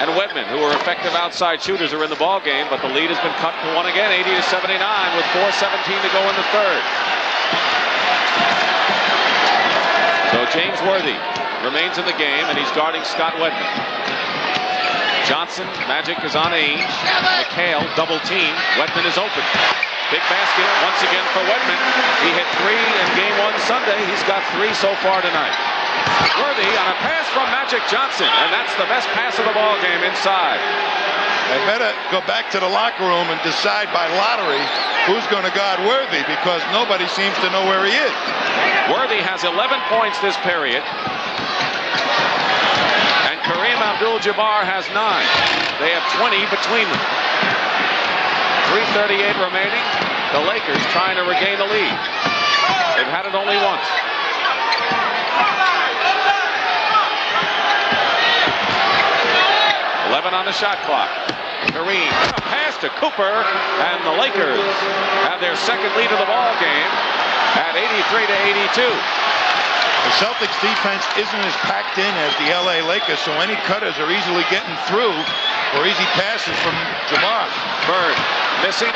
and Wedman, who are effective outside shooters, are in the ball game, but the lead has been cut to one again, 80-79, with 4:17 to go in the third. So James Worthy remains in the game, and he's guarding Scott Wedman. Johnson, Magic is on Ainge. McHale, double team. Wedman is open. Big basket once again for Wedman. He hit 3 in game 1 Sunday. He's got 3 so far tonight. Worthy on a pass from Magic Johnson, and that's the best pass of the ball game inside. They better go back to the locker room and decide by lottery who's going to guard Worthy, because nobody seems to know where he is. Worthy has 11 points this period. And Kareem Abdul-Jabbar has 9. They have 20 between them. 3:38 remaining. The Lakers trying to regain the lead. They've had it only once. On the shot clock. Kareem, a pass to Cooper, and the Lakers have their second lead of the ball game at 83-82. The Celtics defense isn't as packed in as the LA Lakers, so any cutters are easily getting through for easy passes from Jabbar. Bird missing.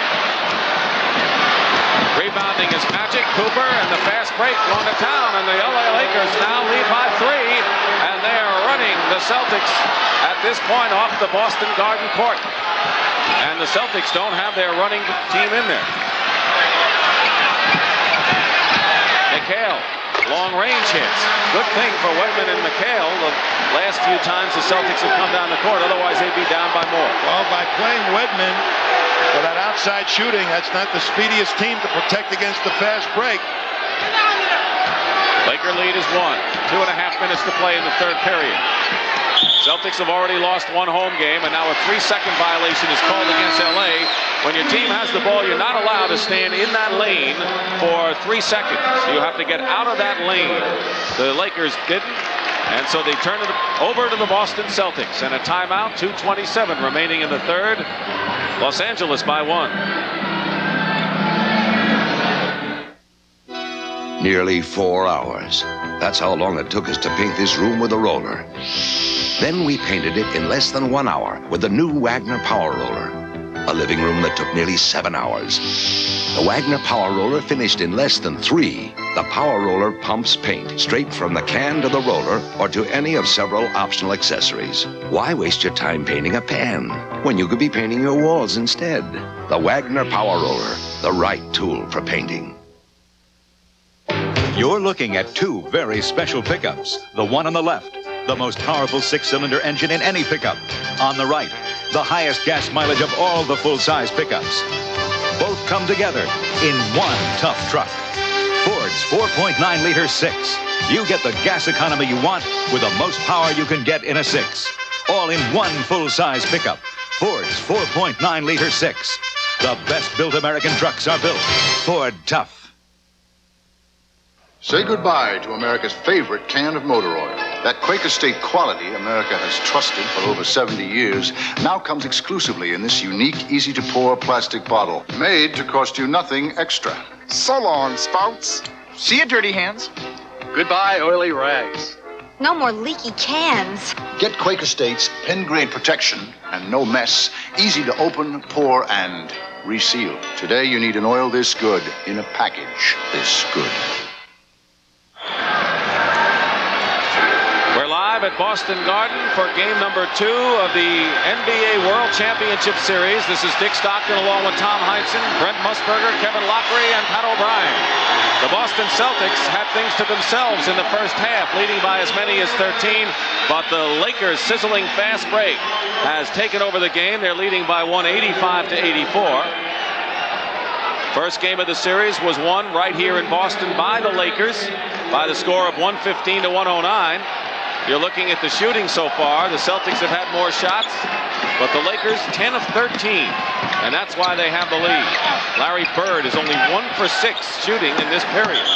Rebounding is Magic. Cooper, and the fast break going to town, and the LA Lakers now lead by 3, and they are running the Celtics at this point off the Boston Garden court. And the Celtics don't have their running team in there. McHale, long range hits. Good thing for Wedman and McHale the last few times the Celtics have come down the court, otherwise they'd be down by more. Well, by playing Wedman for that outside shooting, that's not the speediest team to protect against the fast break. Laker lead is 1. 2.5 minutes to play in the third period. Celtics have already lost 1 home game, and now a 3-second violation is called against LA. When your team has the ball, you're not allowed to stand in that lane for 3 seconds. You have to get out of that lane. The Lakers didn't, and so they turn it over to the Boston Celtics. And a timeout, 2:27 remaining in the third. Los Angeles by 1. Nearly 4 hours. That's how long it took us to paint this room with a roller. Then we painted it in less than 1 hour with the new Wagner Power Roller. A living room that took nearly 7 hours. The Wagner Power Roller finished in less than 3. The Power Roller pumps paint straight from the can to the roller or to any of several optional accessories. Why waste your time painting a pan when you could be painting your walls instead? The Wagner Power Roller, the right tool for painting. You're looking at 2 very special pickups. The one on the left, the most powerful 6-cylinder engine in any pickup. On the right, the highest gas mileage of all the full-size pickups. Both come together in one tough truck. Ford's 4.9-liter 6. You get the gas economy you want with the most power you can get in a 6. All in one full-size pickup. Ford's 4.9-liter 6. The best-built American trucks are built Ford Tough. Say goodbye to America's favorite can of motor oil. That Quaker State quality America has trusted for over 70 years now comes exclusively in this unique, easy-to-pour plastic bottle, made to cost you nothing extra. So long, spouts. See you, dirty hands. Goodbye, oily rags. No more leaky cans. Get Quaker State's pen-grade protection and no mess, easy to open, pour, and reseal. Today, you need an oil this good in a package this good. We're live at Boston Garden for game number 2 of the NBA World Championship Series. This is Dick Stockton along with Tom Heinsohn, Brent Musburger, Kevin Lockery, and Pat O'Brien. The Boston Celtics had things to themselves in the first half, leading by as many as 13, but the Lakers' sizzling fast break has taken over the game. They're leading by 185-84. First game of the series was won right here in Boston by the Lakers by the score of 115-109. You're looking at the shooting so far. The Celtics have had more shots, but the Lakers 10 of 13, and that's why they have the lead. Larry Bird is only 1 for 6 shooting in this period.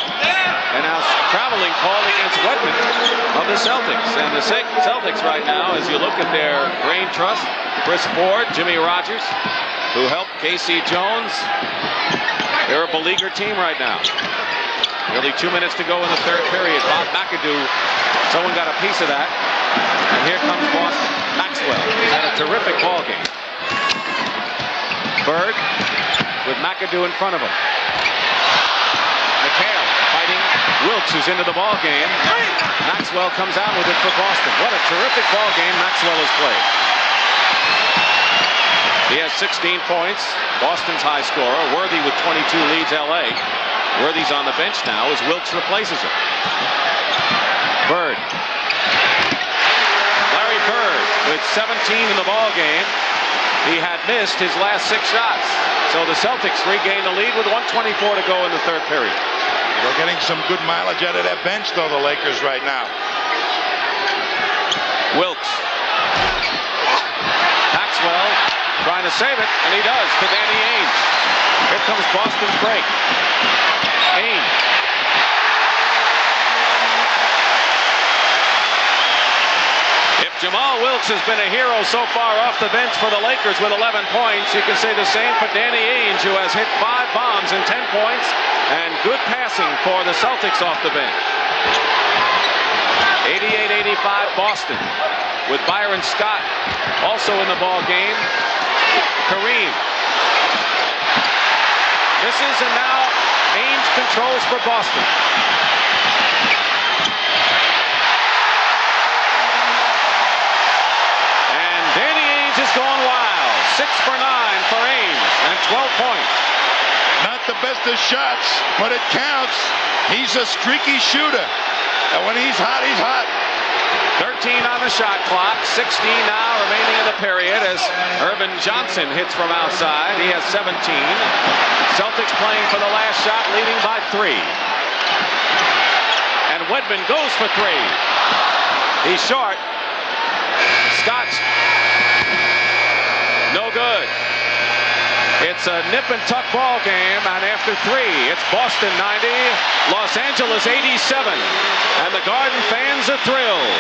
And now traveling call against Wedman of the Celtics. And the Celtics right now, as you look at their brain trust, Chris Ford, Jimmy Rogers, who helped K.C. Jones. They're a beleaguered team right now. Nearly 2 minutes to go in the third period. Bob McAdoo, someone got a piece of that. And here comes Boston. Maxwell has had a terrific ball game. Bird with McAdoo in front of him. McHale fighting Wilkes, who's into the ball game. Maxwell comes out with it for Boston. What a terrific ball game Maxwell has played. He has 16 points. Boston's high scorer. Worthy with 22 leads L.A. Worthy's on the bench now as Wilkes replaces him. Bird. Larry Bird with 17 in the ball game. He had missed his last 6 shots. So the Celtics regain the lead with 1:24 to go in the third period. They're getting some good mileage out of that bench, though, the Lakers right now. Wilkes. Maxwell trying to save it, and he does to Danny Ainge. Here comes Boston's break. Ainge. If Jamal Wilkes has been a hero so far off the bench for the Lakers with 11 points, you can say the same for Danny Ainge, who has hit 5 bombs and 10 points, and good passing for the Celtics off the bench. 88-85 Boston with Byron Scott also in the ball game. Kareem misses, and now Ainge controls for Boston. And Danny Ainge is going wild. 6 for 9 for Ainge and 12 points. Not the best of shots, but it counts. He's a streaky shooter. And when he's hot, he's hot. 13 on the shot clock. 16 now remaining in the period as Irvin Johnson hits from outside. He has 17. Celtics playing for the last shot, leading by 3. And Wedman goes for 3. He's short. Scott's no good. It's a nip and tuck ball game, and after 3, it's Boston 90, Los Angeles 87, and the Garden fans are thrilled.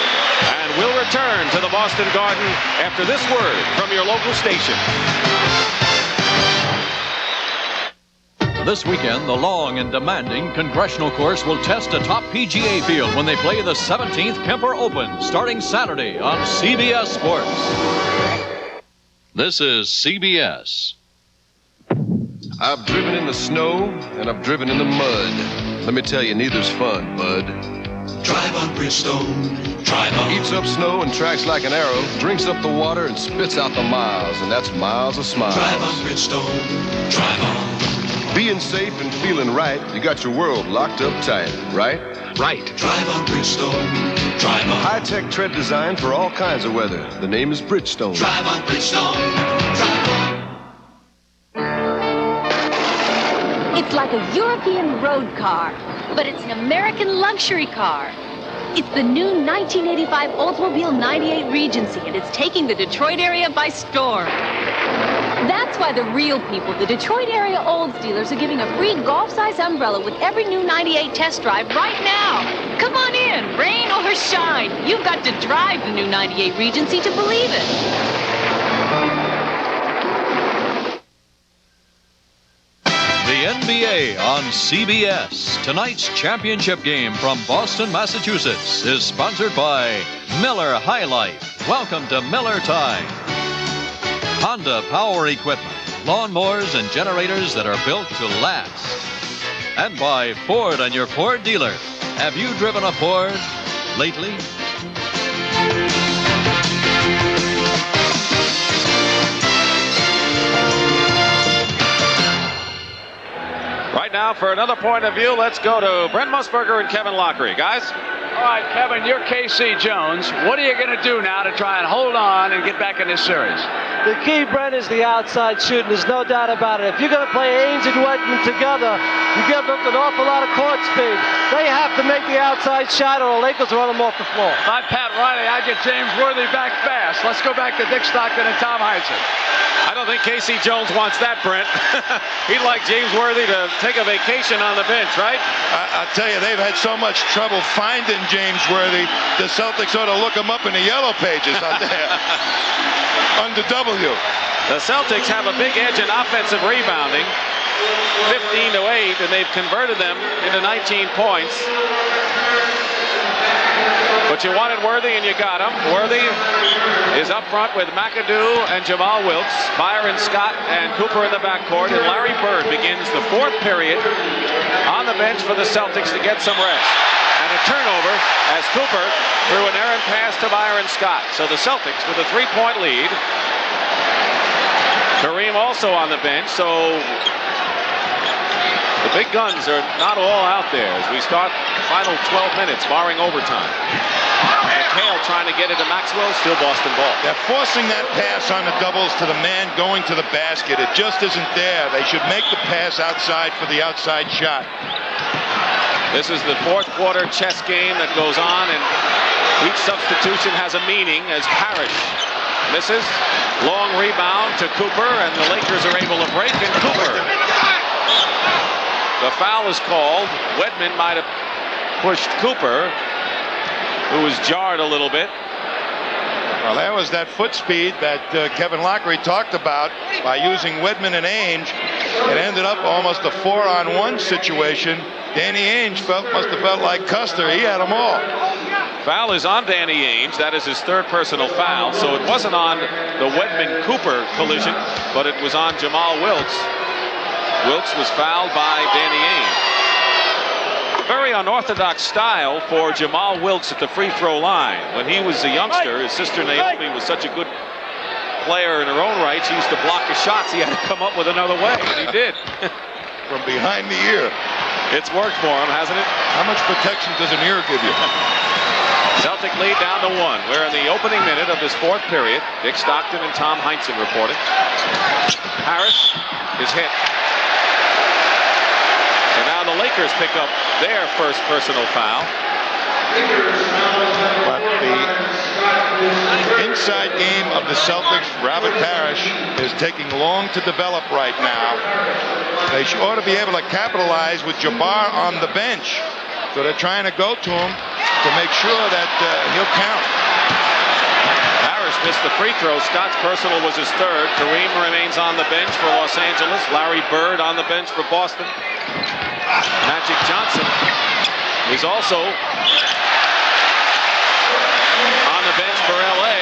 And we'll return to the Boston Garden after this word from your local station. This weekend, the long and demanding Congressional course will test a top PGA field when they play the 17th Kemper Open, starting Saturday on CBS Sports. This is CBS. I've driven in the snow, and I've driven in the mud. Let me tell you, neither's fun, bud. Drive on Bridgestone, drive on. Eats up snow and tracks like an arrow, drinks up the water and spits out the miles, and that's miles of smiles. Drive on Bridgestone, drive on. Being safe and feeling right, you got your world locked up tight, right? Right. Drive on Bridgestone, drive on. High-tech tread design for all kinds of weather. The name is Bridgestone. Drive on Bridgestone, drive on. It's like a European road car, but it's an American luxury car. It's the new 1985 Oldsmobile 98 Regency, and it's taking the Detroit area by storm. That's why the real people, the Detroit area Olds dealers, are giving a free golf-size umbrella with every new 98 test drive right now. Come on in, rain or shine. You've got to drive the new 98 Regency to believe it. The NBA on CBS. Tonight's championship game from Boston, Massachusetts is sponsored by Miller High Life. Welcome to Miller Time. Honda Power Equipment, lawnmowers and generators that are built to last. And by Ford and your Ford dealer. Have you driven a Ford lately? Right now, for another point of view, let's go to Brent Musburger and Kevin Lockery. Guys? All right, Kevin, you're K.C. Jones. What are you going to do now to try and hold on and get back in this series? The key, Brent, is the outside shooting. There's no doubt about it. If you're going to play Ainge and Wedman together, you give up an awful lot of court speed. They have to make the outside shot or the Lakers run them off the floor. If I'm Pat Riley, I get James Worthy back fast. Let's go back to Dick Stockton and Tom Heinsohn. I don't think K.C. Jones wants that, Brent. He'd like James Worthy to take a vacation on the bench, right? I'll tell you, they've had so much trouble finding James Worthy. The Celtics ought to look him up in the yellow pages out there. Under W. The Celtics have a big edge in offensive rebounding. 15-8, and they've converted them into 19 points. But you wanted Worthy, and you got him. Worthy is up front with McAdoo and Jamal Wilkes, Byron Scott and Cooper in the backcourt, and Larry Bird begins the fourth period on the bench for the Celtics to get some rest. And a turnover as Cooper threw an errant pass to Byron Scott. So the Celtics with a 3-point lead. Kareem also on the bench, so the big guns are not all out there as we start the final 12 minutes, barring overtime. McHale trying to get it to Maxwell, still Boston ball. They're forcing that pass on the doubles to the man going to the basket. It just isn't there. They should make the pass outside for the outside shot. This is the fourth quarter chess game that goes on, and each substitution has a meaning as Parrish misses. Long rebound to Cooper, and the Lakers are able to break, and Cooper. The foul is called. Wedman might have pushed Cooper, who was jarred a little bit. Well, that was that foot speed that Kevin Lockery talked about by using Wedman and Ainge. It ended up almost a 4-on-1 situation. Danny Ainge must have felt like Custer. He had them all. Foul is on Danny Ainge. That is his third personal foul. So it wasn't on the Wedman-Cooper collision, but it was on Jamal Wilkes. Wilkes was fouled by Danny Ainge. Very unorthodox style for Jamal Wilkes at the free throw line. When he was a youngster, his sister Naomi was such a good player in her own right. She used to block his shots. He had to come up with another way, and he did. From behind the ear. It's worked for him, hasn't it? How much protection does an ear give you? Celtic lead down to 1. We're in the opening minute of this fourth period. Dick Stockton and Tom Heinsohn reporting. Harris is hit. And now the Lakers pick up their first personal foul. But the inside game of the Celtics, Robert Parrish, is taking long to develop right now. They ought to be able to capitalize with Jabbar on the bench. So they're trying to go to him to make sure that he'll count. Parrish missed the free throw. Scott's personal was his third. Kareem remains on the bench for Los Angeles. Larry Bird on the bench for Boston. Magic Johnson is also on the bench for LA.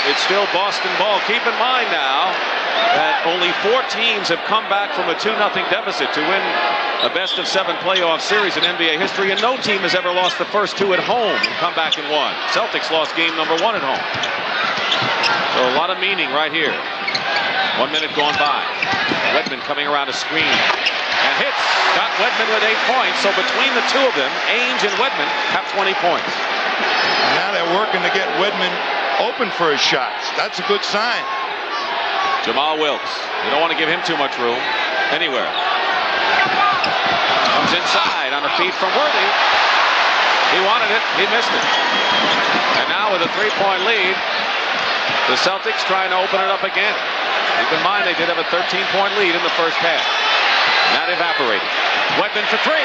It's still Boston ball. Keep in mind now that only 4 teams have come back from a 2-0 deficit to win a best-of-7 playoff series in NBA history, and no team has ever lost the first 2 at home and come back and won. Celtics lost game number 1 at home. So a lot of meaning right here. 1 minute gone by. Wedman coming around a screen and hits. Got Wedman with 8 points. So between the two of them, Ainge and Wedman have 20 points. And now they're working to get Wedman open for his shots. That's a good sign. Jamal Wilkes. You don't want to give him too much room anywhere. Comes inside on a feed from Worthy. He wanted it. He missed it. And now with a 3-point lead, the Celtics trying to open it up again. Keep in mind they did have a 13-point lead in the first half. And that evaporated. Wedman for 3.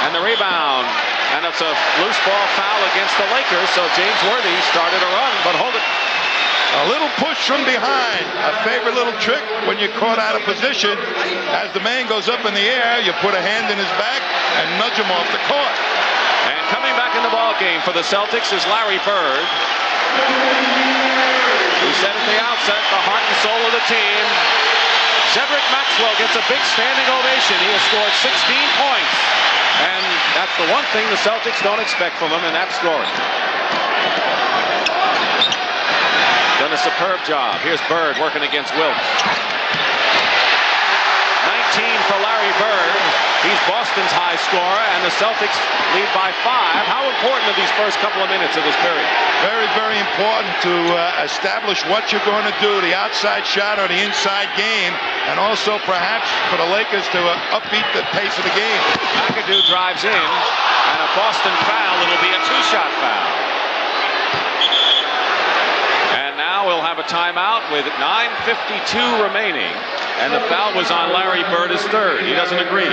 And the rebound. And it's a loose ball foul against the Lakers. So James Worthy started a run, but hold it. A little push from behind. A favorite little trick when you're caught out of position. As the man goes up in the air, you put a hand in his back and nudge him off the court. And coming back in the ball game for the Celtics is Larry Bird. Who said at the outset, the heart and soul of the team. Cedric Maxwell gets a big standing ovation. He has scored 16 points. And that's the one thing the Celtics don't expect from him in that scoring. Done a superb job. Here's Bird working against Wilkes. 19 for Larry Bird. He's Boston's high scorer, and the Celtics lead by 5. How important are these first couple of minutes of this period? Very, very important to establish what you're going to do, the outside shot or the inside game, and also perhaps for the Lakers to upbeat the pace of the game. McAdoo drives in, and a Boston foul. It'll be a 2-shot foul. And now we'll have a timeout with 9:52 remaining. And the foul was on Larry Bird, his third. He doesn't agree.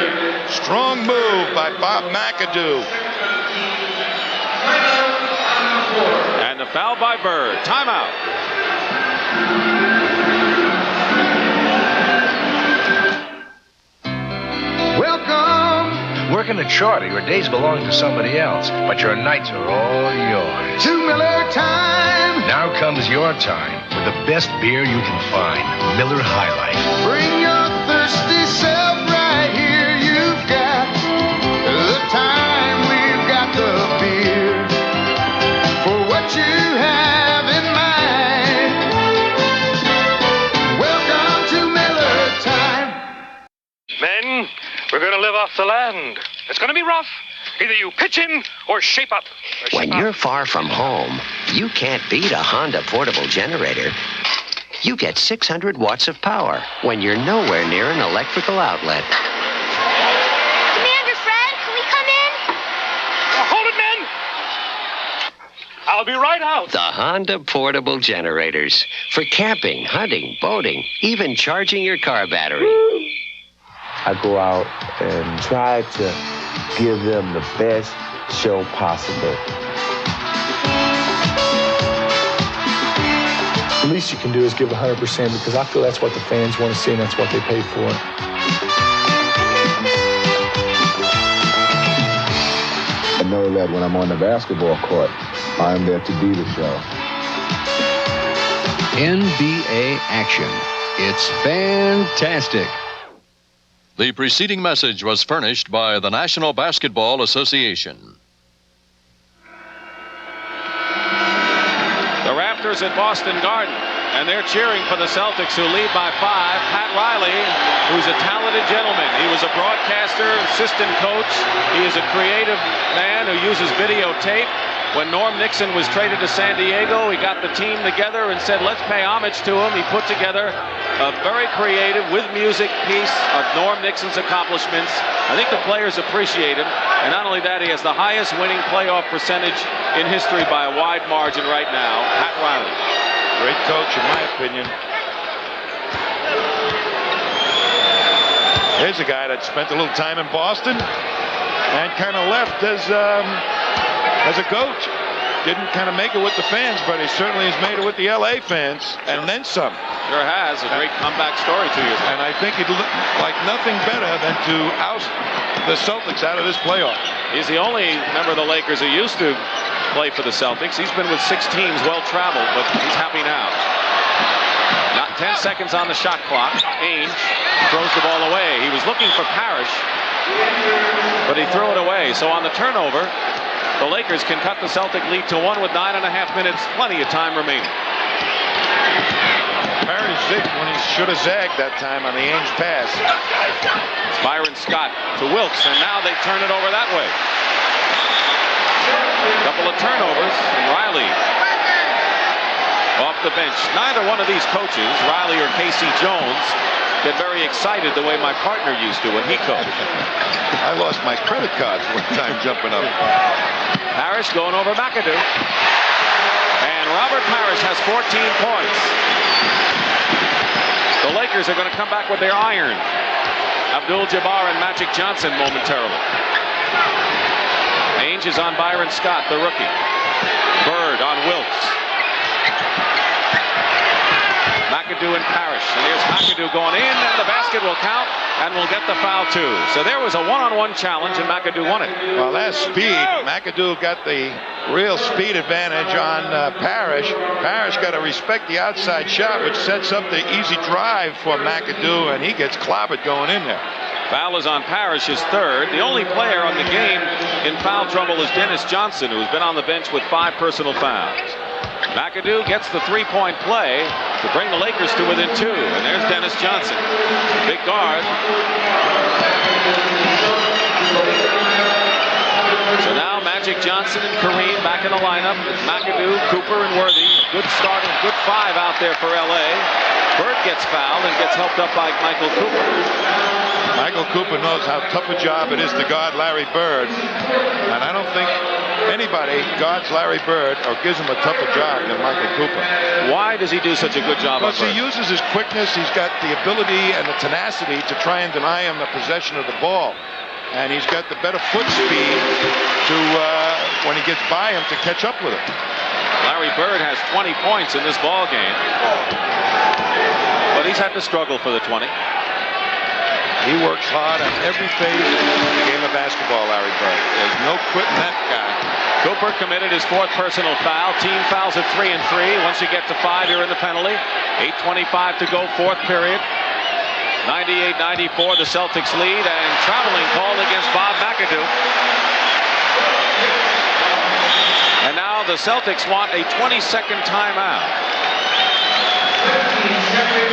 Strong move by Bob McAdoo. And the foul by Bird. Timeout. Welcome. Work working at Shorty, your days belong to somebody else, but your nights are all yours. To Miller time. Now comes your time with the best beer you can find, Miller High Life. Bring your thirsty self right here. You've got the time. We've got the beer for what you have in mind. Welcome to Miller time. Men, we're going to live off the land. It's going to be rough. Either you pitch in or shape up. When you're far from home, you can't beat a Honda portable generator. You get 600 watts of power when you're nowhere near an electrical outlet. Commander Fred, can we come in? Hold it, men! I'll be right out. The Honda portable generators for camping, hunting, boating, even charging your car battery. I go out and try to give them the best show possible. The least you can do is give 100% because I feel that's what the fans want to see and that's what they pay for. I know that when I'm on the basketball court, I'm there to be the show. NBA action. It's fantastic. The preceding message was furnished by the National Basketball Association. The Raptors at Boston Garden, and they're cheering for the Celtics, who lead by 5. Pat Riley, who's a talented gentleman. He was a broadcaster, assistant coach. He is a creative man who uses videotape. When Norm Nixon was traded to San Diego, he got the team together and said, let's pay homage to him. He put together a very creative, with music, piece of Norm Nixon's accomplishments. I think the players appreciate him. And not only that, he has the highest winning playoff percentage in history by a wide margin right now. Pat Riley. Great coach, in my opinion. Here's a guy that spent a little time in Boston and kind of left as a coach. Didn't kind of make it with the fans, but he certainly has made it with the LA fans, and then some. Sure has. A great comeback story 2 years ago. And I think he'd like nothing better than to oust the Celtics out of this playoff. He's the only member of the Lakers who used to play for the Celtics. He's been with 6 teams, well-traveled, but he's happy now. Not 10 seconds on the shot clock. Ainge throws the ball away. He was looking for Parrish, but he threw it away. So on the turnover, the Lakers can cut the Celtic lead to 1 with 9.5 minutes, plenty of time remaining. Parrish zigged when he should have zagged that time on the Ainge pass. It's Byron Scott to Wilkes, and now they turn it over that way. A couple of turnovers, and Riley off the bench. Neither one of these coaches, Riley or Casey Jones, get very excited the way my partner used to when he coached. I lost my credit cards one time jumping up. Parrish going over McAdoo. And Robert Parrish has 14 points. The Lakers are going to come back with their iron. Abdul-Jabbar and Magic Johnson momentarily. Ainge is on Byron Scott, the rookie. Bird on Wilkes. McAdoo and Parrish. And here's McAdoo going in, and the basket will count, and will get the foul too. So there was a one-on-one challenge, and McAdoo won it. Well, that's speed. McAdoo got the real speed advantage on Parrish. Parrish got to respect the outside shot, which sets up the easy drive for McAdoo, and he gets clobbered going in there. Foul is on Parrish, his third. The only player on the game in foul trouble is Dennis Johnson, who's been on the bench with 5 personal fouls. McAdoo gets the three-point play to bring the Lakers to within 2. And there's Dennis Johnson, big guard. So now Magic Johnson and Kareem back in the lineup. McAdoo, Cooper, and Worthy. Good start, a good 5 out there for L.A. Bird gets fouled and gets helped up by Michael Cooper. Michael Cooper knows how tough a job it is to guard Larry Bird. And I don't think anybody guards Larry Bird or gives him a tougher job than Michael Cooper. Why does he do such a good job? Because he uses his quickness. He's got the ability and the tenacity to try and deny him the possession of the ball. And he's got the better foot speed to, when he gets by him, to catch up with him. Larry Bird has 20 points in this ball game. But he's had to struggle for the 20. He works hard on every phase of the game of basketball, Larry Bird. There's no quitting that guy. Cooper committed his 4th personal foul. Team fouls at 3 and 3. Once you get to 5, you're in the penalty. 8:25 to go, 4th period. 98-94, the Celtics lead, and traveling called against Bob McAdoo. And now the Celtics want a 20-second timeout.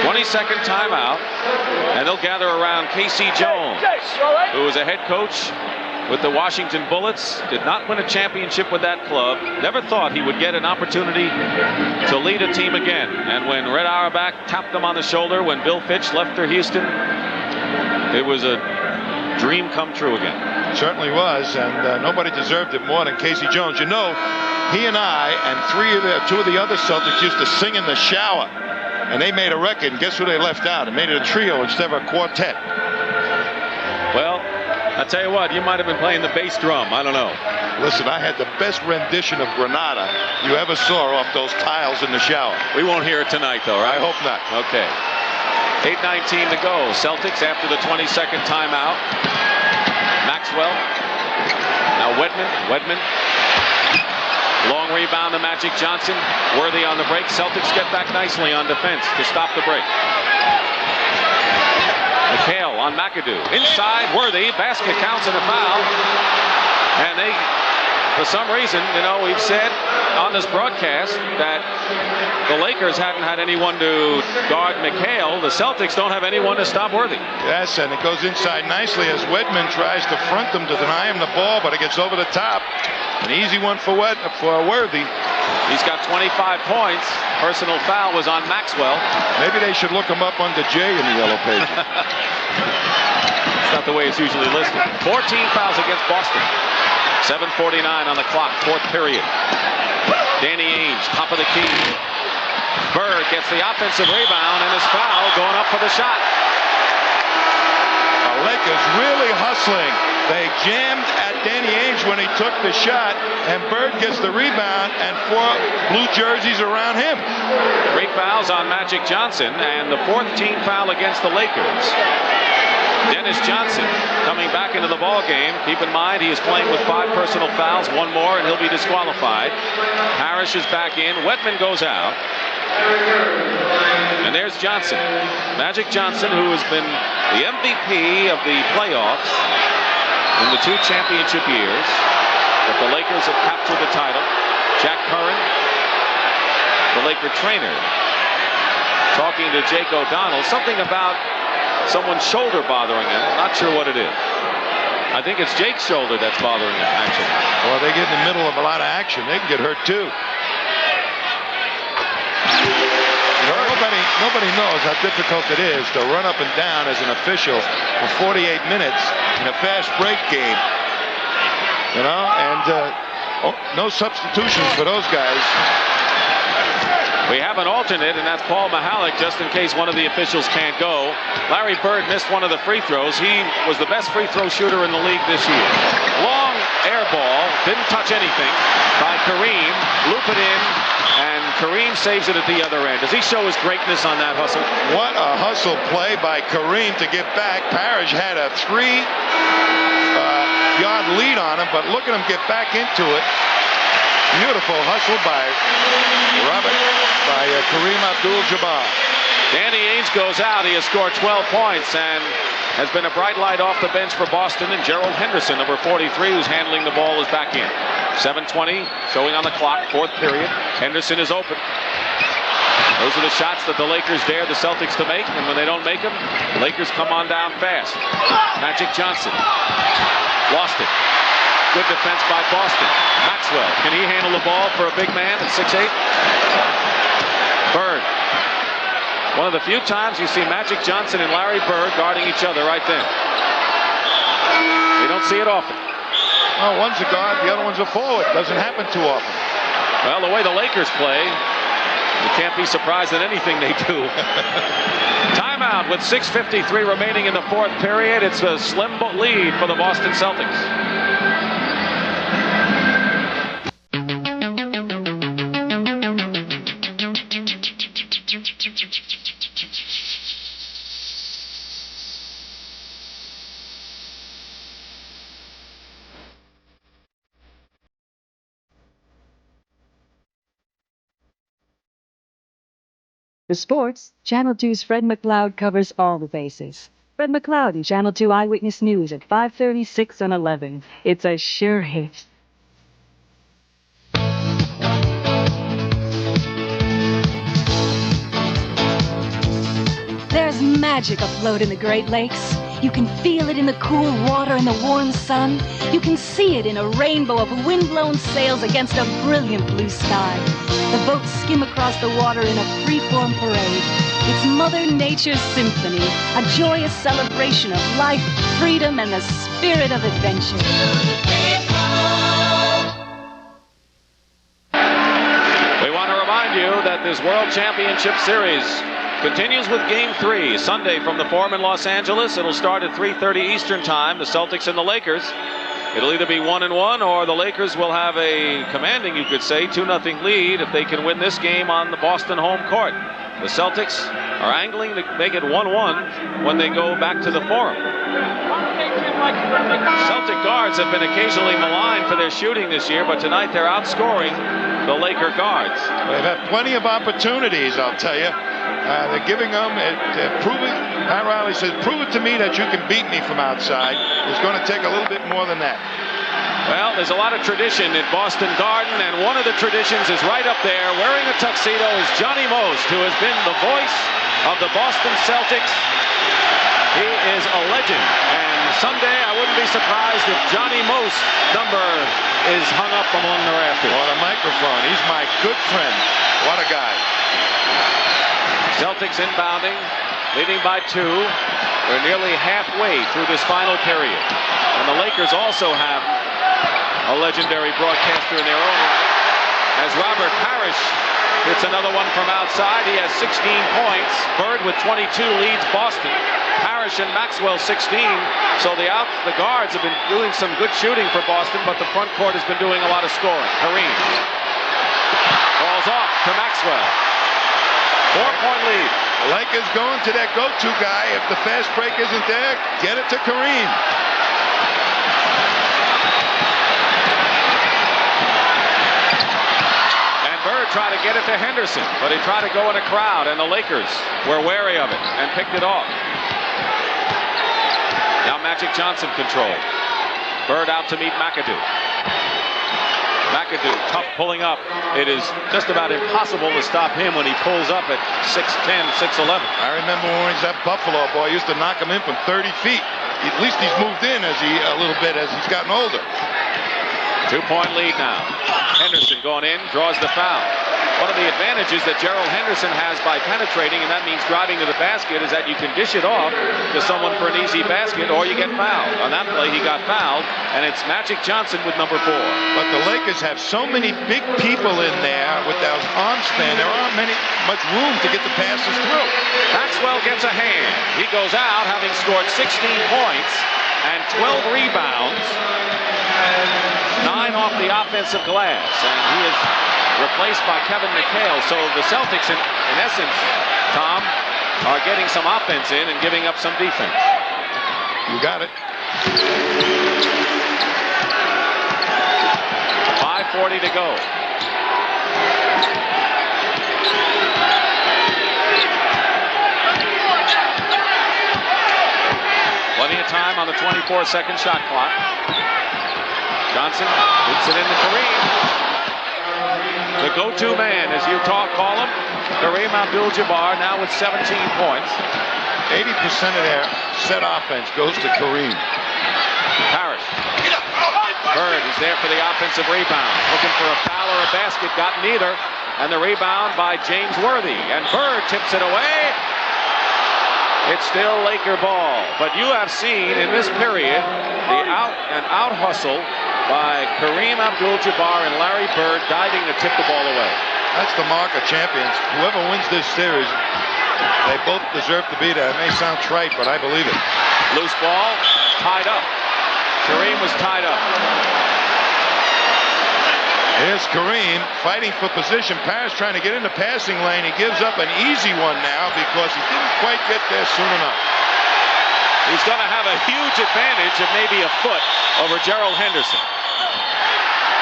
20-second timeout, and they'll gather around Casey Jones, who was a head coach with the Washington Bullets, did not win a championship with that club, never thought he would get an opportunity to lead a team again. And when Red Auerbach tapped him on the shoulder when Bill Fitch left for Houston, it was a dream come true again. Certainly was, and nobody deserved it more than Casey Jones. You know, he and I and 2 of the other Celtics used to sing in the shower, and they made a record, and guess who they left out? And made it a trio instead of a quartet. Well, I tell you what, you might have been playing the bass drum. I don't know. Listen, I had the best rendition of Granada you ever saw off those tiles in the shower. We won't hear it tonight, though, right? I hope not. Okay. 8:19 to go. Celtics after the 20-second timeout. Maxwell. Now Wedman. Long rebound to Magic Johnson. Worthy on the break. Celtics get back nicely on defense to stop the break. McHale on McAdoo. Inside, Worthy. Basket counts and a foul. And they, for some reason, you know, we've said on this broadcast that the Lakers hadn't had anyone to guard McHale. The Celtics don't have anyone to stop Worthy. Yes, and it goes inside nicely as Wedman tries to front them to deny him the ball, but it gets over the top. An easy one for Worthy. He's got 25 points. Personal foul was on Maxwell. Maybe they should look him up under J in the yellow pages. It's not the way it's usually listed. 14 fouls against Boston. 7:49 on the clock, 4th period. Danny Ainge, top of the key. Bird gets the offensive rebound and is fouled going up for the shot. The Lakers really hustling. They jammed at Danny Ainge when he took the shot, and Bird gets the rebound and 4 blue jerseys around him. 3 fouls on Magic Johnson and the 4th team foul against the Lakers. Dennis Johnson coming back into the ball game. Keep in mind he is playing with 5 personal fouls, 1 more and he'll be disqualified. Parrish is back in. Wedman goes out. And there's Johnson. Magic Johnson, who has been the MVP of the playoffs in the 2 championship years that the Lakers have captured the title. Jack Curran, the Laker trainer, talking to Jake O'Donnell. Something about someone's shoulder bothering him. I'm not sure what it is. I think it's Jake's shoulder that's bothering him, actually. Well, they get in the middle of a lot of action. They can get hurt, too. You know, nobody knows how difficult it is to run up and down as an official for 48 minutes in a fast break game. You know, and no substitutions for those guys. We have an alternate, and that's Paul Mihalik, just in case one of the officials can't go. Larry Bird missed one of the free throws. He was the best free throw shooter in the league this year. Long air ball, didn't touch anything, by Kareem. Loop it in, and Kareem saves it at the other end. Does he show his greatness on that hustle? What a hustle play by Kareem to get back. Parrish had a 3-yard lead on him, but look at him get back into it. Beautiful hustle by Kareem Abdul-Jabbar. Danny Ainge goes out. He has scored 12 points and has been a bright light off the bench for Boston. And Gerald Henderson, number 43, who's handling the ball, is back in. 7:20 showing on the clock, 4th period. Henderson is open. Those are the shots that the Lakers dare the Celtics to make, and when they don't make them, the Lakers come on down fast. Magic Johnson lost it. Good defense by Boston. Maxwell, can he handle the ball for a big man at 6'8"? Bird. One of the few times you see Magic Johnson and Larry Bird guarding each other right then. We don't see it often. Well, one's a guard, the other one's a forward. Doesn't happen too often. Well, the way the Lakers play, you can't be surprised at anything they do. Timeout with 6:53 remaining in the 4th period. It's a slim lead for the Boston Celtics. For sports, Channel 2's Fred McLeod covers all the bases. Fred McLeod in Channel 2 Eyewitness News at 5:36 on 11. It's a sure hit. There's magic afloat in the Great Lakes. You can feel it in the cool water and the warm sun. You can see it in a rainbow of wind-blown sails against a brilliant blue sky. The boats skim across the water in a free-form parade. It's Mother Nature's symphony, a joyous celebration of life, freedom, and the spirit of adventure. We want to remind you that this World Championship Series continues with Game 3, Sunday from the Forum in Los Angeles. It'll start at 3:30 Eastern Time, the Celtics and the Lakers. It'll either be 1-1 or the Lakers will have a commanding, you could say, 2-0 lead if they can win this game on the Boston home court. The Celtics are angling to make it 1-1 when they go back to the Forum. Celtic guards have been occasionally maligned for their shooting this year, but tonight they're outscoring the Laker guards. They've had plenty of opportunities, I'll tell you. They're giving them, Pat Riley says, prove it to me that you can beat me from outside. It's going to take a little bit more than that. Well, there's a lot of tradition at Boston Garden, and one of the traditions is right up there. Wearing a tuxedo is Johnny Most, who has been the voice of the Boston Celtics. He is a legend, and someday I wouldn't be surprised if Johnny Most number is hung up among the rafters. On a microphone. He's my good friend. What a guy. Celtics inbounding, leading by 2. We're nearly halfway through this final period. And the Lakers also have a legendary broadcaster in their own right, as Robert Parrish hits another one from outside. He has 16 points. Bird with 22 leads Boston. Parrish and Maxwell 16. So the guards have been doing some good shooting for Boston, but the front court has been doing a lot of scoring. Kareem falls off to Maxwell. 4-point lead. The Lakers going to that go-to guy. If the fast break isn't there, get it to Kareem. And Bird tried to get it to Henderson, but he tried to go in a crowd, and the Lakers were wary of it and picked it off. Now Magic Johnson control. Bird out to meet McAdoo. McAdoo, tough pulling up. It is just about impossible to stop him when he pulls up at 6'10", 6'11". I remember when he's that Buffalo boy, used to knock him in from 30 feet. At least he's moved in a little bit as he's gotten older. 2-point lead now. Henderson going in, draws the foul. One of the advantages that Gerald Henderson has by penetrating, and that means driving to the basket, is that you can dish it off to someone for an easy basket, or you get fouled. On that play, he got fouled, and it's Magic Johnson with number 4. But the Lakers have so many big people in there with those arm span. There aren't much room to get the passes through. Maxwell gets a hand. He goes out having scored 16 points and 12 rebounds, 9 off the offensive glass, and he is replaced by Kevin McHale. So the Celtics, in essence, Tom, are getting some offense in and giving up some defense. You got it. 5:40 to go. Plenty of time on the 24-second shot clock. Johnson hoops it into Kareem. The go-to man, as you call him, Kareem Abdul-Jabbar, now with 17 points. 80% of their set offense goes to Kareem. Parrish. Bird is there for the offensive rebound. Looking for a foul or a basket, got neither. And the rebound by James Worthy. And Bird tips it away. It's still Laker ball. But you have seen in this period the out hustle by Kareem Abdul-Jabbar and Larry Bird diving to tip the ball away. That's the mark of champions. Whoever wins this series, they both deserve to be there. It may sound trite, but I believe it. Loose ball, tied up. Kareem was tied up. Here's Kareem fighting for position. Parrish trying to get in the passing lane. He gives up an easy one now because he didn't quite get there soon enough. He's going to have a huge advantage of maybe a foot over Gerald Henderson.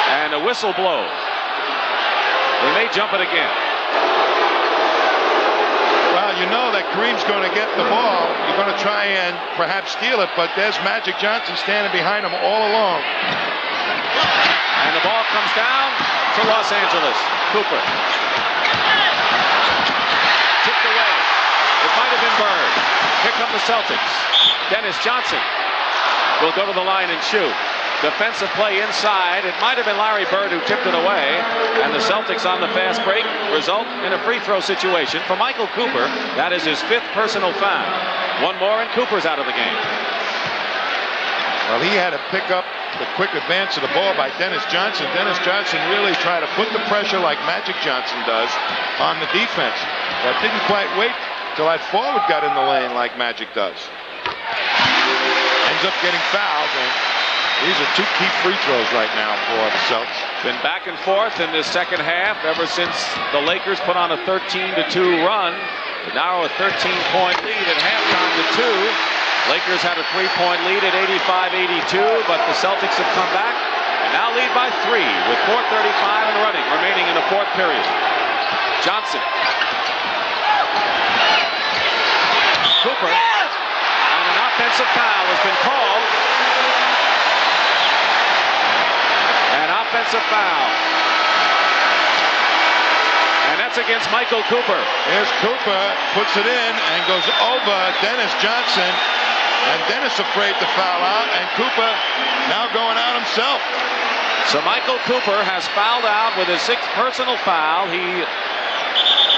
And a whistle blows. They may jump it again. Well, you know that Kareem's going to get the ball. You're going to try and perhaps steal it, but there's Magic Johnson standing behind him all along. And the ball comes down to Los Angeles. Cooper. Tipped away. It might have been Bird. Here come the Celtics. Dennis Johnson will go to the line and shoot. Defensive play inside. It might have been Larry Bird who tipped it away. And the Celtics on the fast break result in a free throw situation for Michael Cooper. That is his 5th personal foul. One more and Cooper's out of the game. Well, he had to pick up the quick advance of the ball by Dennis Johnson. Dennis Johnson really tried to put the pressure like Magic Johnson does on the defense. But didn't quite wait till that forward got in the lane like Magic does. Ends up getting fouled, and these are 2 key free throws right now for the Celtics. Been back and forth in this second half ever since the Lakers put on a 13-2 run. To narrow a 13-point lead at halftime to 2. Lakers had a 3-point lead at 85-82, but the Celtics have come back and now lead by 3 with 4:35 and running remaining in the 4th period. Johnson. Cooper. And an offensive foul has been called. An offensive foul. And that's against Michael Cooper. Here's Cooper, puts it in and goes over Dennis Johnson. And Dennis afraid to foul out, and Cooper now going out himself. So Michael Cooper has fouled out with his 6th personal foul. He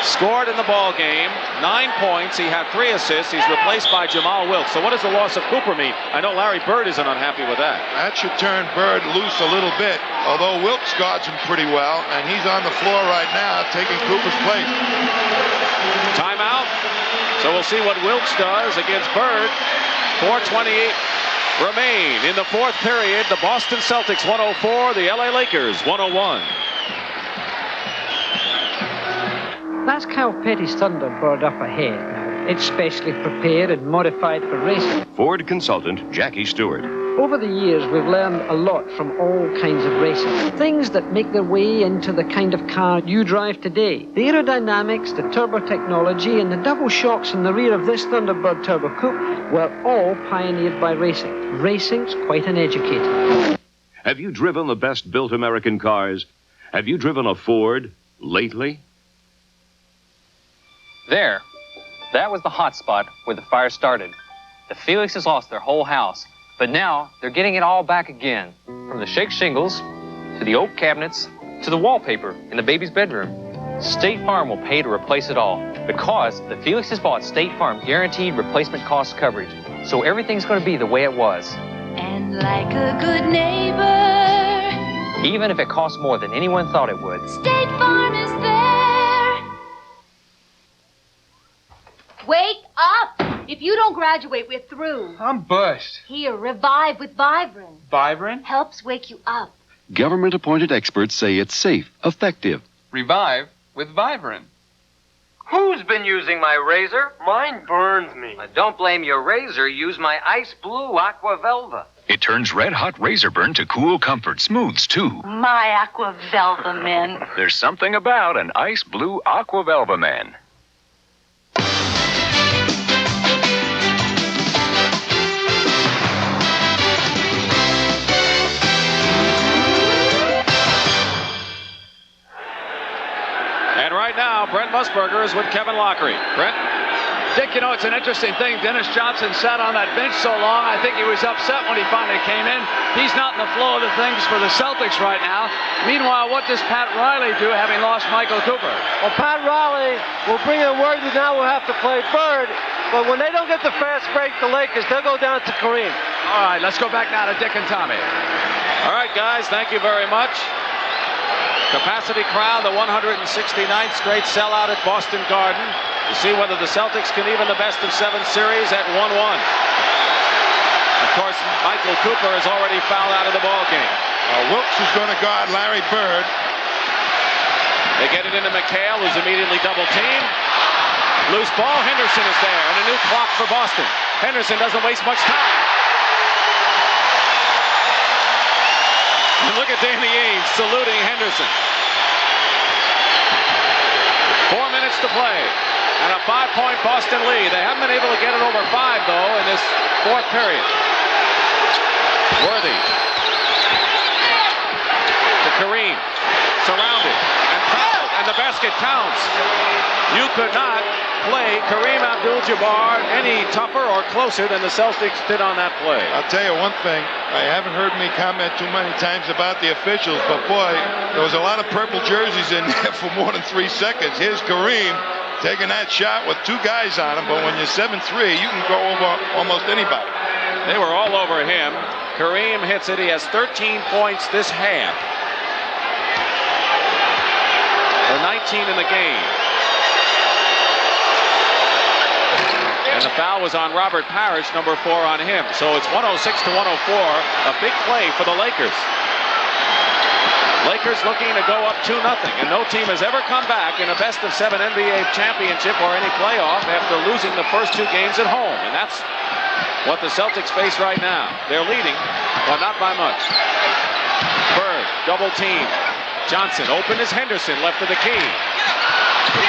scored in the ball game, 9 points. He had 3 assists. He's replaced by Jamal Wilkes. So what does the loss of Cooper mean? I know Larry Bird isn't unhappy with that. That should turn Bird loose a little bit, although Wilkes guards him pretty well, and he's on the floor right now taking Cooper's place. Timeout. So we'll see what Wilkes does against Bird. 4:28 remain in the 4th period. The Boston Celtics 104, the LA Lakers 101. That's Cal Petty's Thunderbird up ahead now. It's specially prepared and modified for racing. Ford consultant Jackie Stewart. Over the years, we've learned a lot from all kinds of racing. Things that make their way into the kind of car you drive today. The aerodynamics, the turbo technology, and the double shocks in the rear of this Thunderbird Turbo Coupe were all pioneered by racing. Racing's quite an educator. Have you driven the best-built American cars? Have you driven a Ford lately? There. That was the hot spot where the fire started. The Felixes lost their whole house. But now, they're getting it all back again. From the shake shingles, to the oak cabinets, to the wallpaper in the baby's bedroom. State Farm will pay to replace it all, because the Felixes bought State Farm guaranteed replacement cost coverage. So everything's going to be the way it was. And like a good neighbor, Even if it costs more than anyone thought it would. State Farm is there. Wake up! If you don't graduate, we're through. I'm bust. Here, revive with Vibrant. Vibrant? Helps wake you up. Government-appointed experts say it's safe, effective. Revive with Vibrant. Who's been using my razor? Mine burns me. Don't blame your razor. Use my Ice Blue Aqua Velva. It turns red-hot razor burn to cool comfort. Smooths, too. My Aqua Velva Men. There's something about an Ice Blue Aqua Velva Man. And right now, Brent Musburger is with Kevin Lockery. Brent? Dick, you know, it's an interesting thing. Dennis Johnson sat on that bench so long, I think he was upset when he finally came in. He's not in the flow of the things for the Celtics right now. Meanwhile, what does Pat Riley do, having lost Michael Cooper? Well, Pat Riley will bring in word that now we'll have to play Bird. But when they don't get the fast break, the Lakers, they'll go down to Kareem. All right, let's go back now to Dick and Tommy. All right, guys, thank you very much. Capacity crowd, the 169th straight sellout at Boston Garden. To see whether the Celtics can even the best-of-7 series at 1-1. Of course, Michael Cooper has already fouled out of the ball game. Wilkes is going to guard Larry Bird. They get it into McHale, who's immediately double-teamed. Loose ball, Henderson is there, and a new clock for Boston. Henderson doesn't waste much time. And look at Danny Ainge saluting Henderson. 4 minutes minutes to play. And a 5-point Boston lead. They haven't been able to get it over 5, though, in this fourth period. Worthy. To Kareem. Surrounded. And fouled. And the basket counts. You could not play Kareem Abdul-Jabbar any tougher or closer than the Celtics did on that play. I'll tell you one thing. I haven't heard me comment too many times about the officials, but boy, there was a lot of purple jerseys in there for more than 3 seconds. Here's Kareem taking that shot with 2 guys on him, but when you're 7'3", you can go over almost anybody. They were all over him. Kareem hits it. He has 13 points this half. They're 19 in the game. And the foul was on Robert Parrish, number 4 on him. So it's 106 to 104, a big play for the Lakers. Lakers looking to go up 2-0, and no team has ever come back in a best-of-7 NBA championship or any playoff after losing the first 2 games at home. And that's what the Celtics face right now. They're leading, but not by much. Bird, double team. Johnson open is Henderson, left of the key.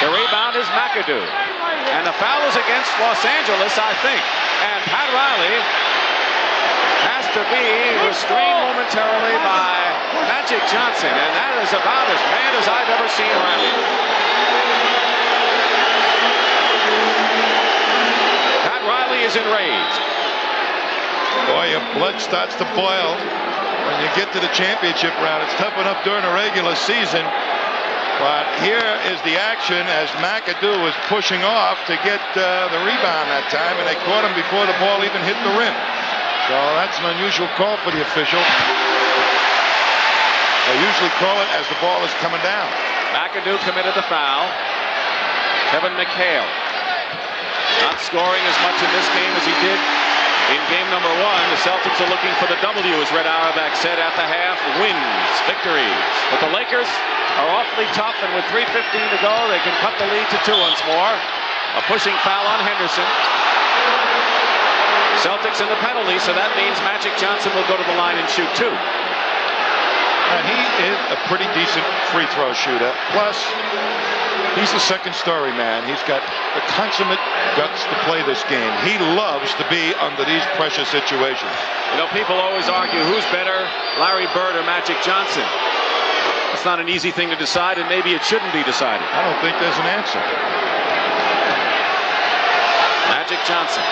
The rebound is McAdoo. And the foul is against Los Angeles, I think. And Pat Riley has to be restrained momentarily by Magic Johnson. And that is about as mad as I've ever seen Riley. Pat Riley is enraged. Boy, your blood starts to boil when you get to the championship round. It's tough enough during the regular season. But here is the action as McAdoo was pushing off to get the rebound that time, and they caught him before the ball even hit the rim. So that's an unusual call for the official. They usually call it as the ball is coming down. McAdoo committed the foul. Kevin McHale not scoring as much in this game as he did in game number 1. The Celtics are looking for the W, as Red Auerbach said at the half. Wins, victories. But the Lakers are awfully tough, and with 3:15 to go, they can cut the lead to 2 once more. A pushing foul on Henderson. Celtics in the penalty, so that means Magic Johnson will go to the line and shoot 2. And he is a pretty decent free throw shooter. Plus, he's the second story man. He's got the consummate guts to play this game. He loves to be under these pressure situations. You know, people always argue who's better, Larry Bird or Magic Johnson. It's not an easy thing to decide, and maybe it shouldn't be decided. I don't think there's an answer. Magic Johnson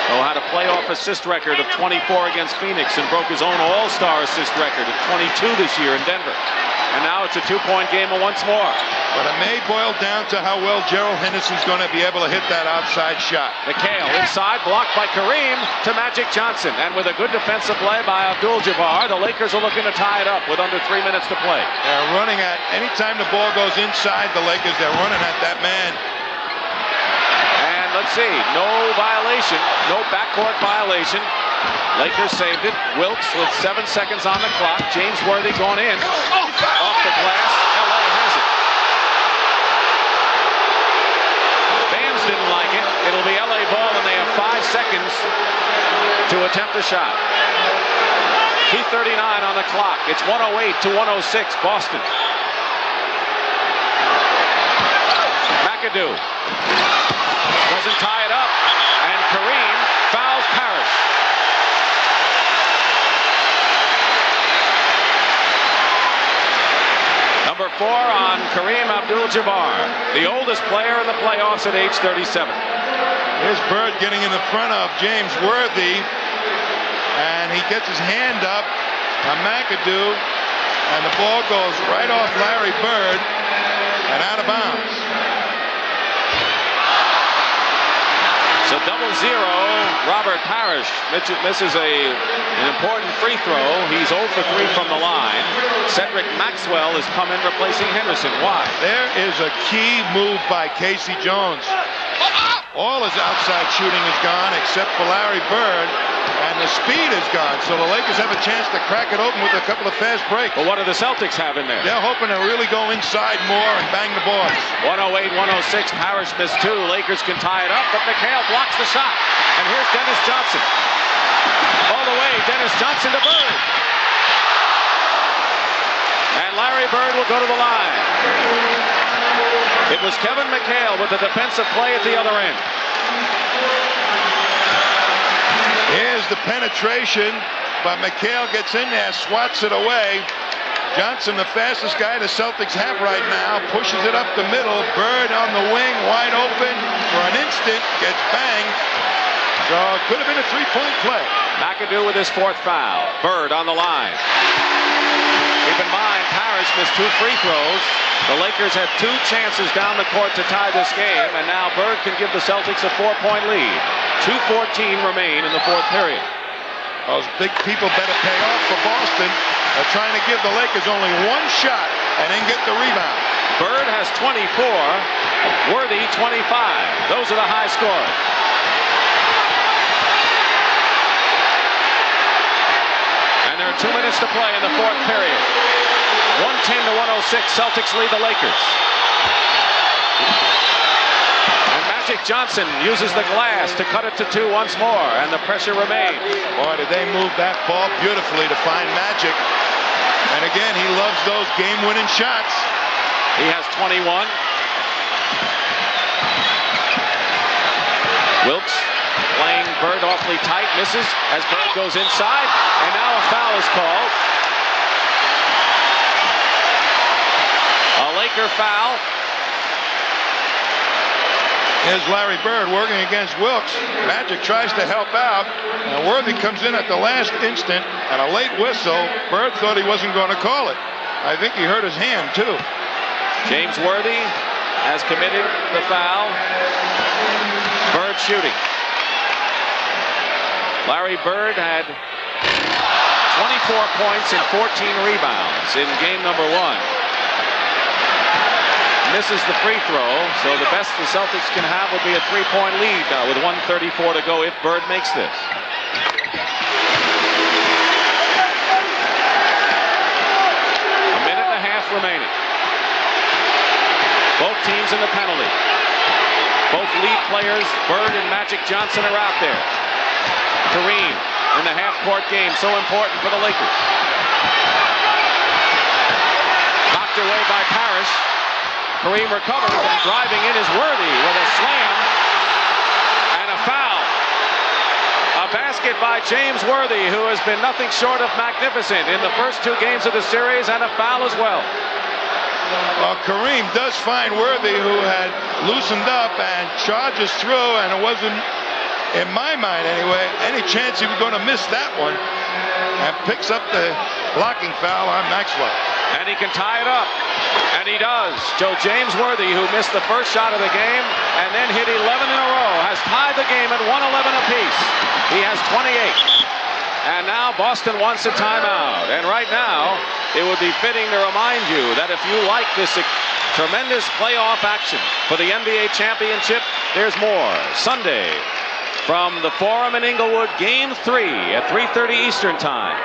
had a playoff assist record of 24 against Phoenix and broke his own all-star assist record of 22 this year in Denver. And now it's a 2-point game once more. But it may boil down to how well Gerald Henderson's going to be able to hit that outside shot. McHale inside, blocked by Kareem to Magic Johnson. And with a good defensive play by Abdul-Jabbar, the Lakers are looking to tie it up with under 3 minutes to play. They're running at, anytime the ball goes inside the Lakers, they're running at that man. And let's see, no violation, no backcourt violation. Lakers saved it. Wilkes with 7 seconds on the clock. James Worthy going in. Off the glass. LA has it. Fans didn't like it. It'll be LA ball, and they have 5 seconds to attempt a shot. 2:39 on the clock. It's 108 to 106, Boston. McAdoo doesn't tie it up, and Kareem fouls Parrish. Number 4 on Kareem Abdul-Jabbar, the oldest player in the playoffs at age 37. Here's Bird getting in the front of James Worthy, and he gets his hand up on McAdoo, and the ball goes right off Larry Bird and out of bounds. So 0-0, Robert Parrish misses an important free throw. He's 0 for 3 from the line. Cedric Maxwell has come in replacing Henderson. Why? There is a key move by Casey Jones. All his outside shooting is gone except for Larry Bird, and the speed is gone. So the Lakers have a chance to crack it open with a couple of fast breaks. But what do the Celtics have in there? They're hoping to really go inside more and bang the boards. 108-106, Parrish missed 2. Lakers can tie it up, but McHale blocks the shot. And here's Dennis Johnson. All the way, Dennis Johnson to Bird. And Larry Bird will go to the line. It was Kevin McHale with the defensive play at the other end. Here's the penetration, but McHale gets in there, swats it away. Johnson, the fastest guy the Celtics have right now, pushes it up the middle. Bird on the wing, wide open for an instant, gets banged. So it could have been a three-point play. McAdoo with his fourth foul. Bird on the line. Keep in mind, Parrish missed 2 free throws. The Lakers had 2 chances down the court to tie this game, and now Bird can give the Celtics a 4-point lead. 2:14 remain in the fourth period. Those big people better pay off for Boston. They're trying to give the Lakers only 1 shot and then get the rebound. Bird has 24, Worthy 25. Those are the high scores. And there are 2 minutes to play in the fourth period. 110-106, Celtics lead the Lakers. And Magic Johnson uses the glass to cut it to 2 once more, and the pressure remains. Boy, did they move that ball beautifully to find Magic. And again, he loves those game-winning shots. He has 21. Wilkes playing Bird awfully tight, misses as Bird goes inside, and now a foul is called. A Laker foul. Here's Larry Bird working against Wilkes. Magic tries to help out, and Worthy comes in at the last instant, and a late whistle. Bird thought he wasn't going to call it. I think he hurt his hand, too. James Worthy has committed the foul. Bird shooting. Larry Bird had 24 points and 14 rebounds in game number 1. Misses the free throw, so the best the Celtics can have would be a 3-point lead with 1:34 to go if Bird makes this. A minute and a half remaining. Both teams in the penalty. Both lead players, Bird and Magic Johnson, are out there. Kareem in the half-court game, so important for the Lakers. Knocked away by Parrish. Kareem recovers, and driving in is Worthy with a slam and a foul. A basket by James Worthy, who has been nothing short of magnificent in the first 2 games of the series, and a foul as well. Well, Kareem does find Worthy, who had loosened up, and charges through, and it wasn't, in my mind anyway, any chance he was going to miss that one, and picks up the blocking foul on Maxwell. And he can tie it up, and he does. So James Worthy, who missed the first shot of the game and then hit 11 in a row, has tied the game at 111 apiece. He has 28. And now Boston wants a timeout. And right now, it would be fitting to remind you that if you like this tremendous playoff action for the NBA championship, there's more. Sunday from the Forum in Inglewood, Game 3 at 3:30 Eastern Time.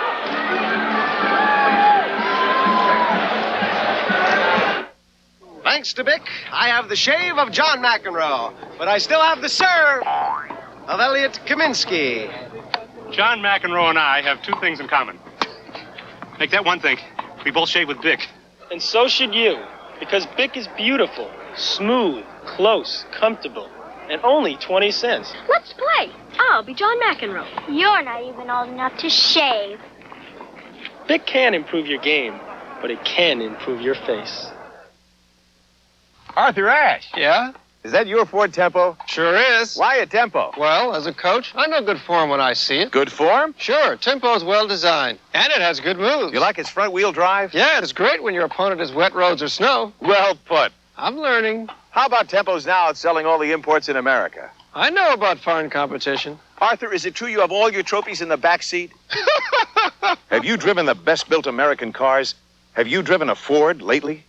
Thanks to Bic, I have the shave of John McEnroe, but I still have the sir of Elliot Kaminsky. John McEnroe and I have 2 things in common. Make that one thing. We both shave with Bic. And so should you, because Bic is beautiful, smooth, close, comfortable, and only 20 cents. Let's play. I'll be John McEnroe. You're not even old enough to shave. Bic can improve your game, but it can improve your face. Arthur Ashe. Yeah? Is that your Ford Tempo? Sure is. Why a Tempo? Well, as a coach, I know good form when I see it. Good form? Sure, Tempo's well designed. And it has good moves. You like its front-wheel drive? Yeah, it's great when your opponent has wet roads or snow. Well put. I'm learning. How about Tempos now outselling all the imports in America? I know about foreign competition. Arthur, is it true you have all your trophies in the back seat? Have you driven the best-built American cars? Have you driven a Ford lately?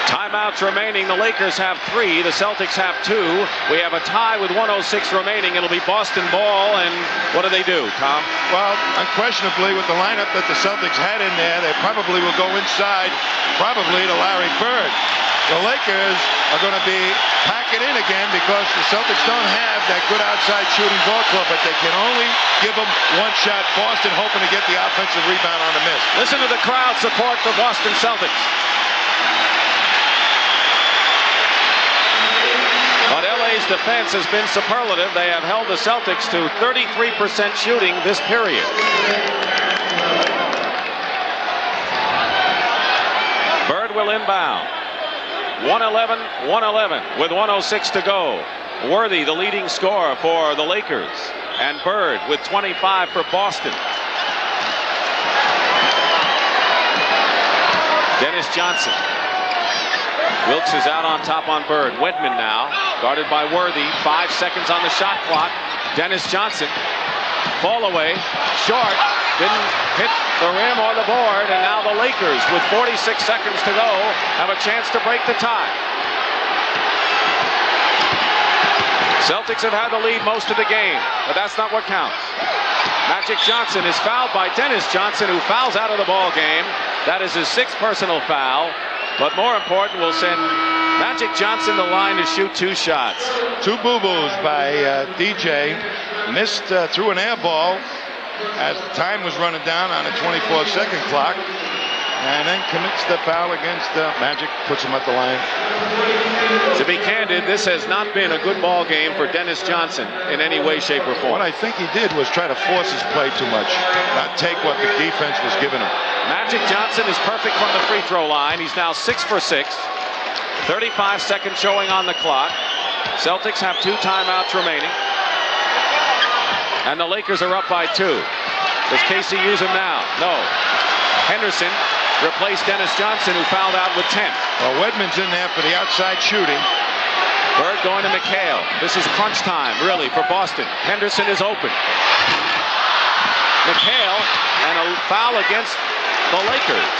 Timeouts remaining. The Lakers have 3. The Celtics have 2. We have a tie with 1:06 remaining. It'll be Boston ball. And what do they do, Tom? Well, unquestionably, with the lineup that the Celtics had in there, they probably will go inside, probably to Larry Bird. the Lakers are going to be packing in again because the Celtics don't have that good outside shooting ball club, but they can only give them one shot. Boston hoping to get the offensive rebound on the miss. Listen to the crowd support for Boston Celtics. But LA's defense has been superlative. They have held the Celtics to 33% shooting this period. Bird will inbound. 111 with 1:06 to go. Worthy, the leading scorer for the Lakers. And Bird with 25 for Boston. Dennis Johnson. Wilkes is out on top on Bird. Wedman now, guarded by Worthy. 5 seconds on the shot clock. Dennis Johnson. Fall away. Short. Didn't hit the rim or the board. And now the Lakers, with 46 seconds to go, have a chance to break the tie. Celtics have had the lead most of the game, but that's not what counts. Magic Johnson is fouled by Dennis Johnson, who fouls out of the ball game. That is his 6th personal foul. But more important, will send Magic Johnson the line to shoot 2 shots. 2 boo-boos by DJ. Missed through an air ball as time was running down on a 24-second clock. And then commits the foul against Magic, puts him at the line. To be candid, this has not been a good ball game for Dennis Johnson in any way, shape, or form. What I think he did was try to force his play too much, not take what the defense was giving him. Magic Johnson is perfect from the free throw line. He's now 6 for 6. 35 seconds showing on the clock. Celtics have 2 timeouts remaining. And the Lakers are up by 2. Does Casey use them now? No. Henderson replaced Dennis Johnson, who fouled out with 10. Well, Wedman's in there for the outside shooting. Bird going to McHale. This is crunch time, really, for Boston. Henderson is open. McHale, and a foul against the Lakers.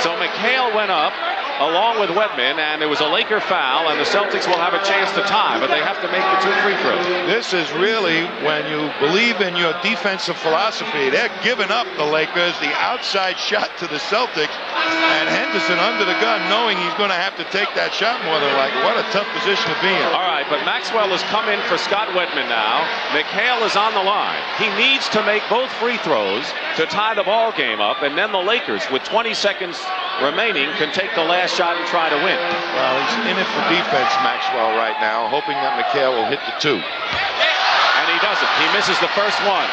So McHale went up along with Wedman, and it was a Laker foul, and the Celtics will have a chance to tie, but they have to make the 2 free throws. This is really when you believe in your defensive philosophy. They're giving up, the Lakers, the outside shot to the Celtics, and Henderson under the gun, knowing he's going to have to take that shot more than likely. What a tough position to be in. All right, but Maxwell has come in for Scott Wedman now. McHale is on the line. He needs to make both free throws to tie the ball game up, and then the Lakers, with 20 seconds remaining, can take the last shot and try to win. Well, he's in it for defense, Maxwell, right now, hoping that McHale will hit the 2. And he doesn't. He misses the first one.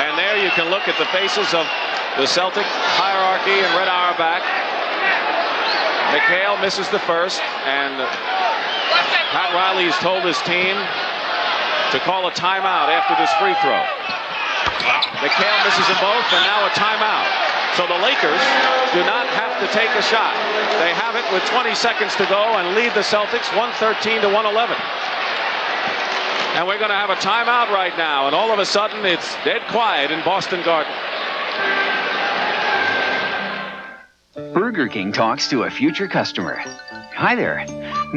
And there you can look at the faces of the Celtic hierarchy and Red Auerbach. McHale misses the first, and Pat Riley has told his team to call a timeout after this free throw. McHale misses them both, and now a timeout. So the Lakers do not have to take a shot. They have it with 20 seconds to go and lead the Celtics 113 to 111. And we're going to have a timeout right now, and all of a sudden it's dead quiet in Boston Garden. Burger King talks to a future customer. Hi there.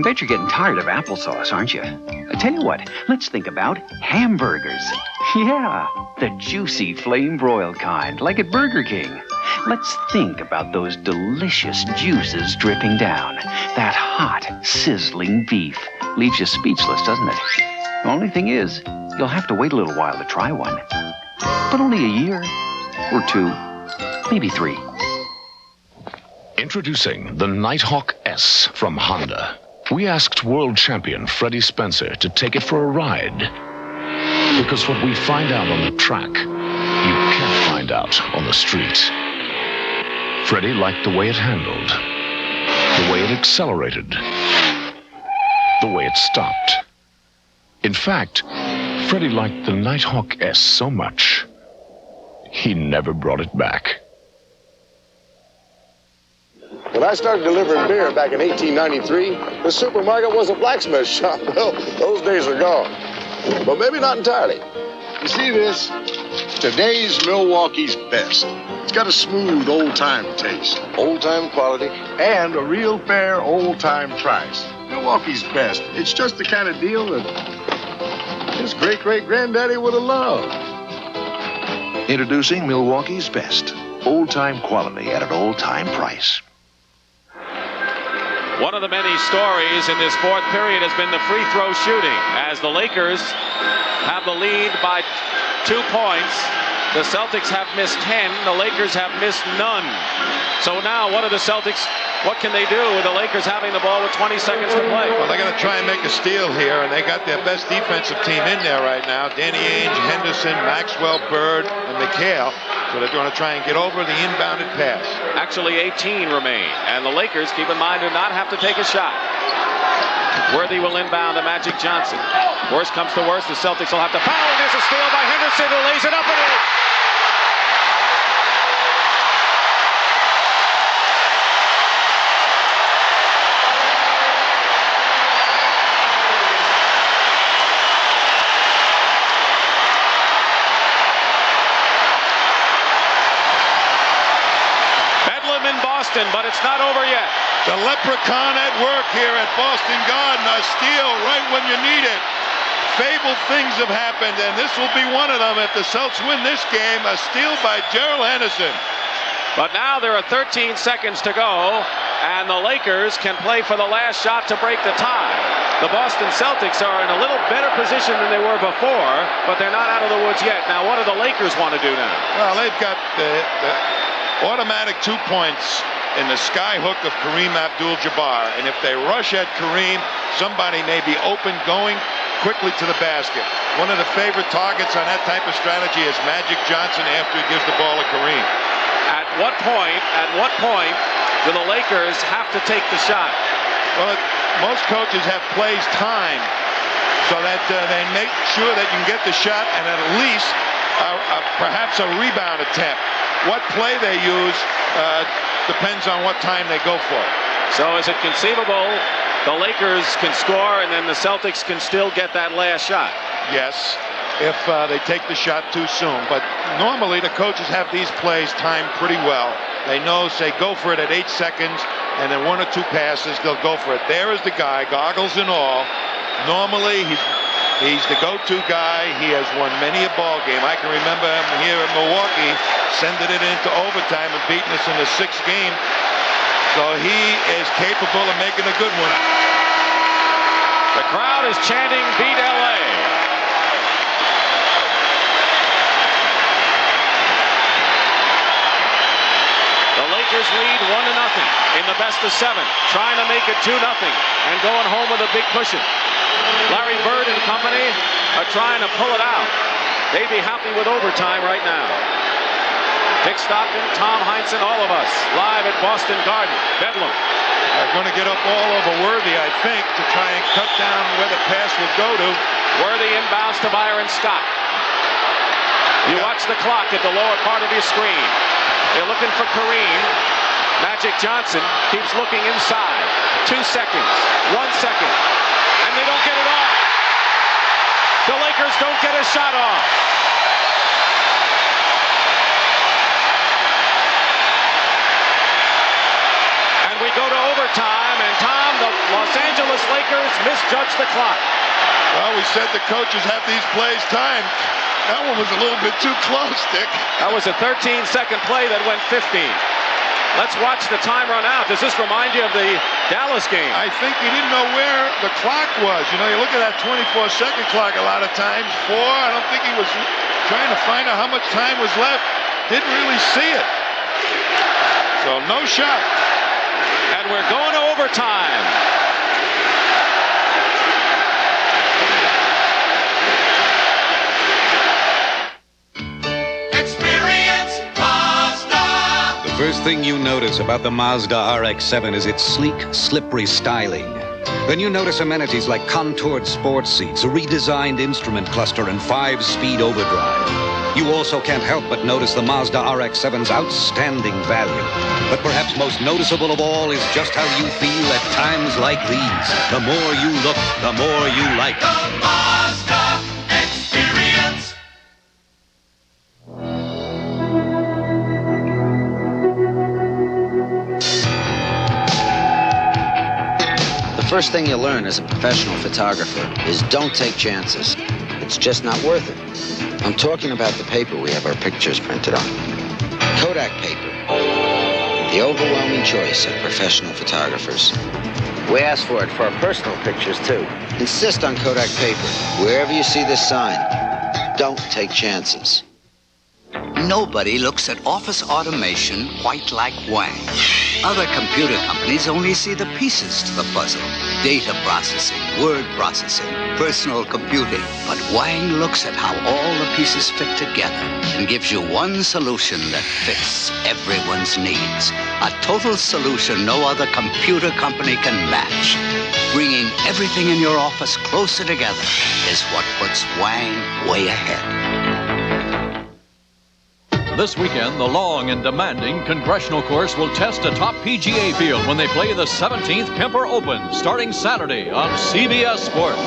Bet you're getting tired of applesauce, aren't you? I tell you what, let's think about hamburgers. Yeah, the juicy flame-broiled kind, like at Burger King. Let's think about those delicious juices dripping down. That hot, sizzling beef. Leaves you speechless, doesn't it? The only thing is, you'll have to wait a little while to try one. But only a year, or 2, maybe 3. Introducing the Nighthawk S from Honda. We asked world champion Freddie Spencer to take it for a ride. Because what we find out on the track, you can't find out on the street. Freddie liked the way it handled, the way it accelerated, the way it stopped. In fact, Freddie liked the Nighthawk S so much, he never brought it back. When I started delivering beer back in 1893, the supermarket was a blacksmith shop. Well, those days are gone. But maybe not entirely. You see this? Today's Milwaukee's best. It's got a smooth, old-time taste. Old-time quality. And a real fair, old-time price. Milwaukee's best. It's just the kind of deal that his great-great-granddaddy would have loved. Introducing Milwaukee's best. Old-time quality at an old-time price. One of the many stories in this fourth period has been the free throw shooting. As the Lakers have the lead by 2 points, the Celtics have missed 10. The Lakers have missed none. So now what are the Celtics? What can they do with the Lakers having the ball with 20 seconds to play? Well, they're going to try and make a steal here, and they got their best defensive team in there right now. Danny Ainge, Henderson, Maxwell, Bird, and McHale. So they're going to try and get over the inbounded pass. Actually, 18 remain, and the Lakers, keep in mind, do not have to take a shot. Worthy will inbound to Magic Johnson. Worst comes to worst, the Celtics will have to foul. There's a steal by Henderson, who lays it up and in. But it's not over yet. The leprechaun at work here at Boston Garden. A steal right when you need it. Fabled things have happened, and this will be one of them if the Celtics win this game. A steal by Gerald Henderson. But now there are 13 seconds to go, and the Lakers can play for the last shot to break the tie. The Boston Celtics are in a little better position than they were before, but they're not out of the woods yet. Now, what do the Lakers want to do now? Well, they've got the automatic 2 points in the sky hook of Kareem Abdul-Jabbar, and if they rush at Kareem, somebody may be open going quickly to the basket. One of the favorite targets on that type of strategy is Magic Johnson after he gives the ball to Kareem. At what point do the Lakers have to take the shot? Well, most coaches have plays timed so that they make sure that you can get the shot and at least perhaps a rebound attempt. What play they use depends on what time they go for. So is it conceivable the Lakers can score and then the Celtics can still get that last shot? Yes, if they take the shot too soon. But normally the coaches have these plays timed pretty well. They know, say, go for it at 8 seconds, and then 1 or 2 passes, they'll go for it. There is the guy, goggles and all. Normally, he's the go-to guy. He has won many a ball game. I can remember him here in Milwaukee sending it into overtime and beating us in the 6th game. So he is capable of making a good one. The crowd is chanting, "Beat LA." The Lakers lead 1-0 in the best of 7, trying to make it 2-0 and going home with a big cushion. Larry Bird and company are trying to pull it out. They'd be happy with overtime right now. Dick Stockton, Tom Heinsohn, all of us, live at Boston Garden, Bedlam. They're going to get up all over Worthy, I think, to try and cut down where the pass will go to. Worthy inbounds to Byron Scott. You watch the clock at the lower part of your screen. They're looking for Kareem. Magic Johnson keeps looking inside. 2 seconds, 1 second. And they don't get it off. The Lakers don't get a shot off. And we go to overtime, and Tom, the Los Angeles Lakers misjudged the clock. Well, we said the coaches have these plays timed. That one was a little bit too close, Dick. That was a 13-second play that went 15. Let's watch the time run out. Does this remind you of the Dallas game? I think he didn't know where the clock was. You know, you look at that 24-second clock a lot of times. 4, I don't think he was trying to find out how much time was left. Didn't really see it. So no shot. And we're going to overtime. The first thing you notice about the Mazda RX-7 is its sleek, slippery styling. Then you notice amenities like contoured sports seats, a redesigned instrument cluster, and 5-speed overdrive. You also can't help but notice the Mazda RX-7's outstanding value. But perhaps most noticeable of all is just how you feel at times like these. The more you look, the more you like. The Mazda Experience. The first thing you learn as a professional photographer is don't take chances. It's just not worth it. I'm talking about the paper we have our pictures printed on. Kodak paper. The overwhelming choice of professional photographers. We asked for it for our personal pictures, too. Insist on Kodak paper. Wherever you see this sign, don't take chances. Nobody looks at office automation quite like Wang. Other computer companies only see the pieces to the puzzle. Data processing, word processing, personal computing. But Wang looks at how all the pieces fit together and gives you one solution that fits everyone's needs. A total solution no other computer company can match. Bringing everything in your office closer together is what puts Wang way ahead. This weekend, the long and demanding Congressional course will test a top PGA field when they play the 17th Kemper Open, starting Saturday on CBS Sports.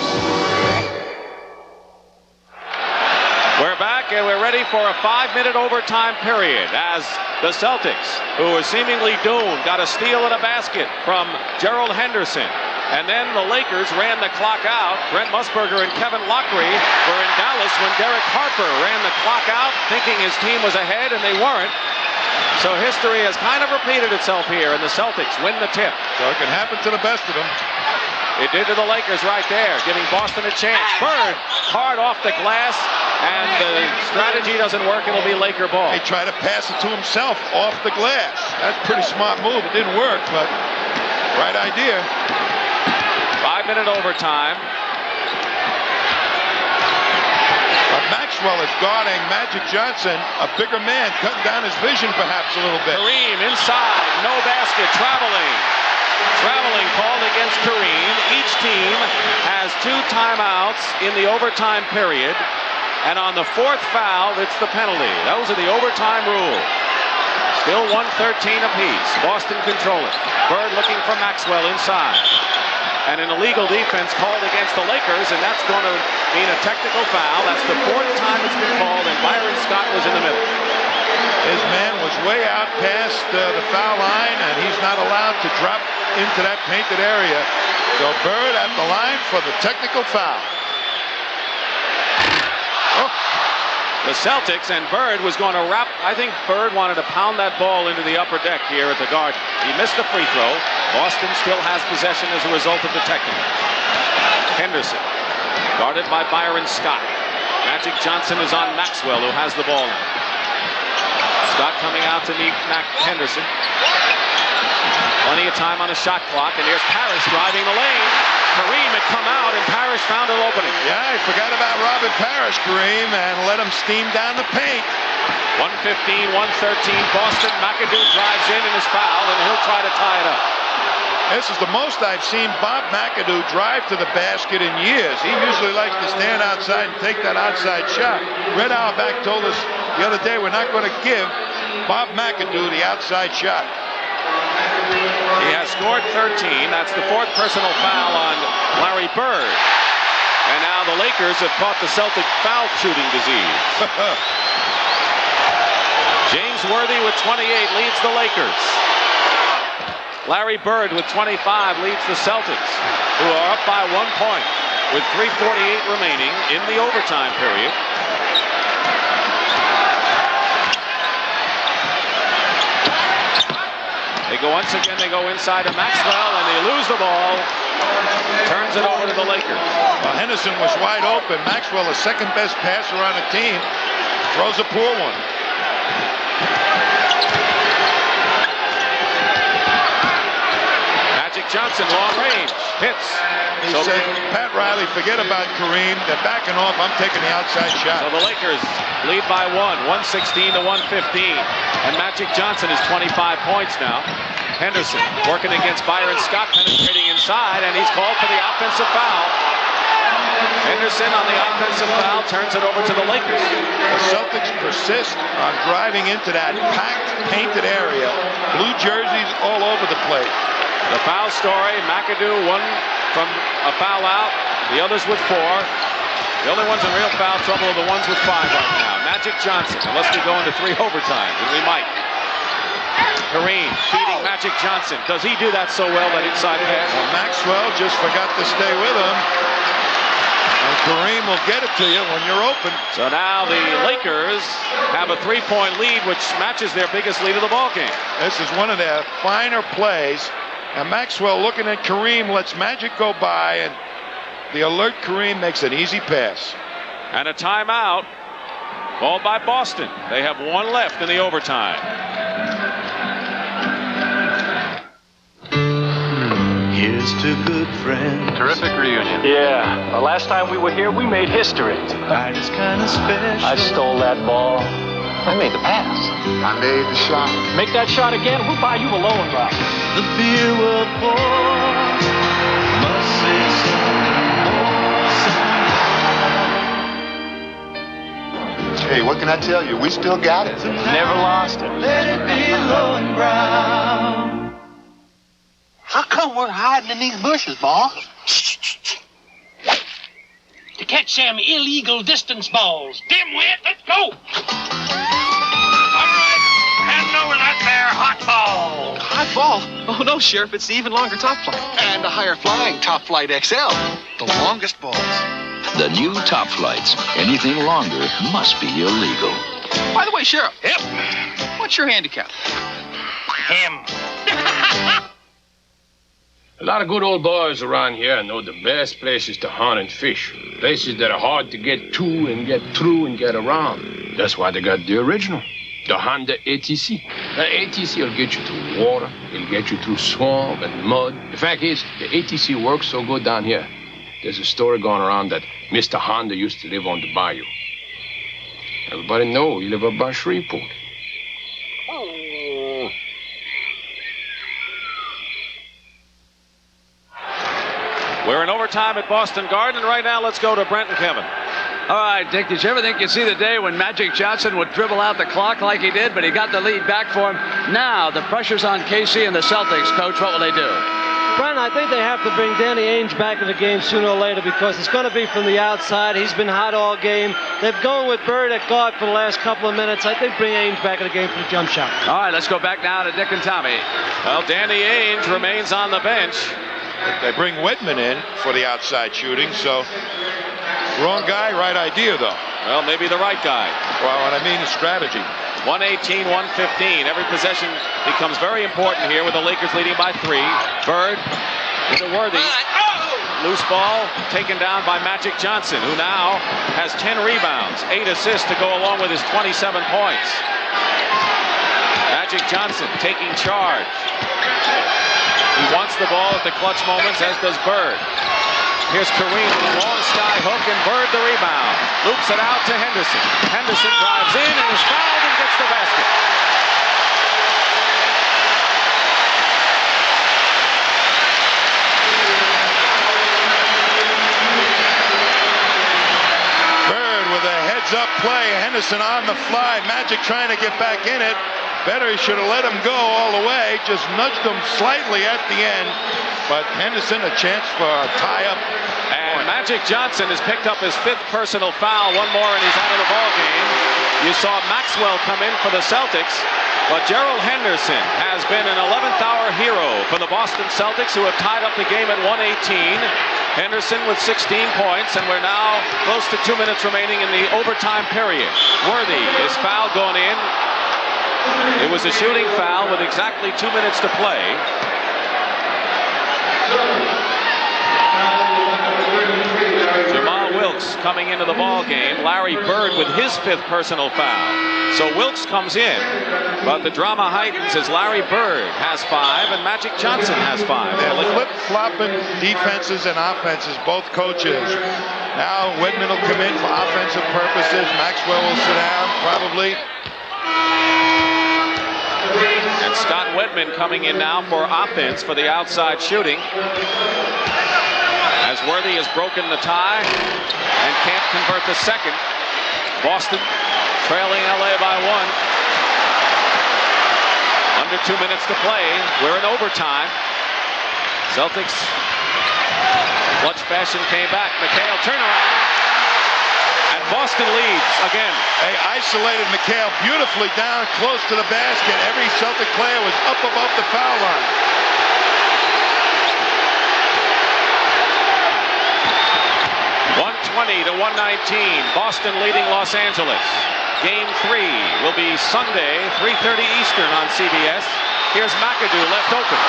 We're back and we're ready for a 5-minute overtime period as the Celtics, who were seemingly doomed, got a steal and a basket from Gerald Henderson. And then the Lakers ran the clock out. Brent Musburger and Kevin Lockery were in Dallas when Derek Harper ran the clock out, thinking his team was ahead, and they weren't. So history has kind of repeated itself here, and the Celtics win the tip. So it can happen to the best of them. It did to the Lakers right there, giving Boston a chance. Bird hard off the glass, and the strategy doesn't work. It'll be Laker ball. He tried to pass it to himself off the glass. That's a pretty smart move. It didn't work, but right idea. 5-minute overtime. But Maxwell is guarding Magic Johnson, a bigger man, cutting down his vision perhaps a little bit. Kareem inside, no basket, traveling. Traveling called against Kareem. Each team has 2 timeouts in the overtime period. And on the 4th foul, it's the penalty. Those are the overtime rules. Still 113 apiece. Boston controlling. Bird looking for Maxwell inside. And an illegal defense called against the Lakers, and that's going to mean a technical foul. That's the 4th time it's been called, and Byron Scott was in the middle. His man was way out past the foul line, and he's not allowed to drop into that painted area. So Bird at the line for the technical foul. Oh. The Celtics, and Bird was going to wrap. I think Bird wanted to pound that ball into the upper deck here at the Garden. He missed the free throw. Boston still has possession as a result of the technical. Henderson, guarded by Byron Scott. Magic Johnson is on Maxwell, who has the ball. Scott coming out to meet Henderson. Plenty of time on the shot clock, and here's Parrish driving the lane. Kareem had come out, and Parrish found an opening. Yeah, I forgot about Robert Parrish, Kareem, and let him steam down the paint. 115, 113. Boston. McAdoo drives in and is fouled, and he'll try to tie it up. This is the most I've seen Bob McAdoo drive to the basket in years. He usually likes to stand outside and take that outside shot. Red Auerbach told us the other day we're not going to give Bob McAdoo the outside shot. He has scored 13. That's the 4th personal foul on Larry Bird. And now the Lakers have caught the Celtic foul shooting disease. James Worthy with 28 leads the Lakers. Larry Bird with 25 leads the Celtics, who are up by 1 point with 3:48 remaining in the overtime period. They go inside to Maxwell, and they lose the ball. Turns it over to the Lakers. Well, Henderson was wide open. Maxwell, the second best passer on the team, throws a poor one. Magic Johnson, long range, hits. He said, Pat Riley, forget about Kareem. They're backing off. I'm taking the outside shot. So the Lakers lead by 116 to 115. And Magic Johnson is 25 points now. Henderson working against Byron Scott, penetrating inside, and he's called for the offensive foul. Henderson on the offensive foul turns it over to the Lakers. The Celtics persist on driving into that packed, painted area. Blue jerseys all over the place. The foul story, McAdoo, one from a foul out, the others with 4. The only ones in real foul trouble are the ones with 5 right now. Magic Johnson, unless we go into 3 overtimes, and we might. Kareem feeding Magic Johnson. Does he do that so well, that inside pass? Well, Maxwell just forgot to stay with him. And Kareem will get it to you when you're open. So now the Lakers have a 3-point lead, which matches their biggest lead of the ballgame. This is one of their finer plays. And Maxwell looking at Kareem, lets Magic go by, and the alert Kareem makes an easy pass. And a timeout called by Boston. They have one left in the overtime. Here's to good friends. Terrific reunion. Yeah, the last time we were here, we made history. Night is kind of special. I stole that ball. I made the pass. I made the shot. Make that shot again, we'll buy you a loan rock. The beer will pour. Must say some more. Hey, what can I tell you? We still got it. Never lost it. Let it be low and brown. How come we're hiding in these bushes, boss? To catch them illegal distance balls. Dimwit, let's go! All right, hand over that there hot ball. Hot ball? Oh, no, Sheriff, it's the even longer top flight. And a higher flying Top Flight XL. The longest balls. The new Top Flights. Anything longer must be illegal. By the way, Sheriff. Yep. What's your handicap? Him. A lot of good old boys around here know the best places to hunt and fish. Places that are hard to get to and get through and get around. That's why they got the original, the Honda ATC. The ATC will get you through water, it'll get you through swamp and mud. The fact is, the ATC works so good down here. There's a story going around that Mr. Honda used to live on the bayou. Everybody know he lived up by Shreveport. We're in overtime at Boston Garden. Right now, let's go to Brent and Kevin. All right, Dick, did you ever think you'd see the day when Magic Johnson would dribble out the clock like he did, but he got the lead back for him? Now, the pressure's on KC and the Celtics. Coach, what will they do? Brent, I think they have to bring Danny Ainge back in the game sooner or later because it's going to be from the outside. He's been hot all game. They've gone with Bird at guard for the last couple of minutes. I think bring Ainge back in the game for the jump shot. All right, let's go back now to Dick and Tommy. Well, Danny Ainge remains on the bench. They bring Wedman in for the outside shooting, so wrong guy, right idea, though. Well, maybe the right guy. Well, what I mean is strategy. 118, 115. Every possession becomes very important here with the Lakers leading by 3. Bird to Worthy. Loose ball taken down by Magic Johnson, who now has 10 rebounds, 8 assists to go along with his 27 points. Magic Johnson taking charge. He wants the ball at the clutch moments, as does Bird. Here's Kareem, long sky hook, and Bird the rebound. Loops it out to Henderson. Henderson drives in and is fouled and gets the basket. Bird with a heads-up play. Henderson on the fly. Magic trying to get back in it. Better, he should have let him go all the way. Just nudged him slightly at the end. But Henderson, a chance for a tie-up. And Magic Johnson has picked up his 5th personal foul. One more and he's out of the ball game. You saw Maxwell come in for the Celtics. But Gerald Henderson has been an 11th hour hero for the Boston Celtics, who have tied up the game at 118. Henderson with 16 points, and we're now close to 2 minutes remaining in the overtime period. Worthy is fouled going in. It was a shooting foul with exactly 2 minutes to play. Jamal Wilkes coming into the ball game. Larry Bird with his 5th personal foul. So Wilkes comes in, but the drama heightens as Larry Bird has 5 and Magic Johnson has 5. They're flip-flopping defenses and offenses, both coaches. Now Wedman will come in for offensive purposes. Maxwell will sit down, probably. And Scott Wedman coming in now for offense for the outside shooting. As Worthy has broken the tie and can't convert the second. Boston trailing LA by 1. Under 2 minutes to play. We're in overtime. Celtics, clutch fashion, came back. McHale turnaround. And Boston leads again. They isolated McHale beautifully down close to the basket. Every Celtic player was up above the foul line. .120 to 119. Boston leading Los Angeles. Game 3 will be Sunday, 3:30 Eastern on CBS. Here's McAdoo left open,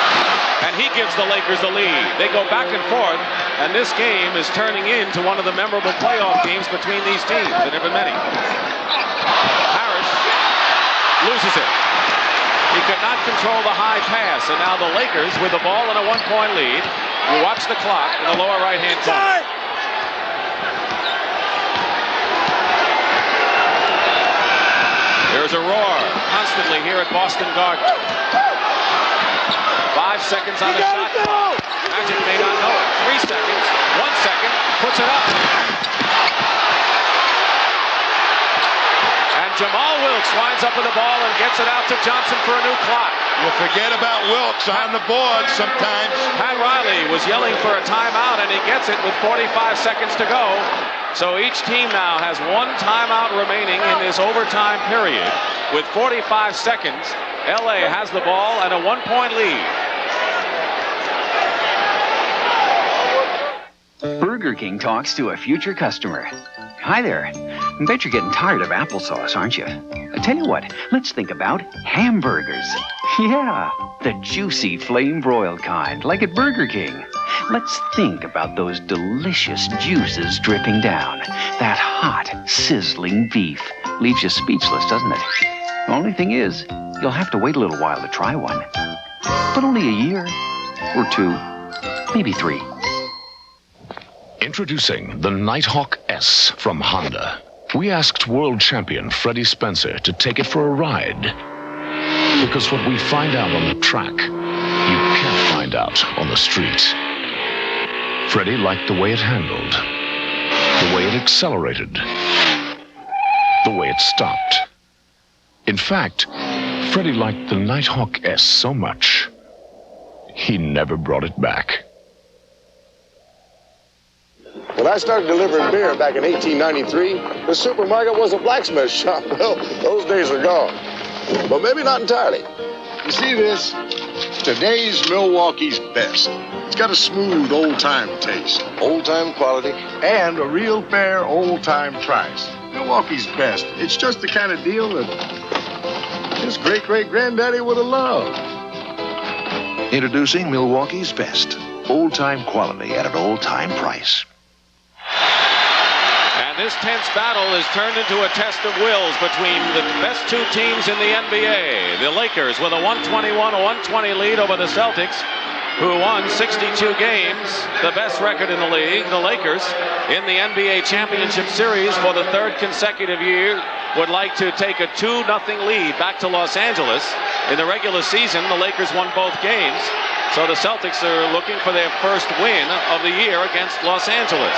and he gives the Lakers the lead. They go back and forth, and this game is turning into one of the memorable playoff games between these teams. There have been many. Harris loses it. He could not control the high pass, and now the Lakers with the ball and a 1-point lead. You watch the clock in the lower right-hand corner. There's a roar constantly here at Boston Garden. 5 seconds on the shot clock. Magic may not know it. 3 seconds, 1 second, puts it up. And Jamal Wilkes winds up with the ball and gets it out to Johnson for a new clock. You forget about Wilkes on the board sometimes. Pat Riley was yelling for a timeout, and he gets it with 45 seconds to go. So each team now has 1 timeout remaining in this overtime period. With 45 seconds, LA has the ball and a 1-point lead. Burger King talks to a future customer. Hi there. Bet you're getting tired of applesauce, aren't you? I tell you what, let's think about hamburgers. Yeah, the juicy flame-broiled kind, like at Burger King. Let's think about those delicious juices dripping down. That hot, sizzling beef. Leaves you speechless, doesn't it? The only thing is, you'll have to wait a little while to try one. But only a year, or 2, maybe 3. Introducing the Nighthawk S from Honda. We asked world champion Freddie Spencer to take it for a ride. Because what we find out on the track, you can't find out on the street. Freddie liked the way it handled, the way it accelerated, the way it stopped. In fact, Freddie liked the Nighthawk S so much, he never brought it back. When I started delivering beer back in 1893, the supermarket was a blacksmith shop. Well, those days are gone. But maybe not entirely. You see this? Today's Milwaukee's best. It's got a smooth, old-time taste. Old-time quality. And a real fair, old-time price. Milwaukee's best. It's just the kind of deal that his great-great-granddaddy would have loved. Introducing Milwaukee's best. Old-time quality at an old-time price. And this tense battle is turned into a test of wills between the best 2 teams in the NBA. The Lakers with a 121-120 lead over the Celtics, who won 62 games, the best record in the league. The Lakers in the NBA Championship Series for the 3rd consecutive year would like to take a 2-0 lead back to Los Angeles. In the regular season, the Lakers won both games, so the Celtics are looking for their first win of the year against Los Angeles.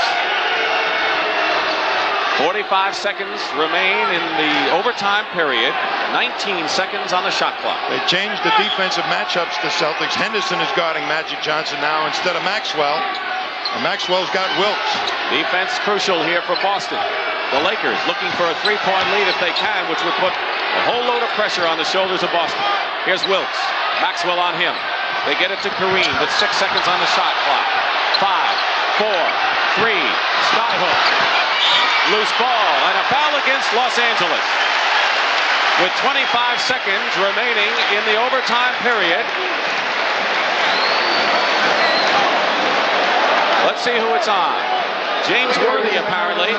45 seconds remain in the overtime period. 19 seconds on the shot clock. They changed the defensive matchups to Celtics. Henderson is guarding Magic Johnson now instead of Maxwell. And Maxwell's got Wilkes. Defense crucial here for Boston. The Lakers looking for a 3-point lead if they can, which would put a whole load of pressure on the shoulders of Boston. Here's Wilkes. Maxwell on him. They get it to Kareem with 6 seconds on the shot clock. 5, 4, 3, skyhook. Loose ball and a foul against Los Angeles. With 25 seconds remaining in the overtime period. Let's see who it's on. James Worthy, apparently.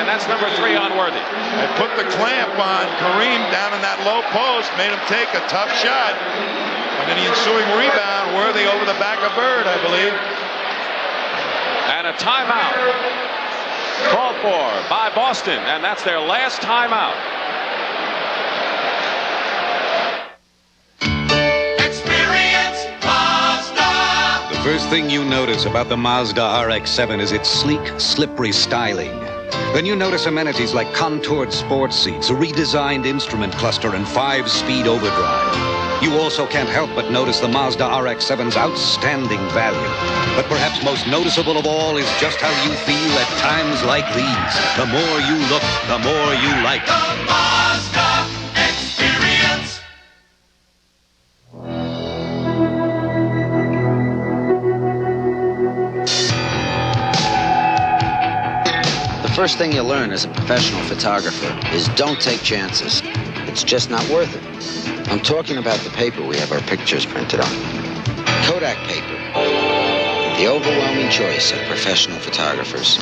And that's number 3 on Worthy. They put the clamp on Kareem down in that low post, made him take a tough shot. And then the ensuing rebound, Worthy over the back of Bird, I believe. And a timeout called for by Boston, and that's their last timeout. Experience Mazda. The first thing you notice about the Mazda RX-7 is its sleek, slippery styling. Then you notice amenities like contoured sports seats, a redesigned instrument cluster, and 5-speed overdrive. You also can't help but notice the Mazda RX-7's outstanding value. But perhaps most noticeable of all is just how you feel at times like these. The more you look, the more you like. The Mazda Experience. The first thing you learn as a professional photographer is don't take chances. It's just not worth it. I'm talking about the paper we have our pictures printed on. Kodak paper. The overwhelming choice of professional photographers.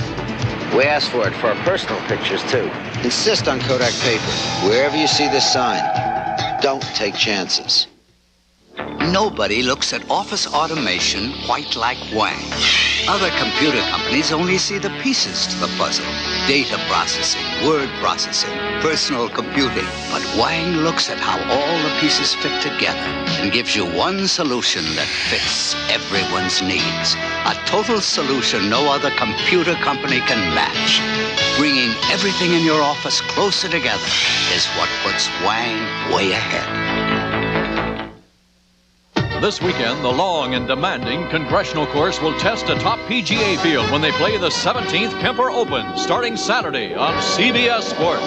We ask for it for our personal pictures, too. Insist on Kodak paper. Wherever you see this sign, don't take chances. Nobody looks at office automation quite like Wang. Other computer companies only see the pieces to the puzzle. Data processing, word processing, personal computing. But Wang looks at how all the pieces fit together and gives you one solution that fits everyone's needs. A total solution no other computer company can match. Bringing everything in your office closer together is what puts Wang way ahead. This weekend, the long and demanding Congressional course will test a top PGA field when they play the 17th Pimper Open, starting Saturday on CBS Sports.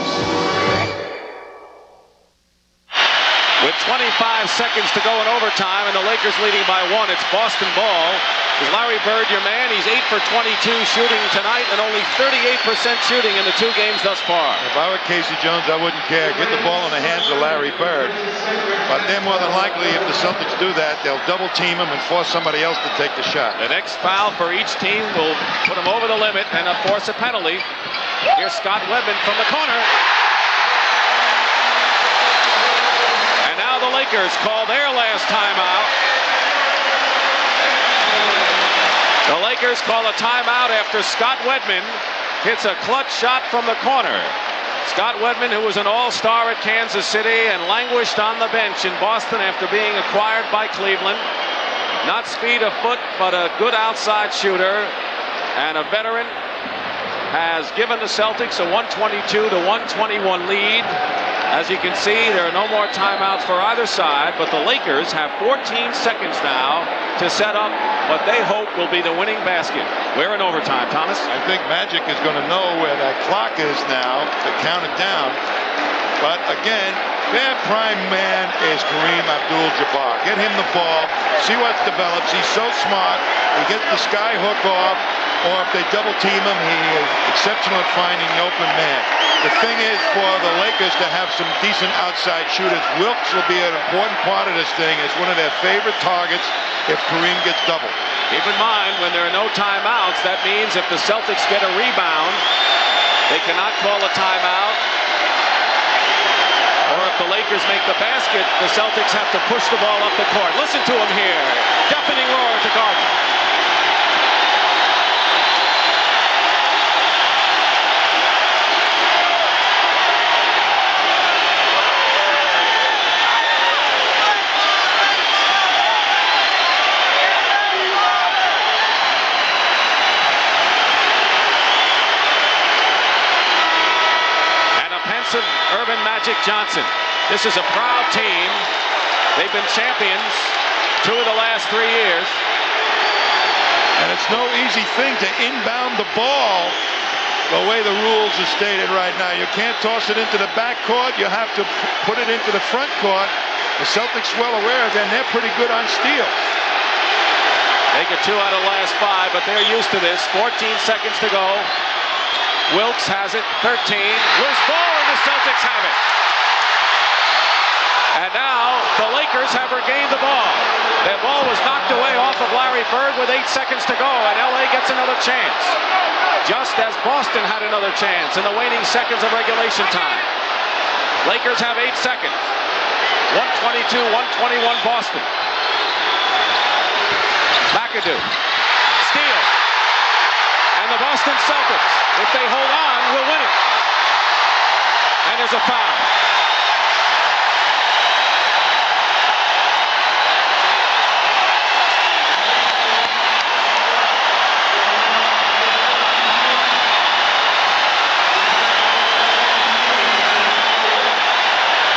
With 25 seconds to go in overtime and the Lakers leading by 1, it's Boston ball. Is Larry Bird your man? He's 8 for 22 shooting tonight and only 38% shooting in the 2 games thus far. If I were Casey Jones, I wouldn't care. Get the ball in the hands of Larry Bird. But they're more than likely, if the Celtics do that, they'll double team him and force somebody else to take the shot. The next foul for each team will put him over the limit and force a penalty. Here's Scott Wedman from the corner. And now the Lakers call their last timeout. The Lakers call a timeout after Scott Wedman hits a clutch shot from the corner. Scott Wedman, who was an all-star at Kansas City and languished on the bench in Boston after being acquired by Cleveland. Not speed of foot, but a good outside shooter and a veteran, has given the Celtics a 122 to 121 lead. As you can see, there are no more timeouts for either side, but the Lakers have 14 seconds now to set up what they hope will be the winning basket. We're in overtime, Thomas. I think Magic is going to know where that clock is now to count it down. But again, their prime man is Kareem Abdul-Jabbar. Get him the ball, see what develops. He's so smart. He gets the sky hook off, or if they double team him, he is exceptional at finding the open man. The thing is for the Lakers to have some decent outside shooters. Wilkes will be an important part of this thing as one of their favorite targets if Kareem gets doubled. Keep in mind, when there are no timeouts, that means if the Celtics get a rebound, they cannot call a timeout. Or if the Lakers make the basket, the Celtics have to push the ball up the court. Listen to him here. Deafening roar to Garden. Urban Magic Johnson. This is a proud team. They've been champions 2 of the last 3 years. And it's no easy thing to inbound the ball the way the rules are stated right now. You can't toss it into the back court. You have to put it into the front court. The Celtics well aware of that, and they're pretty good on steals. They get 2 out of the last 5, but they're used to this. 14 seconds to go. Wilkes has it, 13. Loose ball, and the Celtics have it. And now the Lakers have regained the ball. Their ball was knocked away off of Larry Bird with 8 seconds to go, and LA gets another chance. Just as Boston had another chance in the waning seconds of regulation time. Lakers have 8 seconds. 122-121 Boston. McAdoo. Steal. And the Boston Celtics, if they hold on, will win it. And there's a foul.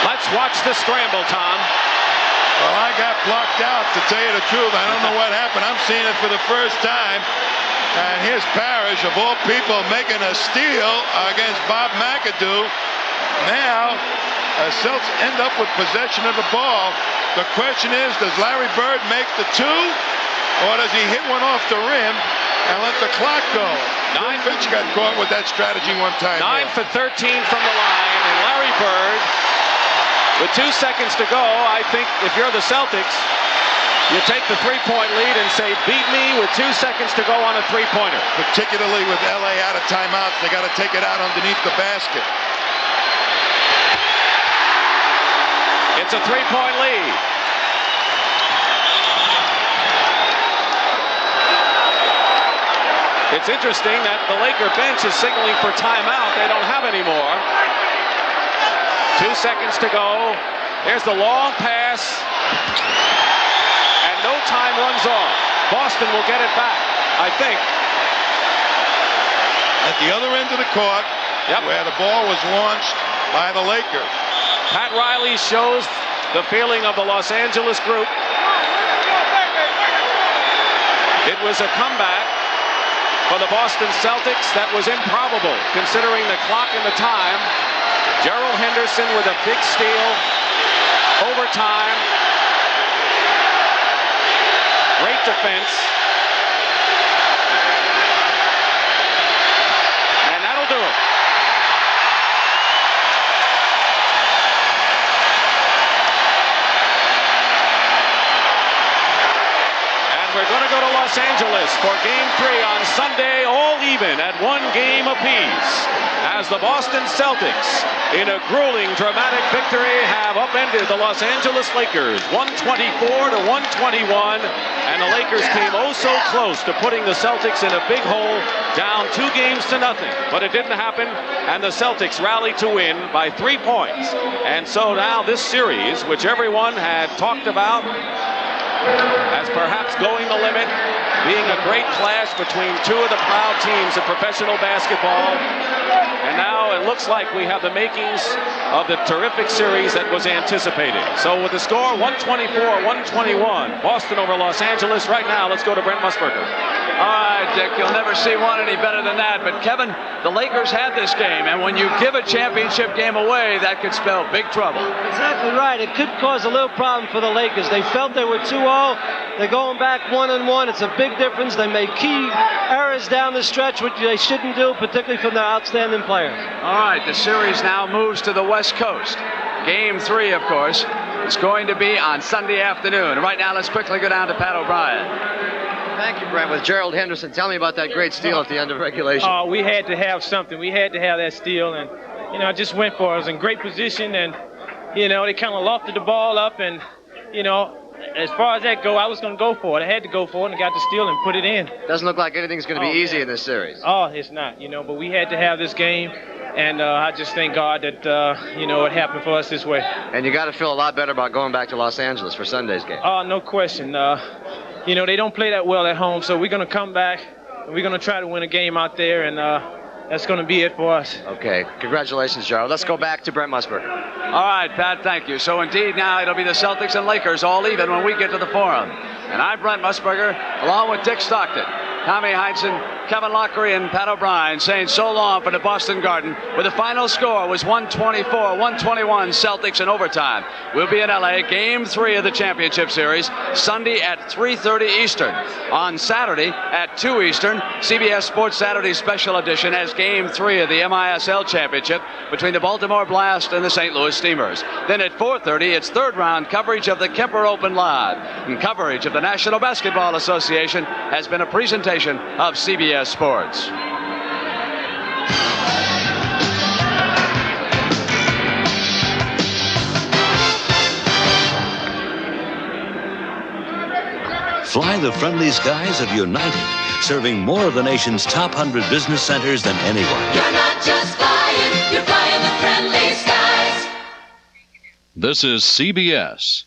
Let's watch the scramble, Tom. Well, I got blocked out, to tell you the truth. I don't know what happened. I'm seeing it for the first time. And here's Parrish, of all people, making a steal against Bob McAdoo. Now, Celtics end up with possession of the ball. The question is, does Larry Bird make the 2? Or does he hit one off the rim and let the clock go? Fitch got caught with that strategy one time. 9 for 13 from the line, and Larry Bird With 2 seconds to go, I think if you're the Celtics, you take the three-point lead and say, beat me with 2 seconds to go on a three-pointer. Particularly with LA out of timeouts, they got to take it out underneath the basket. It's a three-point lead. It's interesting that the Laker bench is signaling for timeout. They don't have any more. 2 seconds to go. Here's the long pass. And no time runs off. Boston will get it back, I think. At the other end of the court, where the ball was launched by the Lakers. Pat Riley shows the feeling of the Los Angeles group. It was a comeback for the Boston Celtics that was improbable, considering the clock and the time. Gerald Henderson with a big steal. Overtime. Great defense. And that'll do it. We're going to go to Los Angeles for Game 3 on Sunday, all even at 1 game apiece, as the Boston Celtics, in a grueling, dramatic victory, have upended the Los Angeles Lakers 124-121, and the Lakers came oh so close to putting the Celtics in a big hole, down 2 games to nothing, but it didn't happen, and the Celtics rallied to win by 3 points. And so now this series, which everyone had talked about as perhaps going the limit, being a great clash between 2 of the proud teams in professional basketball. And now it looks like we have the makings of the terrific series that was anticipated. So with the score 124-121, Boston over Los Angeles. Right now, let's go to Brent Musburger. All right, Dick, you'll never see one any better than that. But Kevin, the Lakers had this game, and when you give a championship game away, that could spell big trouble. Exactly right. It could cause a little problem for the Lakers. They felt they were 2-0. They're going back 1-1. It's a big difference. They made key errors down the stretch, which they shouldn't do, particularly from their outstanding players. All right, the series now moves to the West Coast. Game 3, of course, is going to be on Sunday afternoon. Right now, let's quickly go down to Pat O'Brien. Thank you, Brent. With Gerald Henderson, tell me about that great steal at the end of regulation. Oh, we had to have something. We had to have that steal, and, I just went for it. I was in great position, and, they kind of lofted the ball up, and, as far as that go, I was going to go for it. I had to go for it, and I got the steal and put it in. Doesn't look like anything's going to be easy in this series. Oh, it's not, but we had to have this game, and I just thank God that, it happened for us this way. And you got to feel a lot better about going back to Los Angeles for Sunday's game. Oh, no question. They don't play that well at home, so we're going to come back, and we're going to try to win a game out there, and that's going to be it for us. Okay. Congratulations, Gerald. Let's go back to Brent Musburger. All right, Pat, thank you. So, indeed, now it'll be the Celtics and Lakers all even when we get to the Forum. And I'm Brent Musburger, along with Dick Stockton, Tommy Heinsohn, Kevin Lockery, and Pat O'Brien, saying so long for the Boston Garden, where the final score was 124-121 Celtics in overtime. We'll be in L.A. Game 3 of the championship series, Sunday at 3:30 Eastern. On Saturday at 2 Eastern, CBS Sports Saturday Special Edition has Game 3 of the MISL Championship between the Baltimore Blast and the St. Louis Steamers. Then at 4:30, it's third-round coverage of the Kemper Open Live. And coverage of the National Basketball Association has been a presentation of CBS Sports. Fly the friendly skies of United, serving more of the nation's top 100 business centers than anyone. You're not just flying, you're flying the friendly skies. This is CBS.